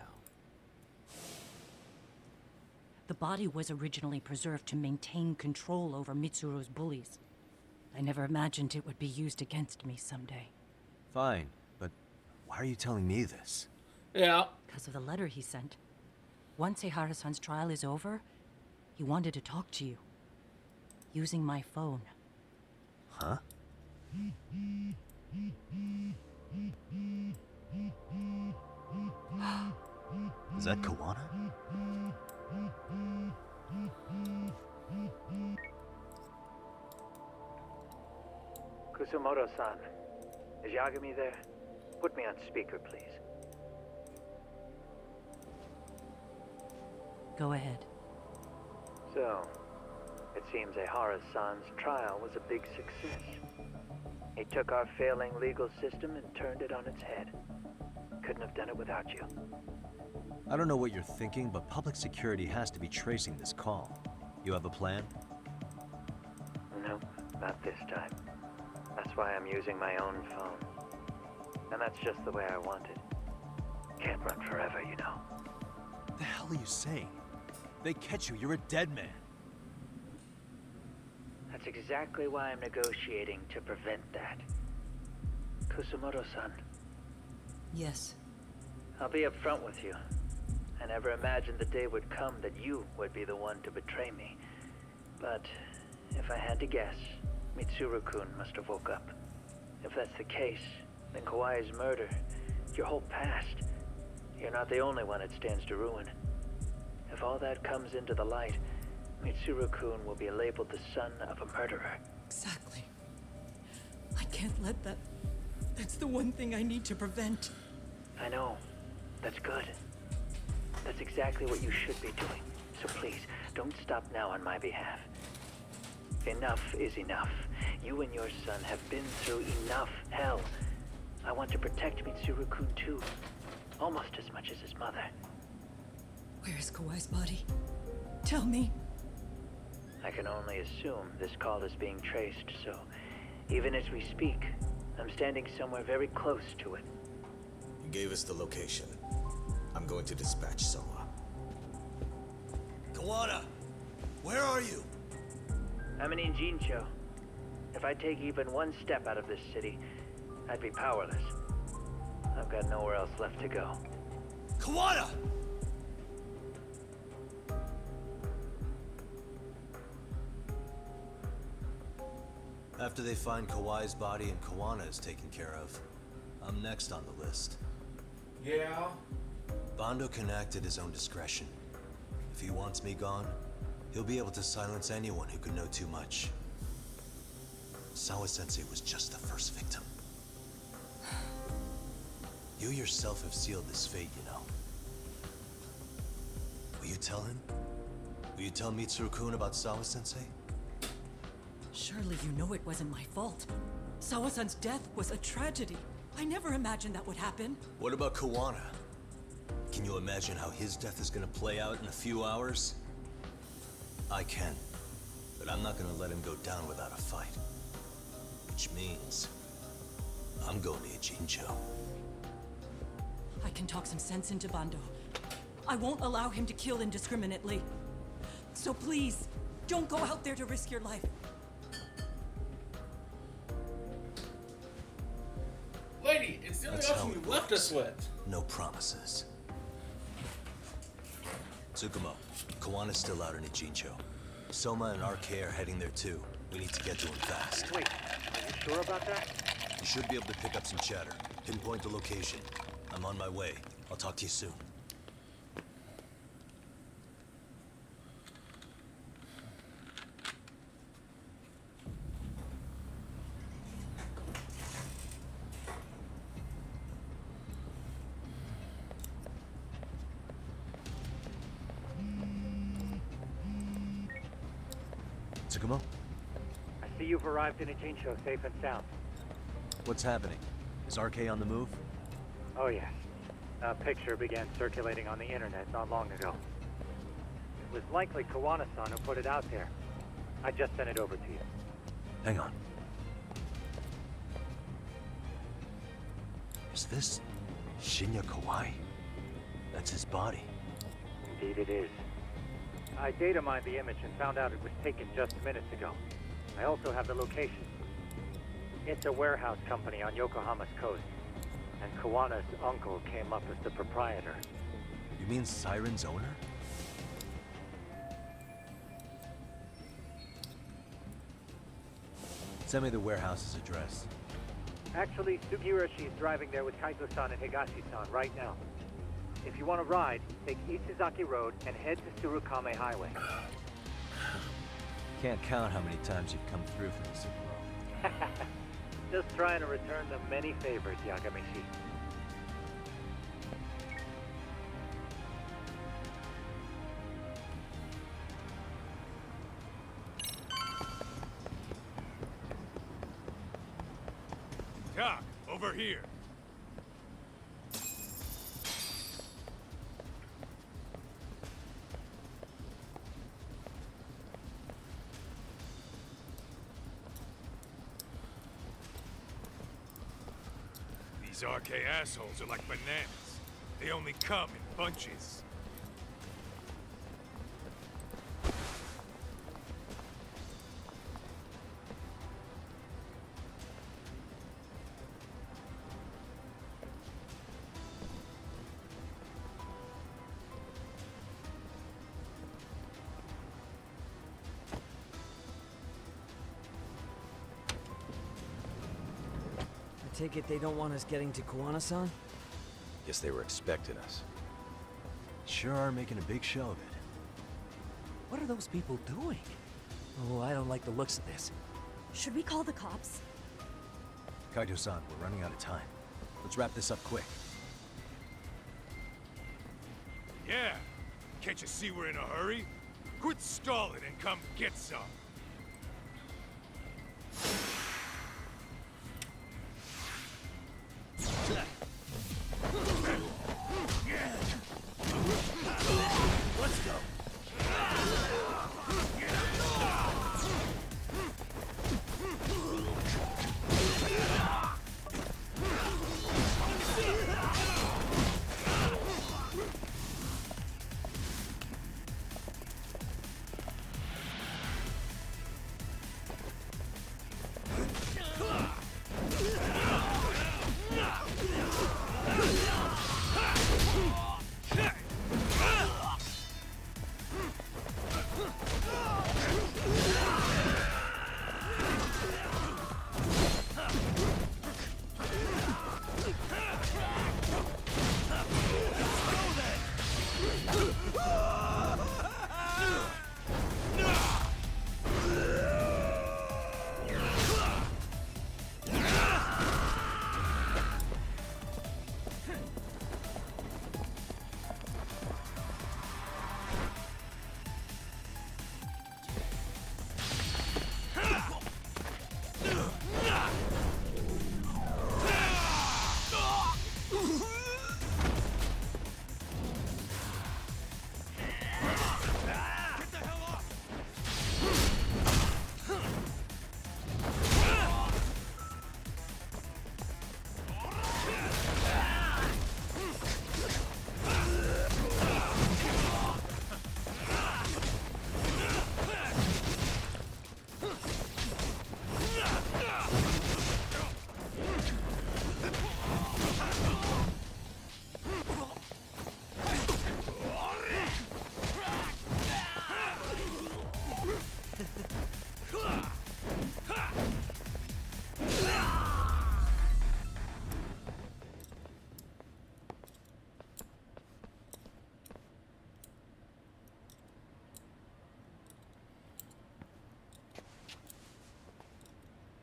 The body was originally preserved to maintain control over Mitsuru's bullies. I never imagined it would be used against me someday. Fine, but why are you telling me this? Yeah. Because of the letter he sent. Once Ehara-san's trial is over, he wanted to talk to you. Using my phone. Huh? Is that Koana? Kusumoto-san, is Yagami there? Put me on speaker, please. Go ahead. So, it seems Ehara-san's trial was a big success. He took our failing legal system and turned it on its head. Couldn't have done it without you. I don't know what you're thinking, but public security has to be tracing this call. You have a plan? No, not this time. That's why I'm using my own phone. And that's just the way I want it. Can't run forever, you know. What the hell are you saying? They catch you, you're a dead man. That's exactly why I'm negotiating to prevent that. Kusumoto-san. Yes. I'll be upfront with you. I never imagined the day would come that you would be the one to betray me. But if I had to guess, Mitsuru-kun must have woke up. If that's the case, then Kawai's murder, your whole past, you're not the only one it stands to ruin. If all that comes into the light, Mitsuru-kun will be labeled the son of a murderer. Exactly. I can't let that... That's the one thing I need to prevent. I know. That's good. That's exactly what you should be doing. So please, don't stop now on my behalf. Enough is enough. You and your son have been through enough hell. I want to protect Mitsuru-kun too. Almost as much as his mother. Where is Kawai's body? Tell me. I can only assume this call is being traced, so even as we speak, I'm standing somewhere very close to it. You gave us the location. I'm going to dispatch Soma. Koana! Where are you? I'm in Injincho. If I take even one step out of this city, I'd be powerless. I've got nowhere else left to go. Koana! After they find Kawai's body and Koana is taken care of, I'm next on the list. Yeah? Bando can act at his own discretion. If he wants me gone, he'll be able to silence anyone who could know too much. Sawa-sensei was just the first victim. You yourself have sealed this fate, you know. Will you tell him? Will you tell Mitsuru-kun about Sawa-sensei? Surely you know it wasn't my fault. Sawa-san's death was a tragedy. I never imagined that would happen. What about Koana? Can you imagine how his death is gonna play out in a few hours? I can, but I'm not gonna let him go down without a fight. Which means, I'm going to Ijincho. I can talk some sense into Bando. I won't allow him to kill indiscriminately. So please, don't go out there to risk your life. Lady, it's the only That's option how you it left us with. No promises. Tsukumo, Kawana's still out in Ijincho. Soma and RK are heading there too. We need to get to him fast. Wait, are you sure about that? You should be able to pick up some chatter. Pinpoint the location. I'm on my way. I'll talk to you soon. Tsukumo? I see you've arrived in Ijincho safe and sound. What's happening? Is RK on the move? Oh yes. A picture began circulating on the internet not long ago. It was likely Kawana-san who put it out there. I just sent it over to you. Hang on. Is this Shinya Kawai? That's his body. Indeed it is. I data mined the image and found out it was taken just minutes ago. I also have the location. It's a warehouse company on Yokohama's coast, and Kawana's uncle came up as the proprietor. You mean Siren's owner? Send me the warehouse's address. Actually, Sugiroshi's driving there with Kaito-san and Higashi-san right now. If you want to ride, take Isizaki Road and head to Tsurukame Highway. Can't count how many times you've come through for this girl. Just trying to return them many favors, Yagami. Doc, over here. These RK assholes are like bananas. They only come in bunches. I take it they don't want us getting to Kawana-san? Guess they were expecting us. Sure are making a big show of it. What are those people doing? Oh, I don't like the looks of this. Should we call the cops? Kaito-san, we're running out of time. Let's wrap this up quick. Yeah. Can't you see we're in a hurry? Quit stalling and come get some. Let's go.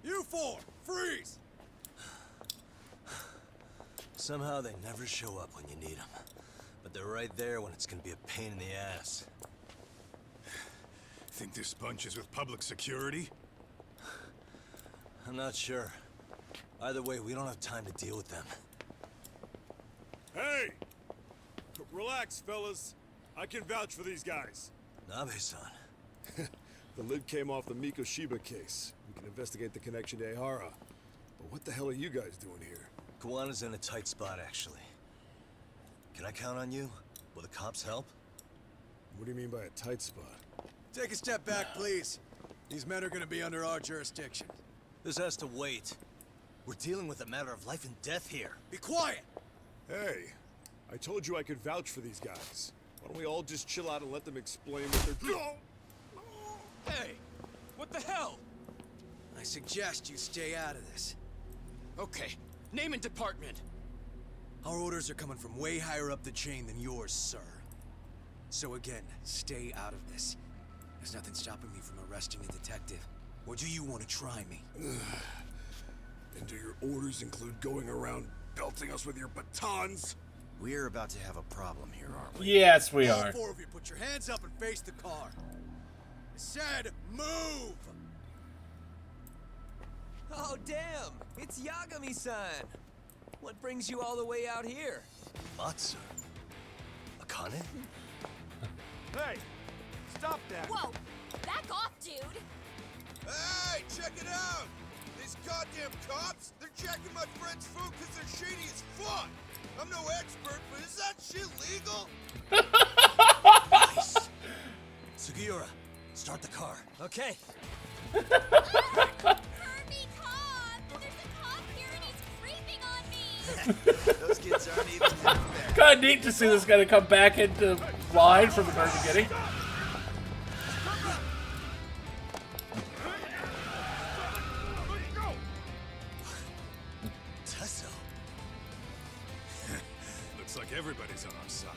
You four, freeze! Somehow they never show up when you need them. But they're right there when it's gonna be a pain in the ass. think this bunch is with public security? I'm not sure. Either way, we don't have time to deal with them. Hey! Relax, fellas. I can vouch for these guys. Nabe-san. The lid came off the Mikoshiba case. We can investigate the connection to Ehara. But what the hell are you guys doing here? Kawana's in a tight spot, actually. Can I count on you? Will the cops help? What do you mean by a tight spot? Take a step back, please. These men are gonna be under our jurisdiction. This has to wait. We're dealing with a matter of life and death here. Be quiet! Hey, I told you I could vouch for these guys. Why don't we all just chill out and let them explain what they're doing? Hey! What the hell? I suggest you stay out of this. Okay, name and department. Our orders are coming from way higher up the chain than yours, sir. So again, stay out of this. There's nothing stopping me from arresting a detective. Or do you want to try me? And do your orders include going around belting us with your batons? We're about to have a problem here, aren't we? Yes, we are. All four of you, put your hands up and face the car. I said, move! Oh, damn! It's Yagami-san! What brings you all the way out here? Matsu? Akane? Hey! Stop that! Whoa! Back off, dude! Hey, check it out! These goddamn cops, they're checking my friend's food because they're shady as fuck! I'm no expert, but is that shit legal? Nice! Sugiura, start the car. Okay. Herbie, cop! There's a cop here and he's creeping on me! Those kids aren't even half there. Kind of neat to see this guy come back into line from the very beginning. Looks like everybody's on our side.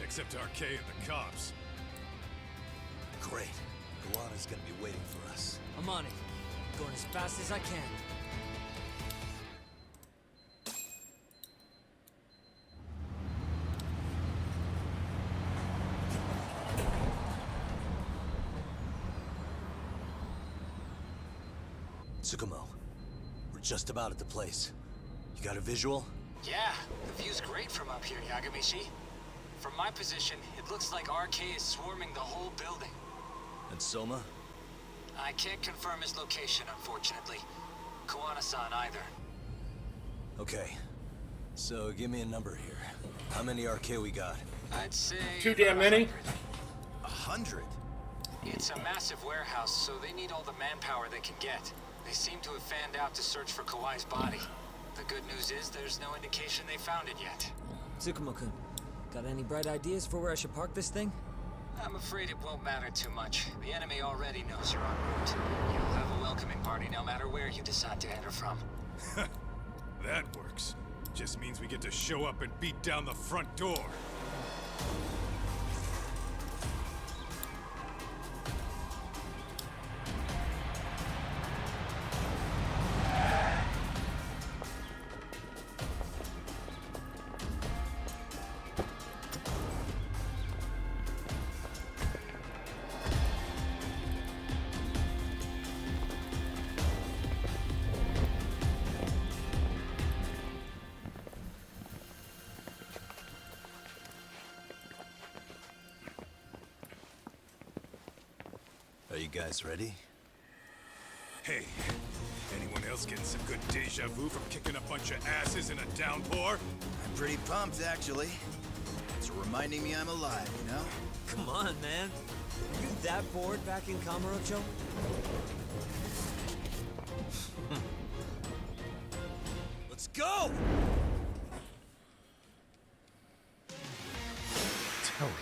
Except RK and the cops. Great. Kawana's gonna be waiting for us. I'm on it. Going as fast as I can. Tsukumo, we're just about at the place. You got a visual? Yeah, the view's great from up here, Yagami-shi. From my position, it looks like RK is swarming the whole building. And Soma? I can't confirm his location, unfortunately. Kawana-san either. Okay. So give me a number here. How many RK we got? I'd say... Too damn many? 100? It's a massive warehouse, so they need all the manpower they can get. They seem to have fanned out to search for Kawai's body. The good news is there's no indication they found it yet. Tsukumo-kun, got any bright ideas for where I should park this thing? I'm afraid it won't matter too much. The enemy already knows you're en route. You'll have a welcoming party no matter where you decide to enter from. That works. Just means we get to show up and beat down the front door. Are you guys ready? Hey, anyone else getting some good deja vu from kicking a bunch of asses in a downpour? I'm pretty pumped, actually. It's reminding me I'm alive, you know? Come on, man. Are you that bored back in Kamurocho? Let's go! Tell me.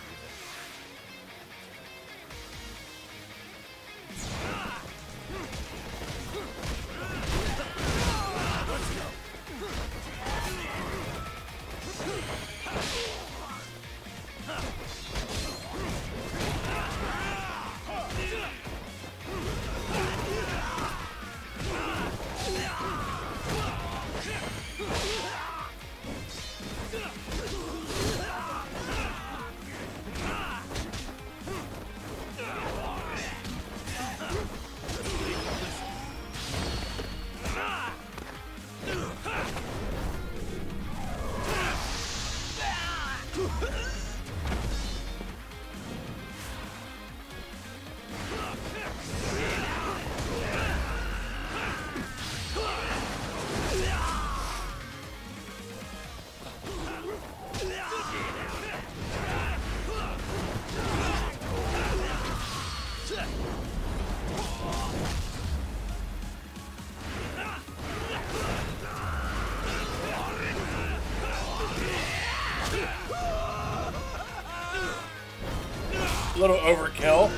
A little overkill.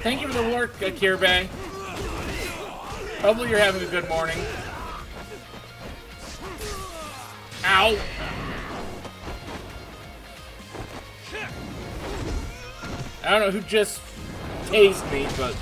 Thank you for the work, Kirby. Hopefully you're having a good morning. Ow! I don't know who just tased me, but...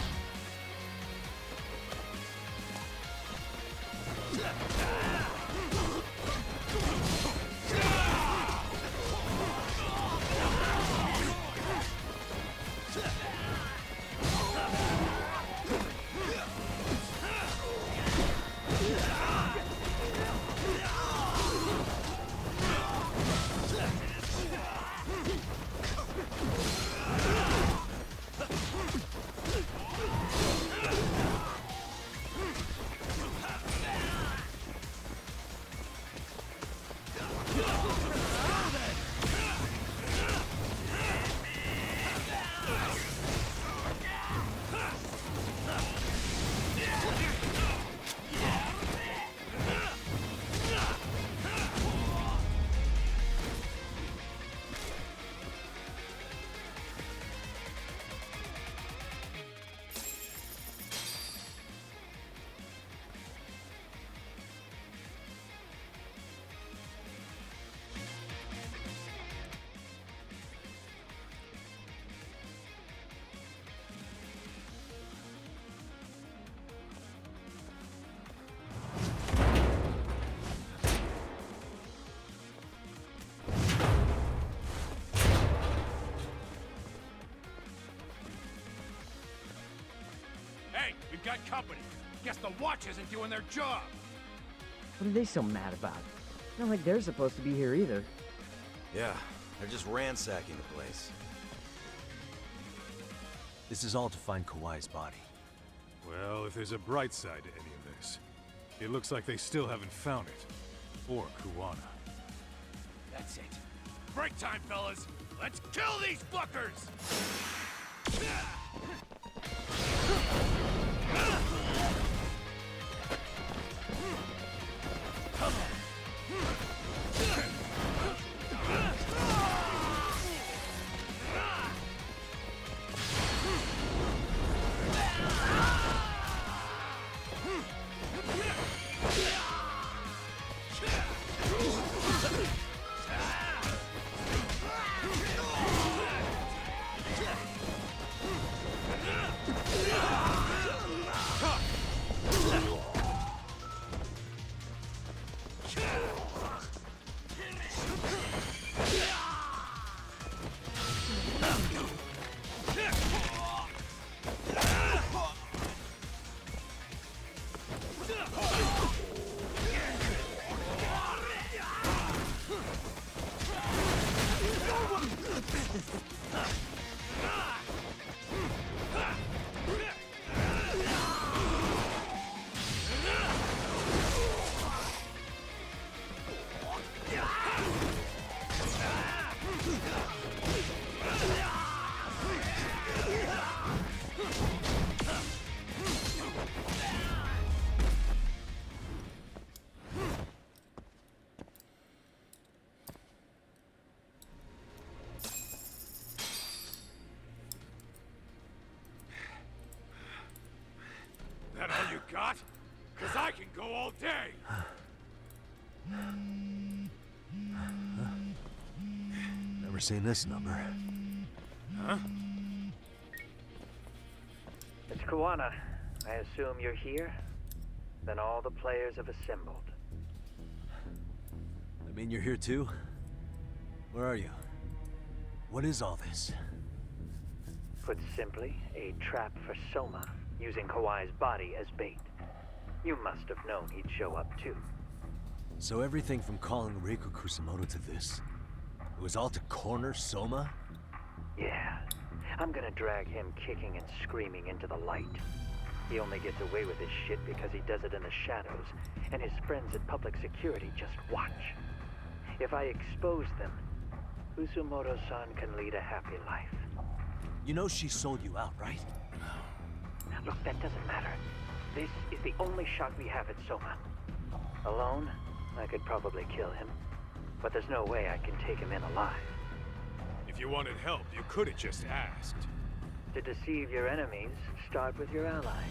Hey, we've got company. Guess the watch isn't doing their job. What are they so mad about? Not like they're supposed to be here either. Yeah, they're just ransacking the place. This is all to find Kawai's body. Well, if there's a bright side to any of this, it looks like they still haven't found it. Or Kuwana. That's it. Break time, fellas. Let's kill these fuckers! That all you got? Cause I can go all day! Never seen this number. Huh? It's Kawana. I assume you're here? Then all the players have assembled. I mean, you're here too? Where are you? What is all this? Put simply, a trap for Soma, using Kawai's body as bait. You must have known he'd show up too. So everything from calling Reiko Kusumoto to this, it was all to corner Soma? Yeah. I'm gonna drag him kicking and screaming into the light. He only gets away with his shit because he does it in the shadows, and his friends at public security just watch. If I expose them, Kusumoto-san can lead a happy life. You know she sold you out, right? Look, that doesn't matter. This is the only shot we have at Soma. Alone, I could probably kill him, but there's no way I can take him in alive. If you wanted help, you could have just asked. To deceive your enemies, start with your allies.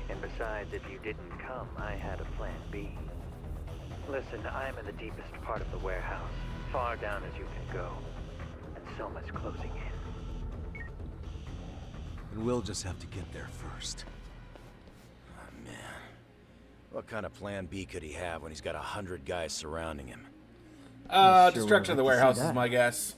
And besides, if you didn't come, I had a plan B. Listen, I'm in the deepest part of the warehouse, far down as you can go, and Soma's closing in. And we'll just have to get there first. Oh, man. What kind of plan B could he have when he's got 100 guys surrounding him? Destruction of the warehouse is my guess.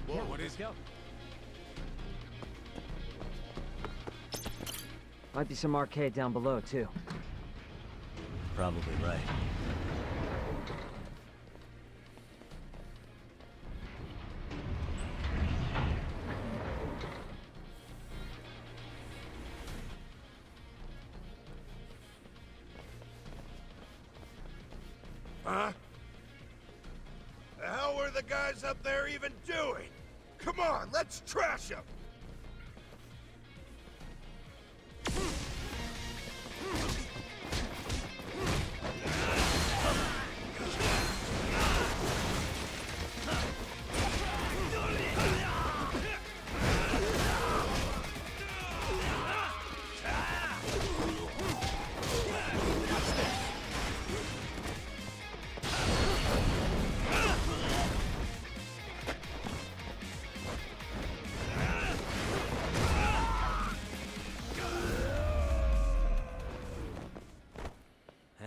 Whoa, what is it? Might be some arcade down below, too. Probably right. Huh? The hell were the guys up there even doing? Come on, let's trash them!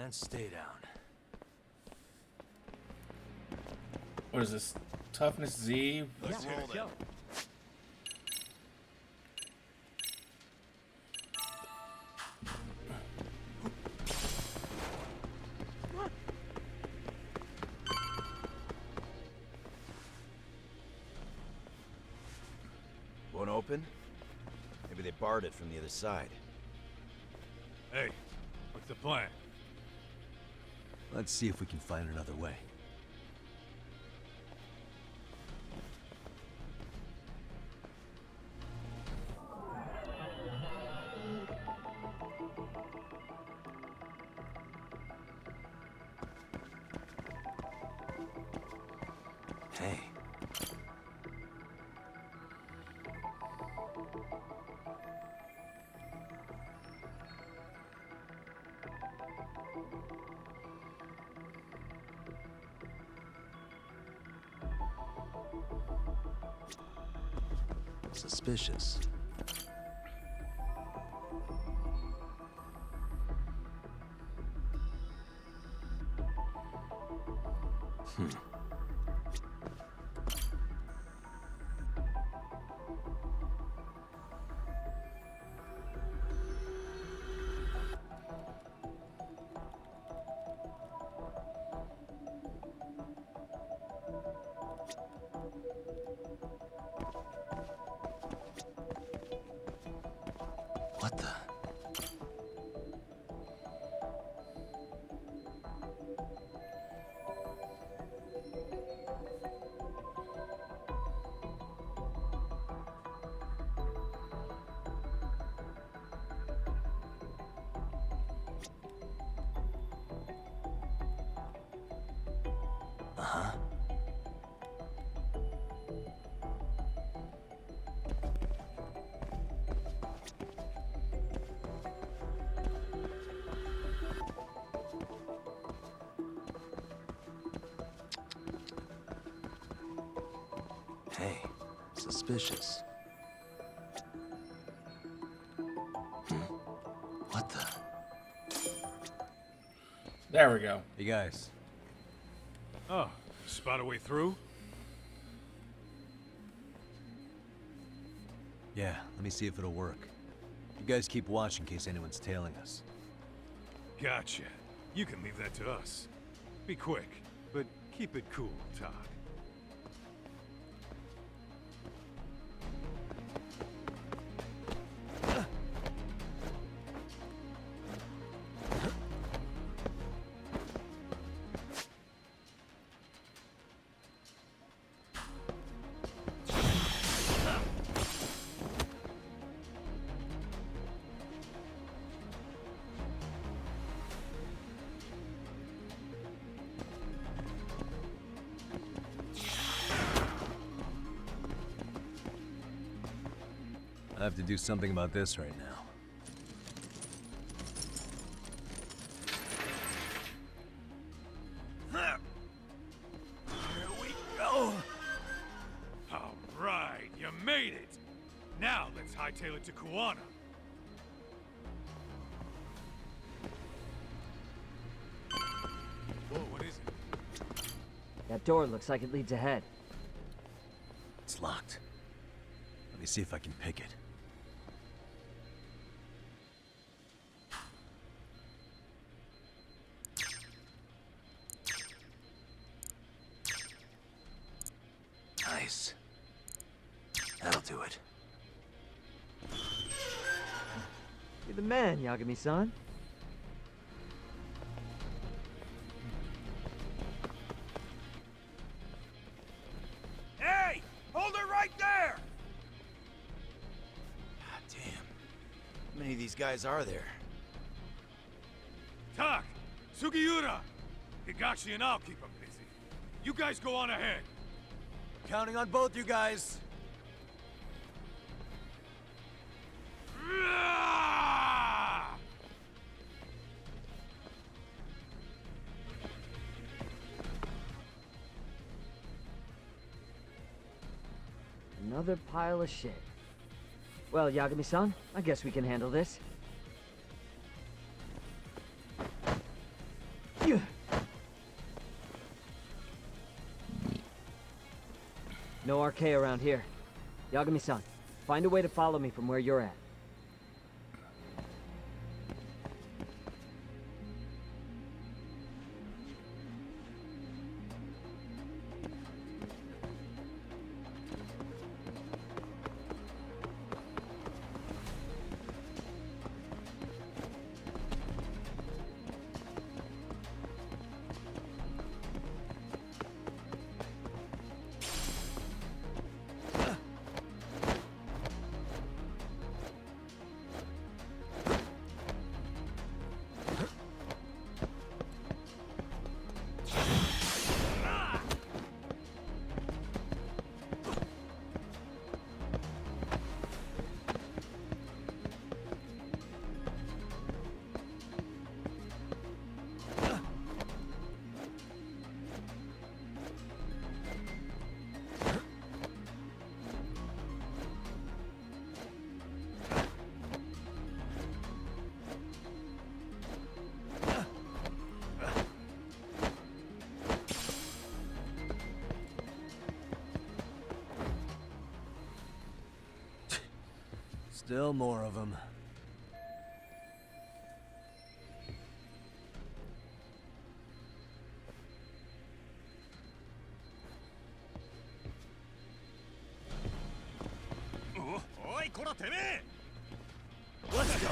And stay down. What is this? Toughness Z? Let's hit it. Won't open? Maybe they barred it from the other side. Hey, what's the plan? Let's see if we can find another way. Hey. Suspicious. What the? Uh-huh. Hey, Suspicious. what the? There we go. Hey guys. Oh, spot a way through? Yeah, let me see if it'll work. You guys keep watch in case anyone's tailing us. Gotcha. You can leave that to us. Be quick, but keep it cool, Todd. I have to do something about this right now. Here we go! All right, you made it! Now let's hightail it to Kuwana. Whoa, what is it? That door looks like it leads ahead. It's locked. Let me see if I can pick it. Nice. That'll do it. You're the man, Yagami-san. Hey! Hold her right there! God damn. How many of these guys are there? Tak! Sugiura! Higashi and I'll keep them busy. You guys go on ahead. Counting on both you guys. Another pile of shit. Well, Yagami-san, I guess we can handle this. No RK around here. Yagami-san, find a way to follow me from where you're at. Still more of them. Let's go!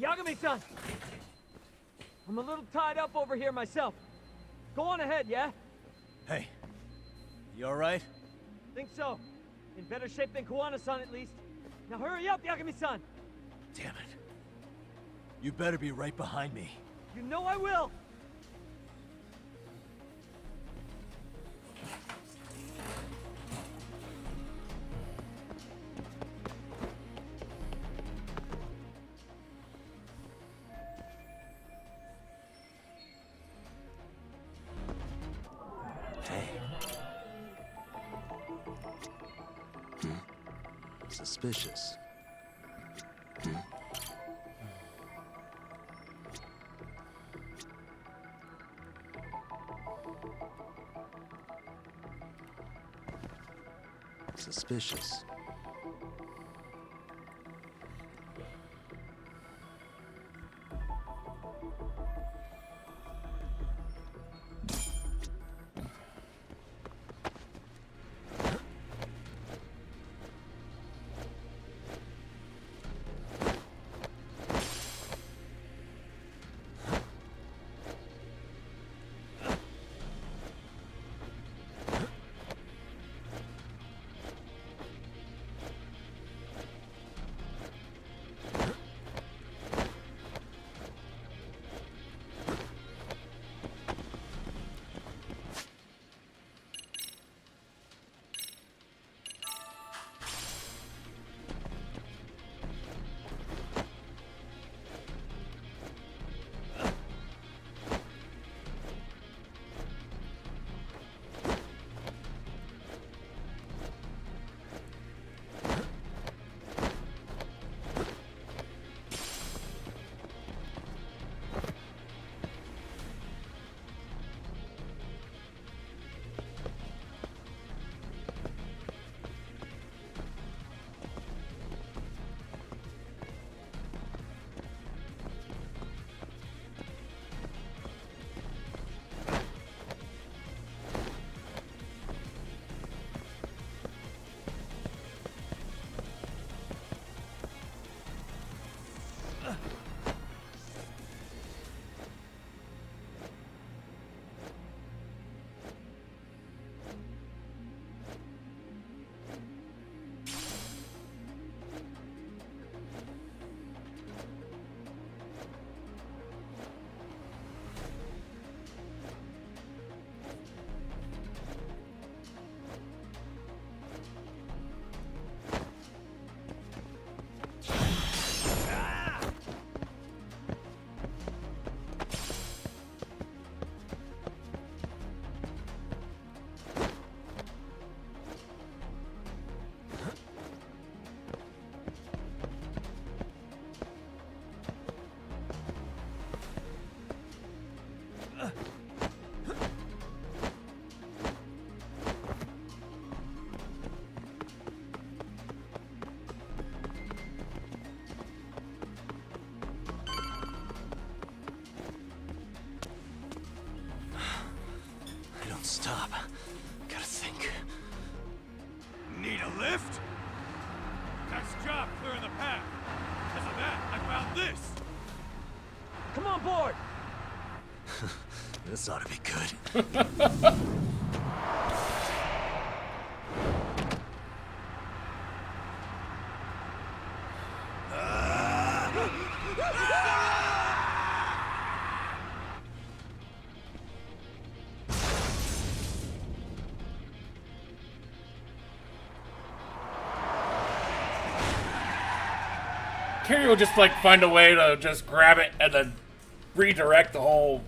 Yagami-san! I'm a little tied up over here myself. Go on ahead, yeah? Hey, you alright? Think so. In better shape than Kuwana-san, at least. Now hurry up, Yagami-san! Damn it. You better be right behind me. You know I will! Suspicious. Suspicious. stop. Gotta think. Need a lift? Nice job clearing the path. Because of that, I found this. Come on board! This ought to be good. Carrie will just like find a way to just grab it and then redirect the whole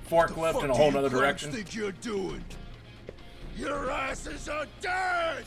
forklift in a whole nother direction. What do you think you're doing? Your asses are dead!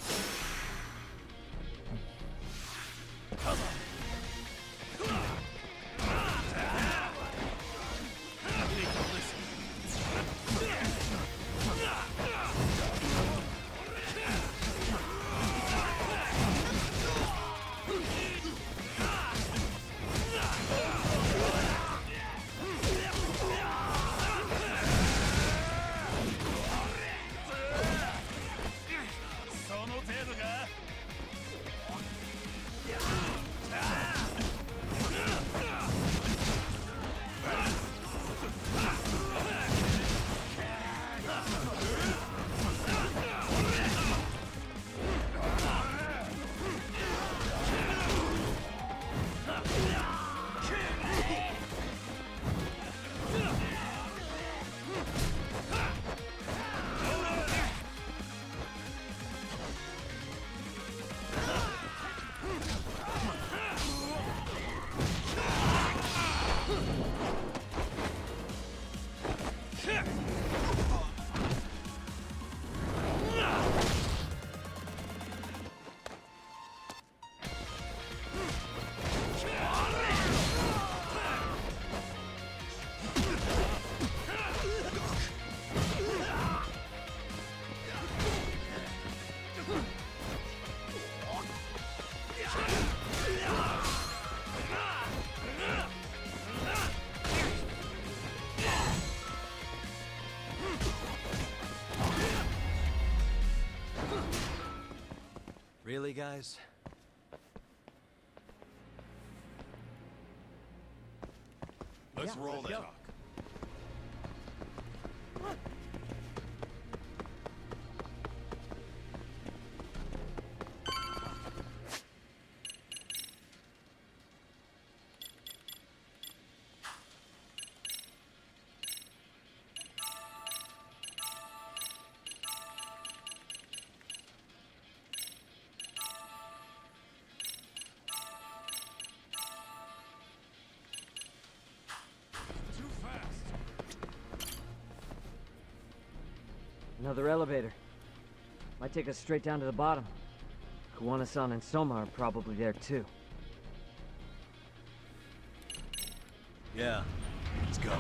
Really, guys? Let's roll that talk. Another elevator. Might take us straight down to the bottom. Kuwana-san and Soma are probably there too. Yeah, let's go.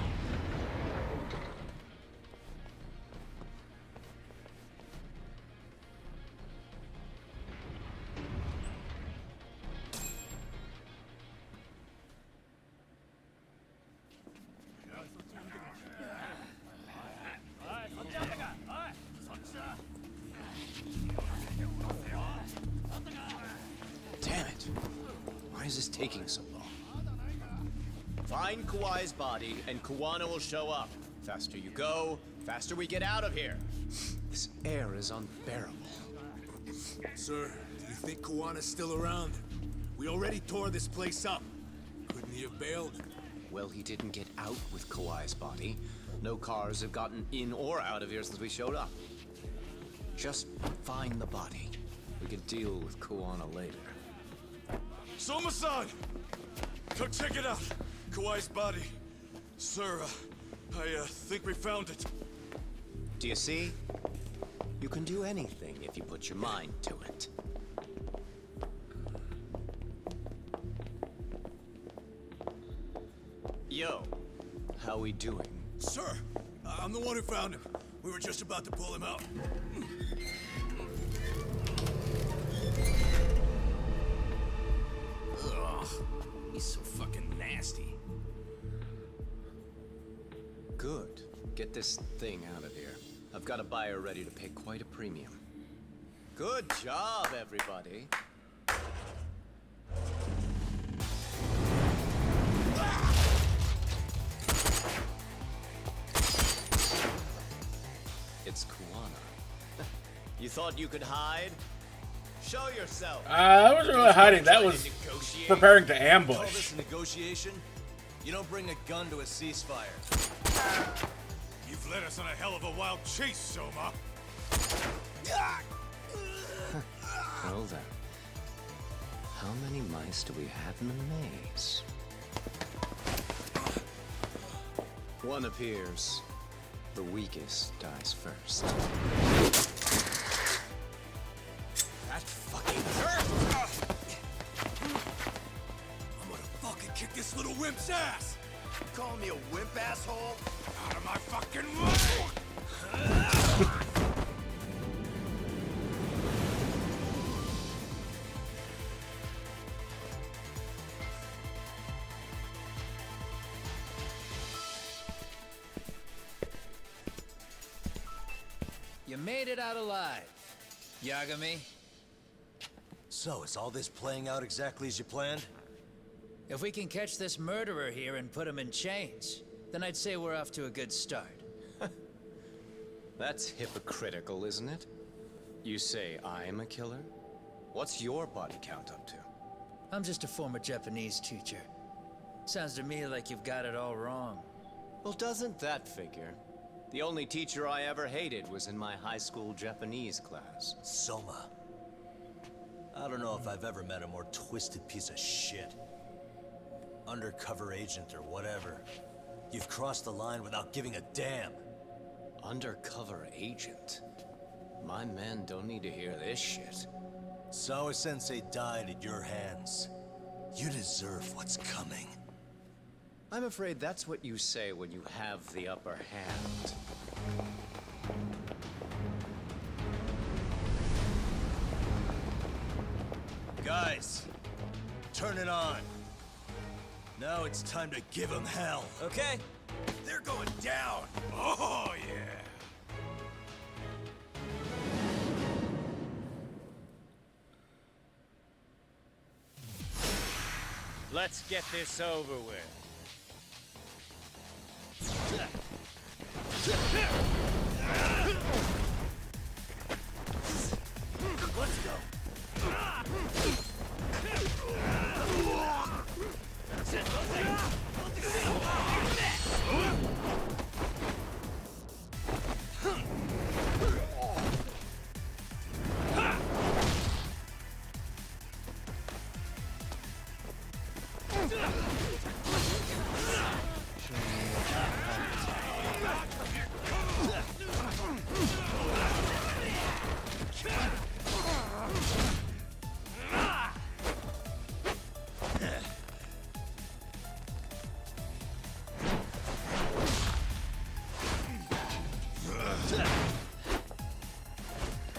Damn it! Why is this taking so long? Find Kawai's body, and Kuwana will show up. Faster you go, faster we get out of here. This air is unbearable. Sir, do you think Kawana's still around? We already tore this place up. Couldn't he have bailed? Well, he didn't get out with Kawai's body. No cars have gotten in or out of here since we showed up. Just find the body. We can deal with Kuwana later. Soma-san! Go check it out! Kawai's body. Sir, I think we found it. Do you see? You can do anything if you put your mind to it. Yo, how we doing? Sir, I'm the one who found him. We were just about to pull him out. Ugh, he's so fucking nasty. Good. Get this thing out of here. I've got a buyer ready to pay quite a premium. Good job, everybody. It's Kuwana. You thought you could hide? Show yourself. I wasn't really hiding. That was preparing to Call ambush. this a negotiation? You don't bring a gun to a ceasefire. You've led us on a hell of a wild chase, Soma. Well then, how many mice do we have in the maze? One appears. The weakest dies first. That fucking hurt! I'm gonna fucking kick this little wimp's ass! You calling me a wimp, asshole? Out of my fucking way! You made it out alive, Yagami. So, is all this playing out exactly as you planned? If we can catch this murderer here and put him in chains, then I'd say we're off to a good start. That's hypocritical, isn't it? You say I'm a killer? What's your body count up to? I'm just a former Japanese teacher. Sounds to me like you've got it all wrong. Well, doesn't that figure? The only teacher I ever hated was in my high school Japanese class. Soma. I don't know if I've ever met a more twisted piece of shit. Undercover agent or whatever. You've crossed the line without giving a damn. Undercover agent? My men don't need to hear this shit. Sawa-sensei died at your hands. You deserve what's coming. I'm afraid that's what you say when you have the upper hand. Guys, turn it on. Now it's time to give them hell. Okay. They're going down. Oh, yeah. Let's get this over with. Let's go.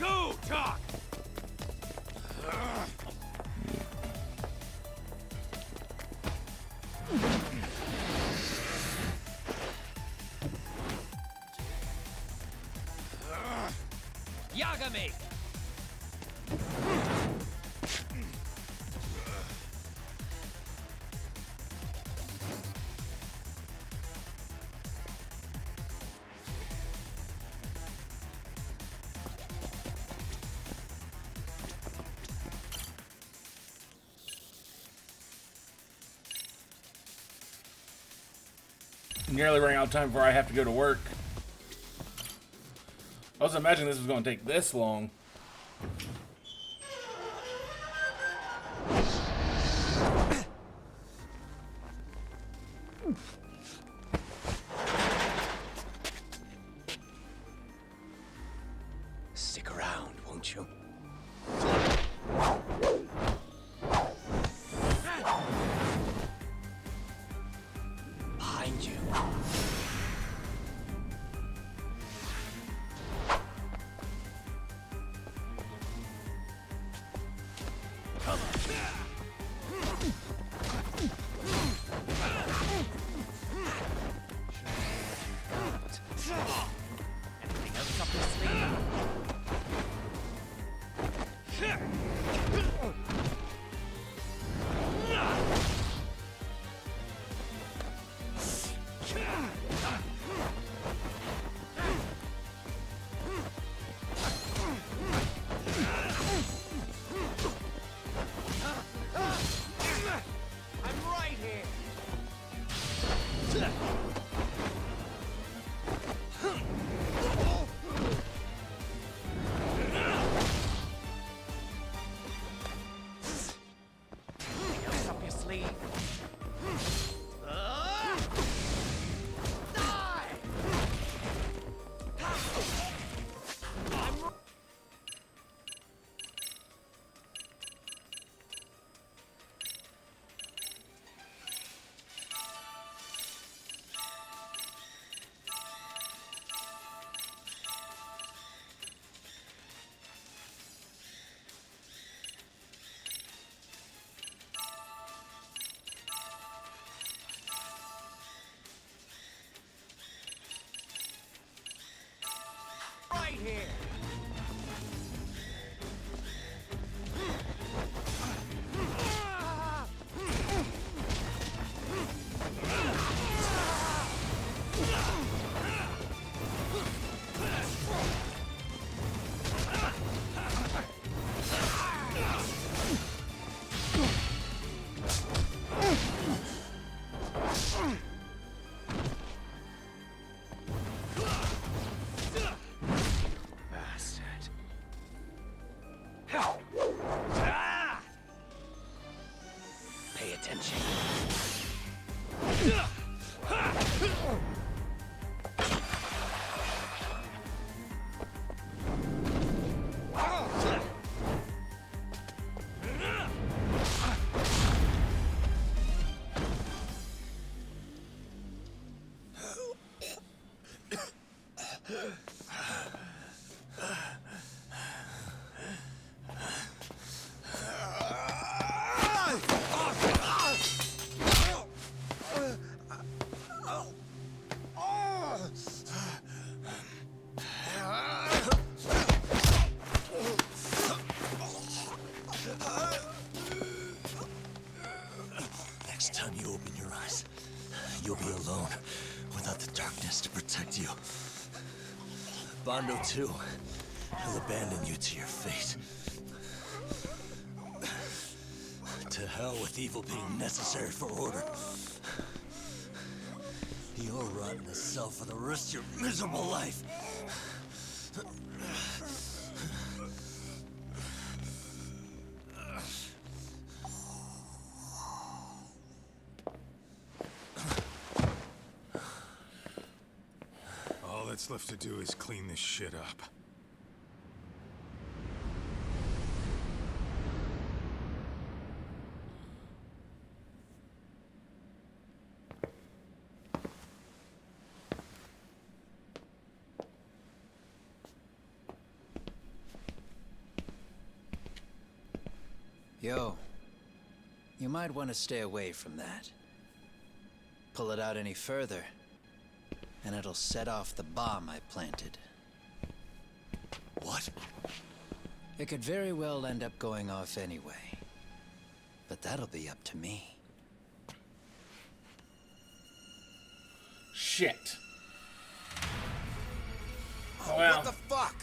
Go, Talk! Yagami! Nearly running out of time before I have to go to work. I was imagining this was going to take this long. Stick around, won't you? Behind you. Anything else up here. Pay attention. Next time you open your eyes, you'll be alone, without the darkness to protect you. Bando, too, will abandon you to your fate. To hell with evil being necessary for order. You'll rot in a cell for the rest of your miserable life. All that's left to do is clean this shit up. Yo, you might want to stay away from that. Pull it out any further, and it'll set off the bomb I planted. What? It could very well end up going off anyway. But that'll be up to me. Shit. Oh, Well. what the fuck?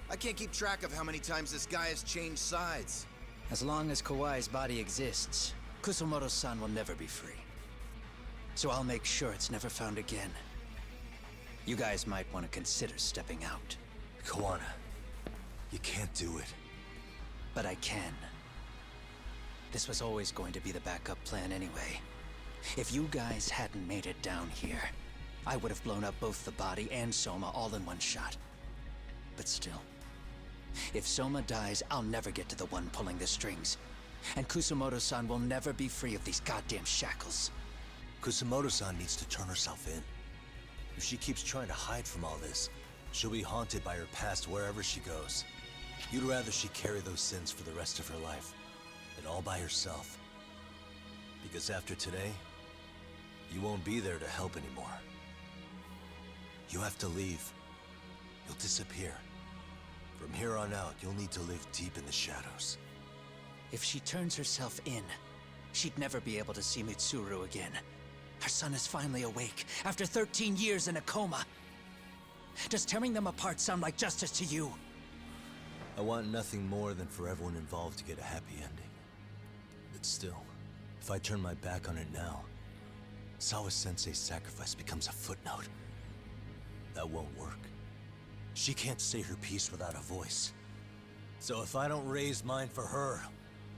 I can't keep track of how many times this guy has changed sides. As long as Kawai's body exists, Kusumoto-san will never be free. So I'll make sure it's never found again. You guys might want to consider stepping out. Kawana, you can't do it. But I can. This was always going to be the backup plan anyway. If you guys hadn't made it down here, I would have blown up both the body and Soma all in one shot. But still, if Soma dies, I'll never get to the one pulling the strings. And Kusumoto-san will never be free of these goddamn shackles. Kusumoto-san needs to turn herself in. If she keeps trying to hide from all this, she'll be haunted by her past wherever she goes. You'd rather she carry those sins for the rest of her life, and all by herself. Because after today, you won't be there to help anymore. You have to leave. You'll disappear. From here on out, you'll need to live deep in the shadows. If she turns herself in, she'd never be able to see Mitsuru again. Her son is finally awake, after 13 years in a coma. Does tearing them apart sound like justice to you? I want nothing more than for everyone involved to get a happy ending. But still, if I turn my back on it now, Sawa-sensei's sacrifice becomes a footnote. That won't work. She can't say her piece without a voice. So if I don't raise mine for her,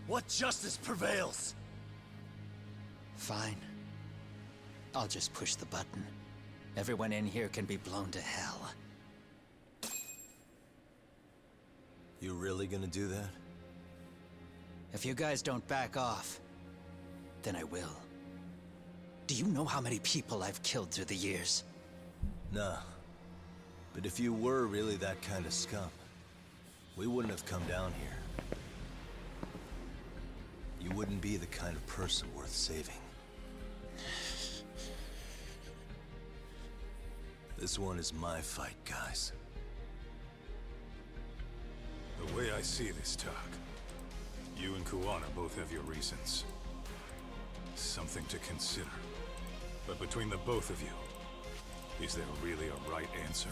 what justice prevails? Fine. I'll just push the button. Everyone in here can be blown to hell. You really gonna do that? If you guys don't back off, then I will. Do you know how many people I've killed through the years? Nah. But if you were really that kind of scum, we wouldn't have come down here. You wouldn't be the kind of person worth saving. This one is my fight, guys. The way I see this, Tak, you and Kuwana both have your reasons. Something to consider. But between the both of you, is there really a right answer?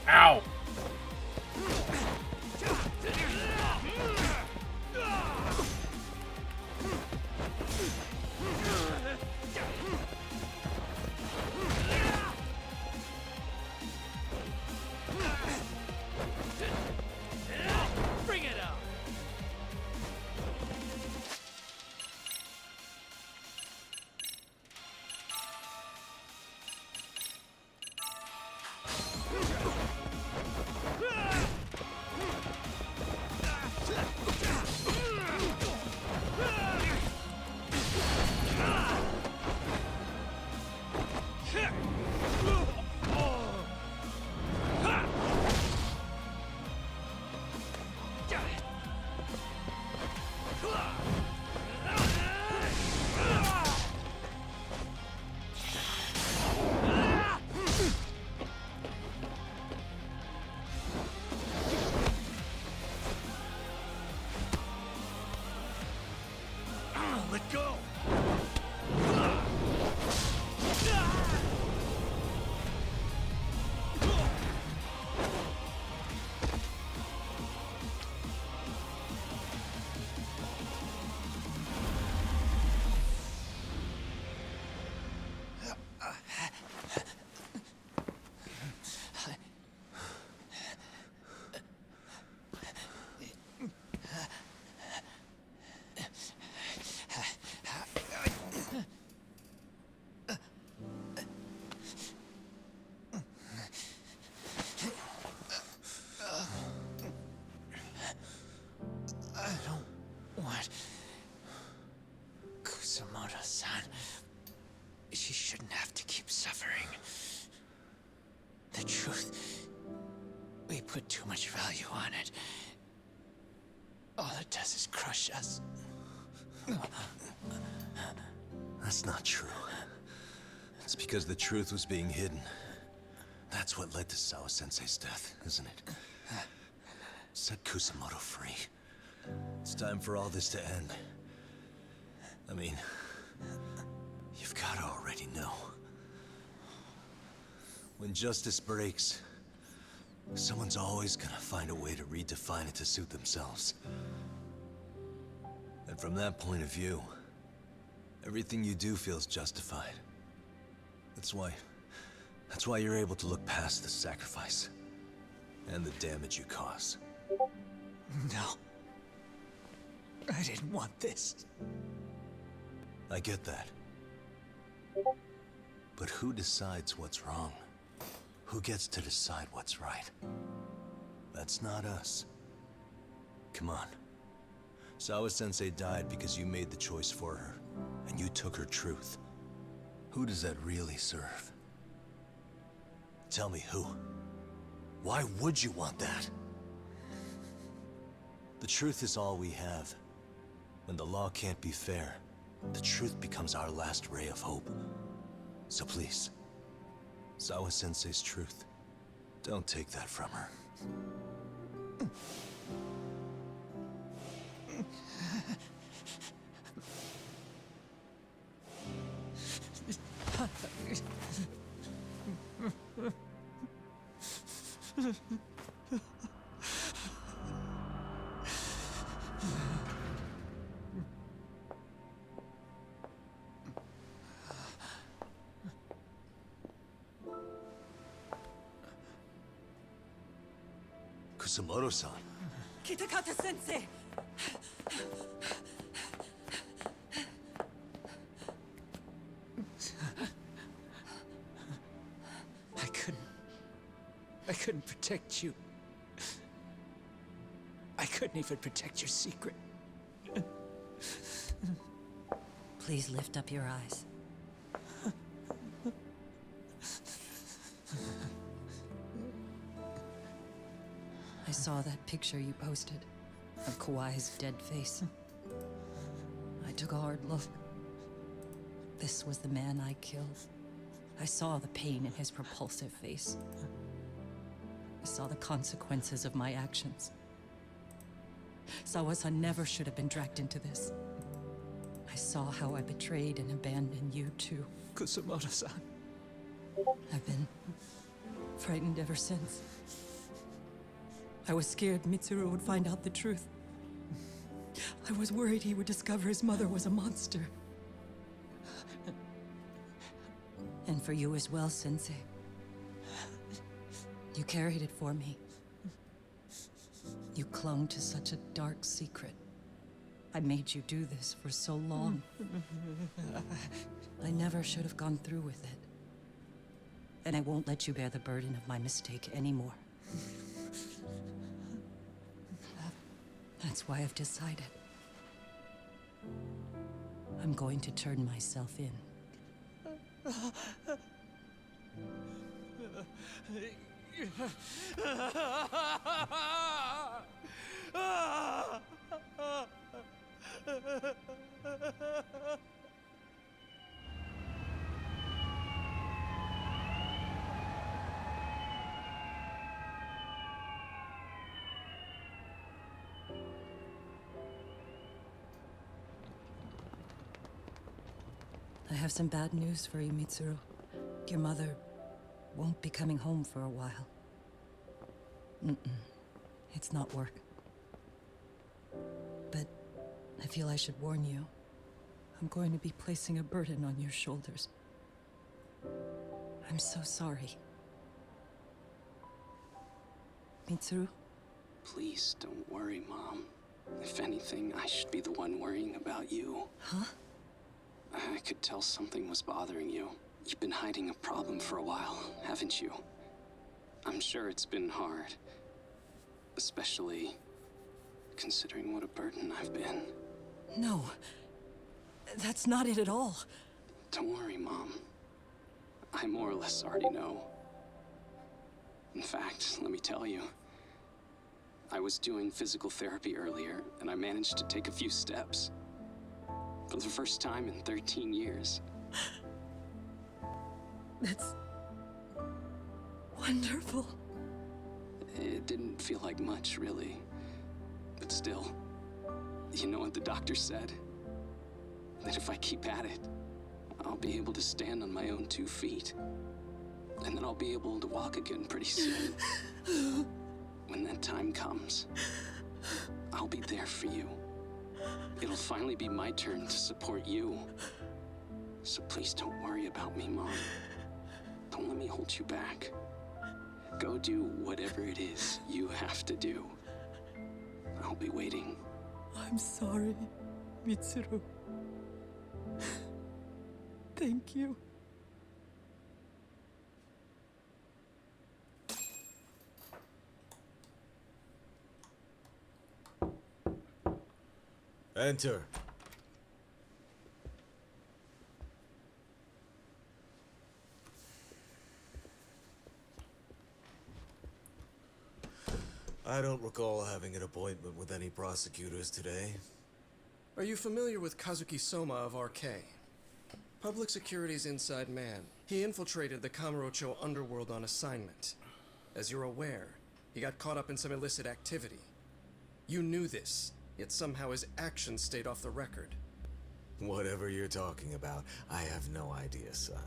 Ow! Bring it up! Let go! I don't want Kusumoto-san. She shouldn't have to keep suffering. The truth, we put too much value on it. All it does is crush us. That's not true. It's because the truth was being hidden. That's what led to Sawa-sensei's death, isn't it? Set Kusumoto free. It's time for all this to end. I mean, you've got to already know. When justice breaks, someone's always gonna find a way to redefine it to suit themselves. And from that point of view, everything you do feels justified. That's why you're able to look past the sacrifice and the damage you cause. No. I didn't want this. I get that. But who decides what's wrong? Who gets to decide what's right? That's not us. Come on. Sawa-sensei died because you made the choice for her, and you took her truth. Who does that really serve? Tell me who. Why would you want that? The truth is all we have. When the law can't be fair, the truth becomes our last ray of hope. So please, Sawa-sensei's truth, don't take that from her. Kusumoto-san. Kitakata-sensei! I couldn't protect you. I couldn't even protect your secret. Please lift up your eyes. I saw that picture you posted of Kawai's dead face. I took a hard look. This was the man I killed. I saw the pain in his repulsive face. I saw the consequences of my actions. Sawa-san never should have been dragged into this. I saw how I betrayed and abandoned you too. Kusumoto-san. I've been frightened ever since. I was scared Mitsuru would find out the truth. I was worried he would discover his mother was a monster. And for you as well, Sensei. You carried it for me. You clung to such a dark secret. I made you do this for so long. I never should have gone through with it. And I won't let you bear the burden of my mistake anymore. That's why I've decided. I'm going to turn myself in. I have some bad news for you, Mitsuru. Your mother won't be coming home for a while. It's not work. But I feel I should warn you. I'm going to be placing a burden on your shoulders. I'm so sorry. Mitsuru? Please don't worry, Mom. If anything, I should be the one worrying about you. Huh? I could tell something was bothering you. You've been hiding a problem for a while, haven't you? I'm sure it's been hard. Especially considering what a burden I've been. No. That's not it at all. Don't worry, Mom. I more or less already know. In fact, let me tell you. I was doing physical therapy earlier, and I managed to take a few steps. For the first time in 13 years. That's wonderful. It didn't feel like much, really. But still, you know what the doctor said? That if I keep at it, I'll be able to stand on my own 2 feet. And then I'll be able to walk again pretty soon. When that time comes, I'll be there for you. It'll finally be my turn to support you. So please don't worry about me, Mom. Don't let me hold you back. Go do whatever it is you have to do. I'll be waiting. I'm sorry, Mitsuru. Thank you. Enter. I don't recall having an appointment with any prosecutors today. Are you familiar with Kazuki Soma of RK? Public Security's inside man. He infiltrated the Kamurocho underworld on assignment. As you're aware, he got caught up in some illicit activity. You knew this, yet somehow his actions stayed off the record. Whatever you're talking about, I have no idea, son.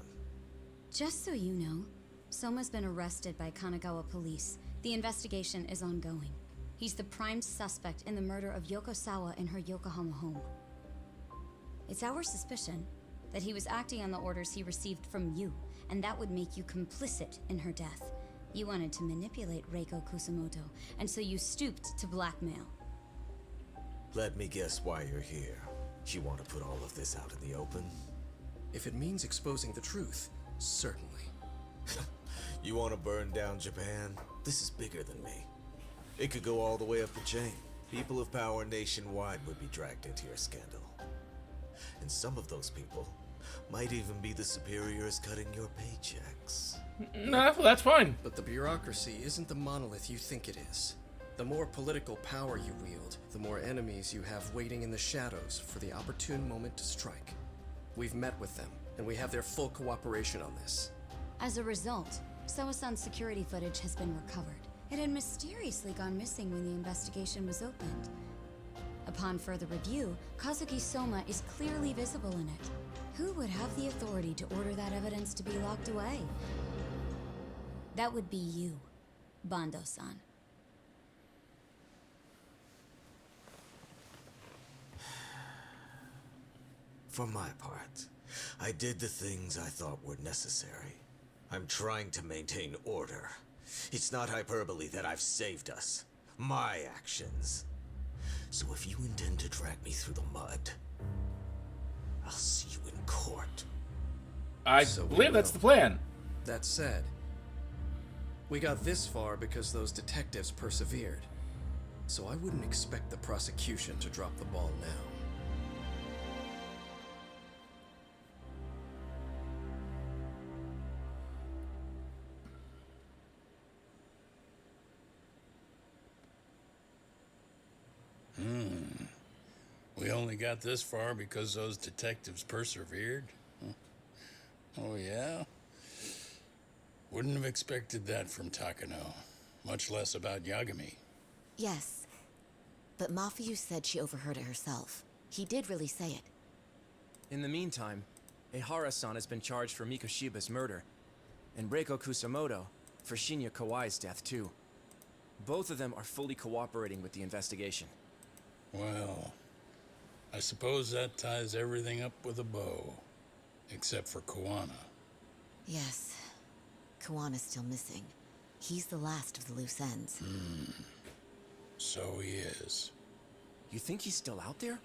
Just so you know, Soma's been arrested by Kanagawa police. The investigation is ongoing. He's the prime suspect in the murder of Yoko Sawa in her Yokohama home. It's our suspicion that he was acting on the orders he received from you, and that would make you complicit in her death. You wanted to manipulate Reiko Kusumoto, and so you stooped to blackmail. Let me guess why you're here. You want to put all of this out in the open? If it means exposing the truth, certainly. You want to burn down Japan? This is bigger than me. It could go all the way up the chain. People of power nationwide would be dragged into your scandal. And some of those people might even be the superiors cutting your paychecks. No, that's fine. But the bureaucracy isn't the monolith you think it is. The more political power you wield, the more enemies you have waiting in the shadows for the opportune moment to strike. We've met with them, and we have their full cooperation on this. As a result, Soa-san's security footage has been recovered. It had mysteriously gone missing when the investigation was opened. Upon further review, Kazuki Soma is clearly visible in it. Who would have the authority to order that evidence to be locked away? That would be you, Bando-san. For my part, I did the things I thought were necessary. I'm trying to maintain order. It's not hyperbole that I've saved us. My actions. So if you intend to drag me through the mud, I'll see you in court. I believe that's the plan. That said, we got this far because those detectives persevered. So I wouldn't expect the prosecution to drop the ball now. We only got this far because those detectives persevered? Huh? Oh, yeah? Wouldn't have expected that from Takano, much less about Yagami. Yes, but Mafuyu said she overheard it herself. He did really say it. In the meantime, Ehara-san has been charged for Mikoshiba's murder, and Reiko Kusumoto for Shinya Kawai's death, too. Both of them are fully cooperating with the investigation. Well, I suppose that ties everything up with a bow. Except for Kuwana. Yes. Kuwana's still missing. He's the last of the loose ends. So he is. You think he's still out there?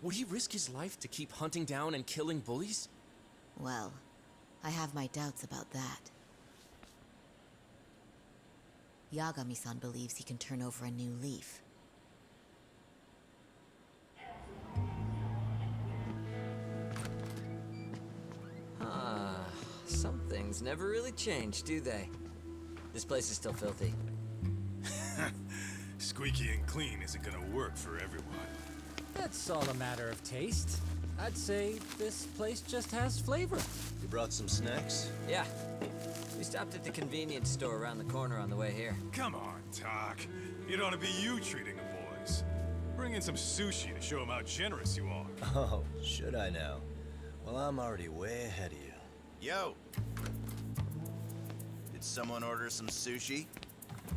Would he risk his life to keep hunting down and killing bullies? Well, I have my doubts about that. Yagami-san believes he can turn over a new leaf. Some things never really change, do they? This place is still filthy. Squeaky and clean isn't gonna work for everyone. That's all a matter of taste. I'd say this place just has flavor. You brought some snacks? Yeah. We stopped at the convenience store around the corner on the way here. Come on, Talk. It ought to be you treating the boys. Bring in some sushi to show them how generous you are. Oh, should I now? Well, I'm already way ahead of you. Yo! Did someone order some sushi?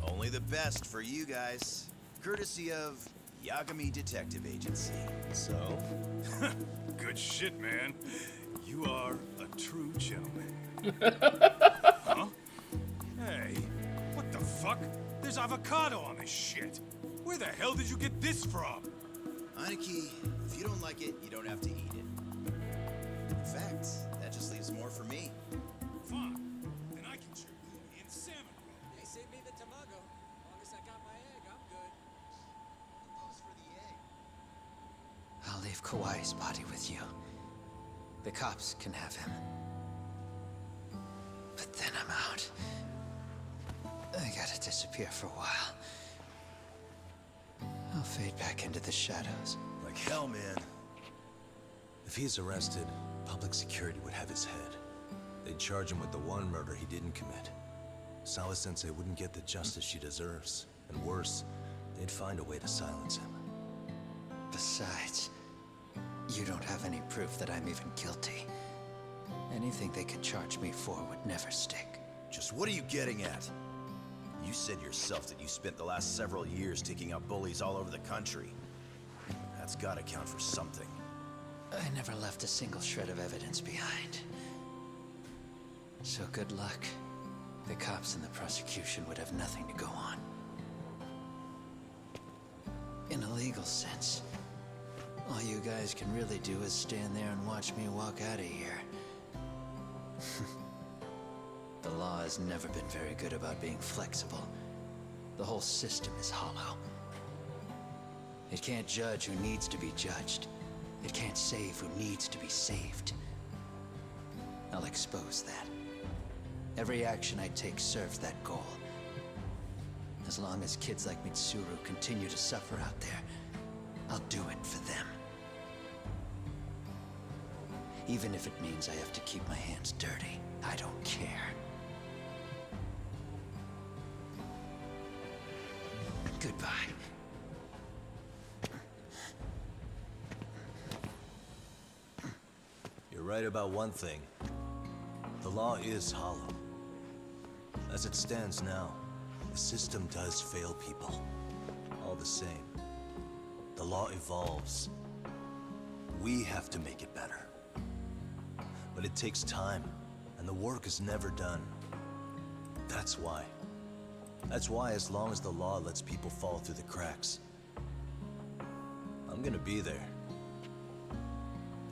Only the best for you guys. Courtesy of Yagami Detective Agency. So? Good shit, man. You are a true gentleman. Huh? Hey, what the fuck? There's avocado on this shit. Where the hell did you get this from? Aniki, if you don't like it, you don't have to eat it. In fact, that just leaves more for me. Fine. And I can chew gloomy and salmon roll. Hey, save me the tamago. As long as I got my egg, I'm good. Who goes for the egg? I'll leave Kawai's body with you. The cops can have him. But then I'm out. I gotta disappear for a while. I'll fade back into the shadows. Like hell, man. If he's arrested, public security would have his head. They'd charge him with the one murder he didn't commit. Sawa-sensei wouldn't get the justice she deserves. And worse, they'd find a way to silence him. Besides, you don't have any proof that I'm even guilty. Anything they could charge me for would never stick. Just what are you getting at? You said yourself that you spent the last several years taking out bullies all over the country. That's gotta count for something. I never left a single shred of evidence behind. So good luck. The cops and the prosecution would have nothing to go on. In a legal sense, all you guys can really do is stand there and watch me walk out of here. The law has never been very good about being flexible. The whole system is hollow. It can't judge who needs to be judged. It can't save who needs to be saved. I'll expose that. Every action I take serves that goal. As long as kids like Mitsuru continue to suffer out there, I'll do it for them. Even if it means I have to keep my hands dirty, I don't care. Goodbye. You're right about one thing. The law is hollow. As it stands now, the system does fail people. All the same, the law evolves. We have to make it better. But it takes time, and the work is never done. That's why, as long as the law lets people fall through the cracks, I'm gonna be there.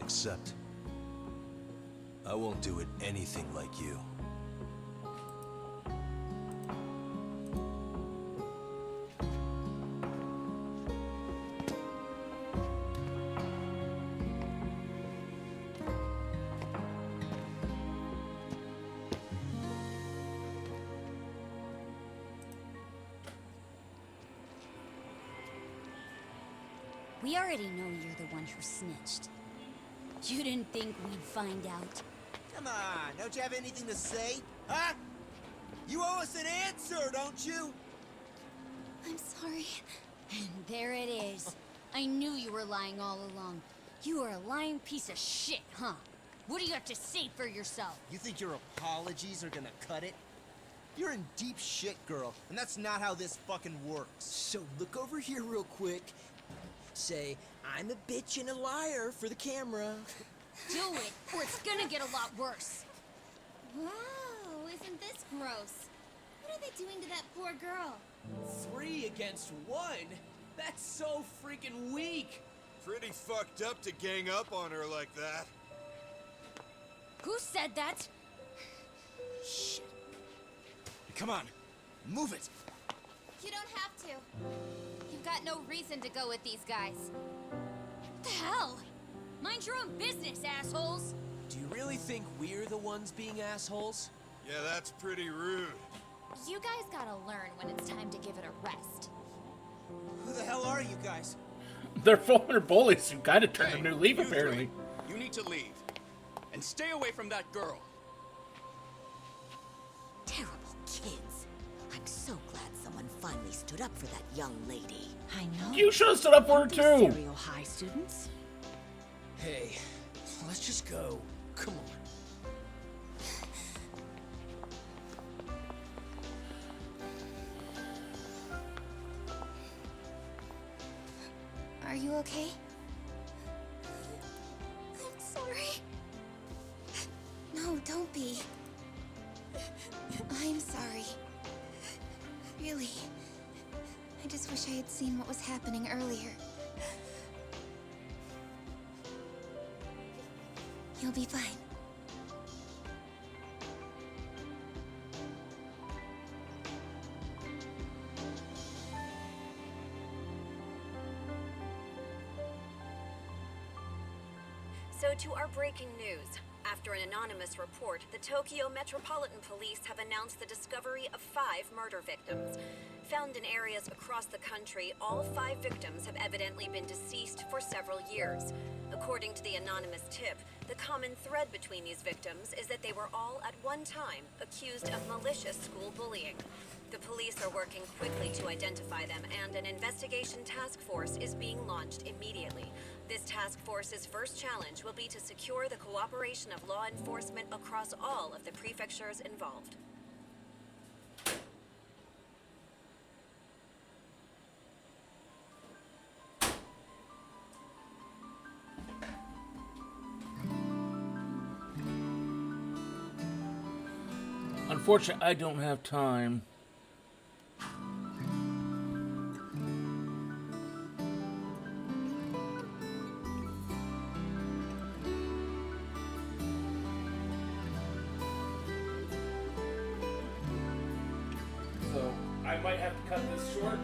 Except, I won't do it anything like you. We already know you're the one who snitched. You didn't think we'd find out. Come on, don't you have anything to say? Huh? You owe us an answer, don't you? I'm sorry. And there it is. I knew you were lying all along. You are a lying piece of shit, huh? What do you have to say for yourself? You think your apologies are gonna cut it? You're in deep shit, girl, and that's not how this fucking works. So look over here real quick. Say, I'm a bitch and a liar for the camera. Do it, or it's gonna get a lot worse. Wow, isn't this gross? What are they doing to that poor girl? 3 against 1? That's so freaking weak. Pretty fucked up to gang up on her like that. Who said that? Shit. Come on, move it. You don't have to. You've got no reason to go with these guys. What the hell? Mind your own business, assholes! Do you really think we're the ones being assholes? Yeah, that's pretty rude. You guys gotta learn when it's time to give it a rest. Who the hell are you guys? They're former bullies who kind of turned a new leaf, you apparently. You need to leave. And stay away from that girl. Terrible kids. I'm so glad someone finally stood up for that young lady. I know. You should have stood up for her too. Stereo High students. Hey, let's just go. Come on. Are you okay? I'm sorry. No, don't be. I'm sorry. Really. I just wish I had seen what was happening earlier. You'll be fine. So to our breaking news. After an anonymous report, the Tokyo Metropolitan Police have announced the discovery of 5 murder victims. Found in areas across the country, all 5 victims have evidently been deceased for several years. According to the anonymous tip, the common thread between these victims is that they were all at one time accused of malicious school bullying. The police are working quickly to identify them, and an investigation task force is being launched immediately. This task force's first challenge will be to secure the cooperation of law enforcement across all of the prefectures involved. Unfortunately, I don't have time. So I might have to cut this short.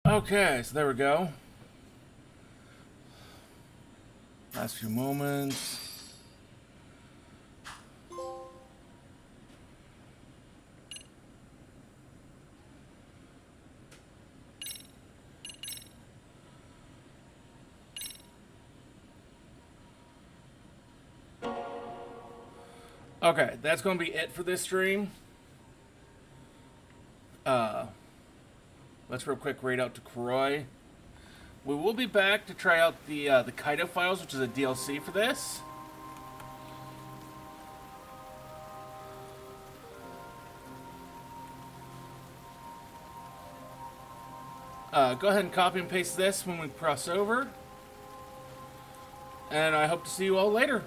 Okay, so there we go. Last few moments. Okay, that's going to be it for this stream. Let's real quick raid out to Kuroi. We will be back to try out the Kaido Files, which is a DLC for this. Go ahead and copy and paste this when we cross over. And I hope to see you all later.